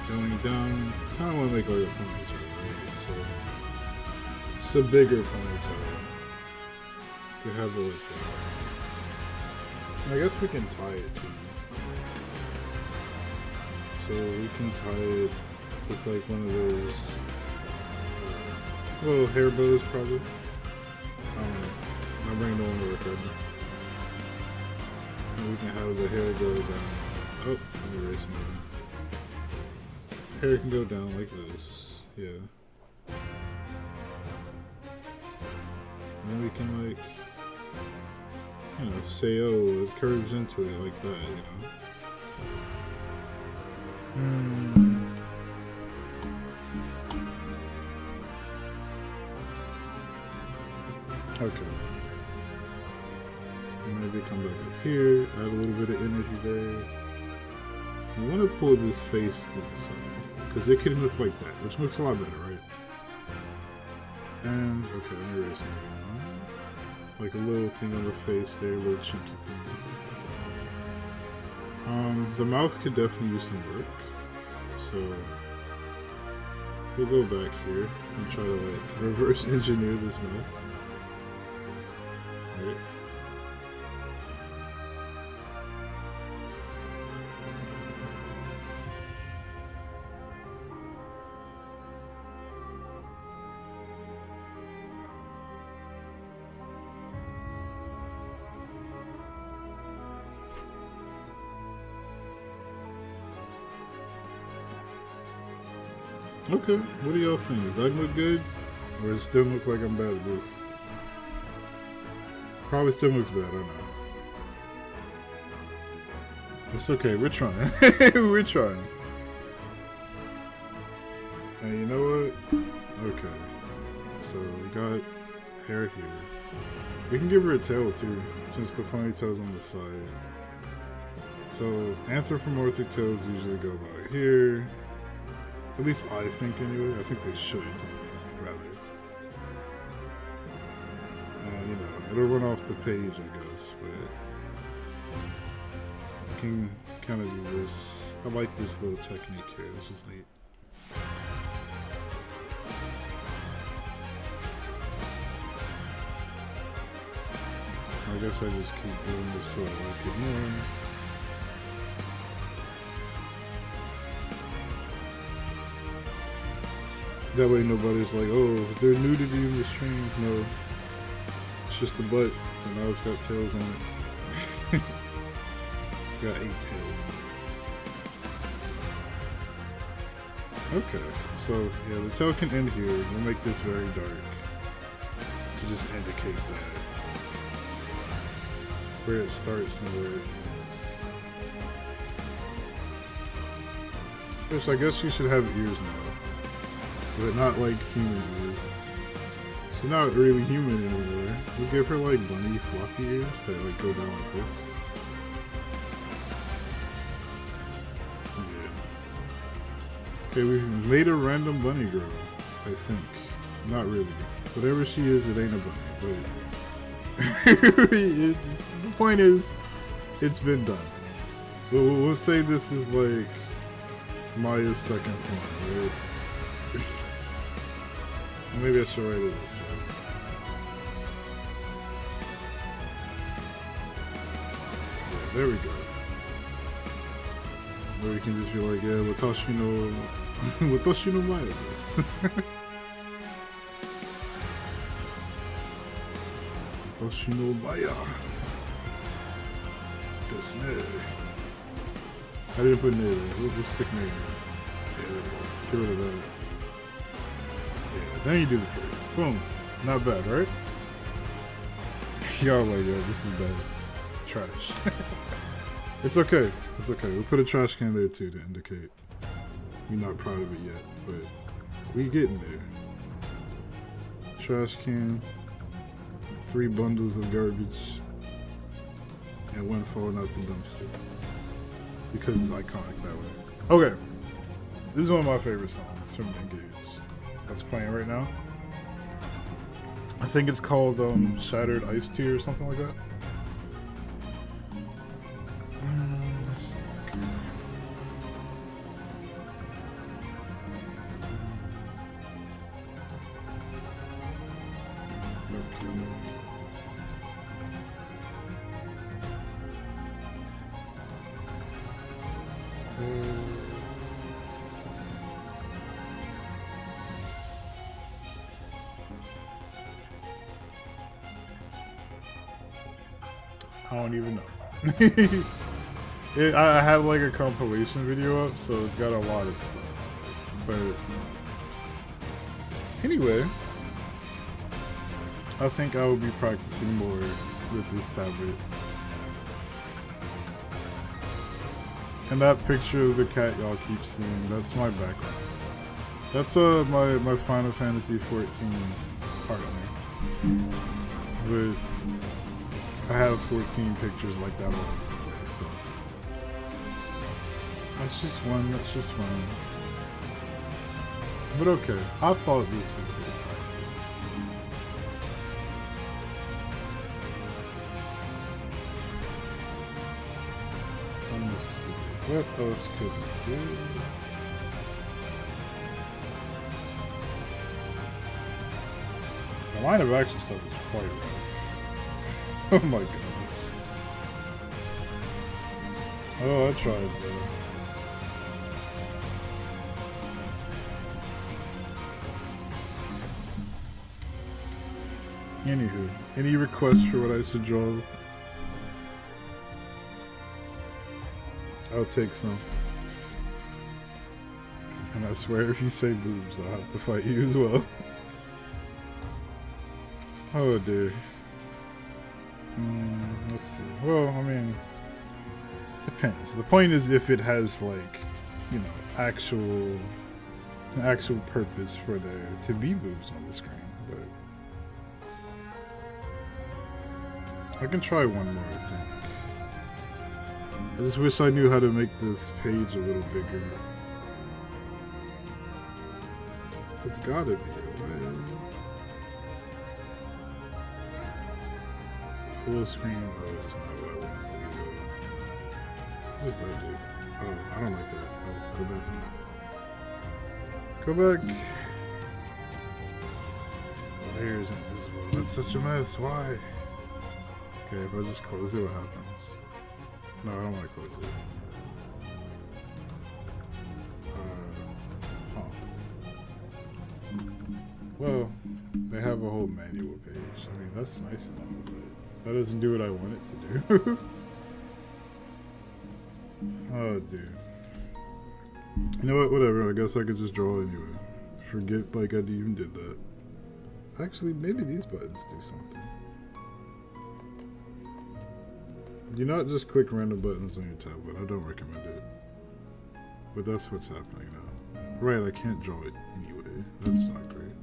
going down. I kind of want to make like a ponytail, right? So it's a bigger ponytail. You have it like that. I guess we can tie it too. So we can tie it with like one of those little hair bows, probably. I don't know. My brain don't want to work right now. And we can have the hair go down. Oh, I'm erasing it. Hair can go down like this, yeah. And then we can like, you know, say, oh, it curves into it like that, you know. Okay. Maybe come back up here, add a little bit of energy there. You want to pull this face to the side, because it can look like that, which looks a lot better, right? And, okay, let me erase it. Like a little thing on the face there, a little cheeky thing. The mouth could definitely use some work, so we'll go back here and try to like reverse engineer this map. Right. Okay, what do y'all think? Does that look good? Or does it still look like I'm bad at this? Probably still looks bad, I know. It's okay, we're trying. We're trying. And you know what? Okay. So we got hair here. We can give her a tail too, since the ponytail's on the side. So anthropomorphic tails usually go about here. At least I think anyway. I think they should, rather. You know, it'll run off the page, I guess, but you can kind of do this. I like this little technique here. This is neat. I guess I just keep doing this till I like it more. That way nobody's like, oh, there's nudity in the stream. No. It's just a butt, and now it's got tails on it. Got 8 tails. Okay, so yeah, the tail can end here. We'll make this very dark to just indicate that. Where it starts and where it ends. Yes, I guess you should have ears now. But not like human ears. She's not really human anymore. We'll give her like bunny floppy ears that like go down like this. Yeah. Okay, we've made a random bunny girl, I think. Not really. Whatever she is, it ain't a bunny. But the point is, it's been done. We'll say this is like Maya's second form, right? Maybe I should write it this way. Yeah, there we go. Or you can just be like, yeah, watashi no Maya desu. Watashi no Maya desu ne. I didn't put ne there. We'll stick ne there. Yeah, there we go. Get rid of that. Then you do the period. Boom. Not bad, right? Y'all like, yeah, this is bad. It's trash. It's okay. It's okay. We'll put a trash can there too to indicate we're not proud of it yet, but we getting there. Trash can, 3 bundles of garbage, and 1 falling out the dumpster. Because it's iconic that way. Okay. This is one of my favorite songs from Engage. That's playing right now. I think it's called Shattered Iced Tea or something like that. Let's see. I don't even know. I have like a compilation video up, so it's got a lot of stuff. But anyway, I think I will be practicing more with this tablet. And that picture of the cat y'all keep seeing, that's my background. That's my Final Fantasy 14 partner. But I have 14 pictures like that all over the place, so that's just one, that's just one. But okay, I thought this was good practice. Let me see, what else could we do? The line of action stuff is quite rough. Oh my god. Oh, I tried though. Anywho, any requests for what I should draw? I'll take some. And I swear if you say boobs, I'll have to fight you as well. Oh dear. Let's see. Well, I mean, depends. The point is if it has like, you know, actual purpose for there to be boobs on the screen, but I can try one more, I think. I just wish I knew how to make this page a little bigger. It's gotta be a way. Full screen, oh, it's not what I want to do. What does that do? Oh, I don't like that. Oh, go back. Go back. The layer is invisible. That's such a mess. Why? Okay, if I just close it, what happens? No, I don't want to close it. Well, they have a whole manual page. I mean, that's nice enough, but that doesn't do what I want it to do. Oh, dude. You know what? Whatever. I guess I could just draw anyway. Forget like I even did that. Actually, maybe these buttons do something. Do not just click random buttons on your tablet. I don't recommend it. But that's what's happening now. Right, I can't draw it anyway. That's not great.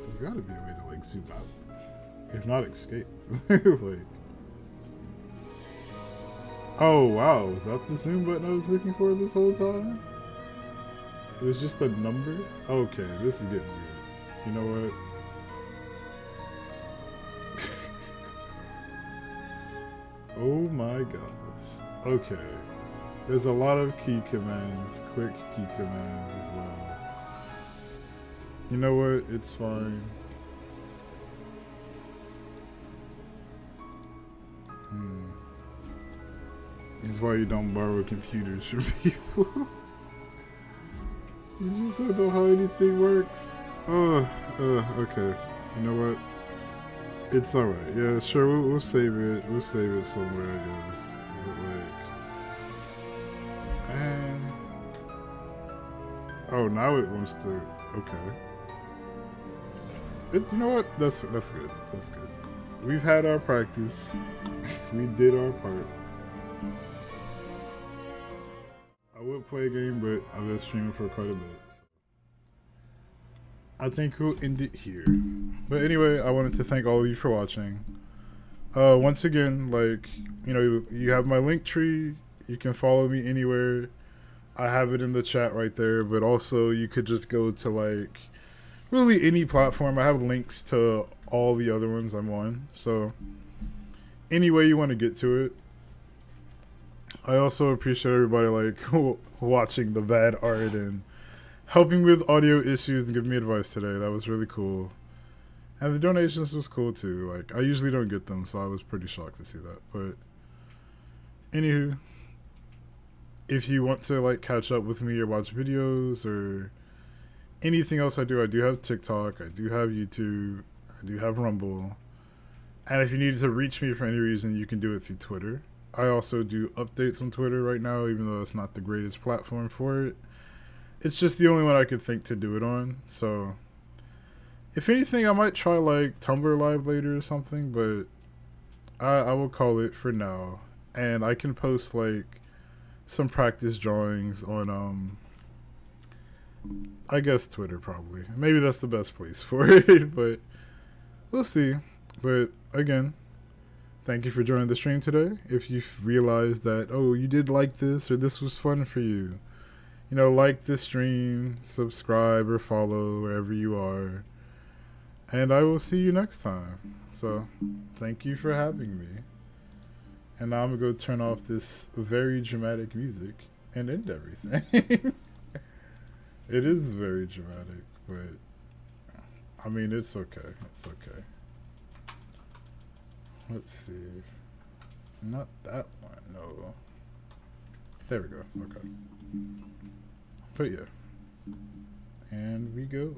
There's gotta be a way to like zoom out. If not escape. Like. Oh wow, was that the zoom button I was looking for this whole time? It was just a number? Okay, this is getting weird. You know what? Oh my gosh. Okay. There's a lot of key commands, quick key commands as well. You know what? It's fine. This is why you don't borrow computers from people. You just don't know how anything works. Okay. You know what? It's alright. Yeah, sure, we'll save it. We'll save it somewhere, I guess. But like... And... Oh, now it wants to... Okay. You know what? That's good. That's good. We've had our practice. We did our part. I would play a game, but I've been streaming for quite a bit. So. I think we'll end it here. But anyway, I wanted to thank all of you for watching. Once again, like, you know, you have my link tree. You can follow me anywhere. I have it in the chat right there. But also, you could just go to, like, really any platform. I have links to all the other ones I'm on. So, any way you want to get to it. I also appreciate everybody like watching the bad art and helping with audio issues and giving me advice today. That was really cool. And the donations was cool too. Like I usually don't get them, so I was pretty shocked to see that. But anywho, if you want to like catch up with me or watch videos or anything else I do have TikTok, I do have YouTube, I do have Rumble. And if you need to reach me for any reason, you can do it through Twitter. I also do updates on Twitter right now, even though it's not the greatest platform for it. It's just the only one I could think to do it on. So, if anything, I might try like Tumblr Live later or something, but I will call it for now. And I can post like some practice drawings on, I guess Twitter probably. Maybe that's the best place for it, but we'll see. But again, thank you for joining the stream today. If you've realized that, oh, you did like this or this was fun for you, you know, like the stream, subscribe or follow wherever you are. And I will see you next time. So, thank you for having me. And now I'm going to go turn off this very dramatic music and end everything. It is very dramatic, but I mean, it's okay. It's okay. Let's see. Not that one, no. There we go. Okay. But yeah. And we go.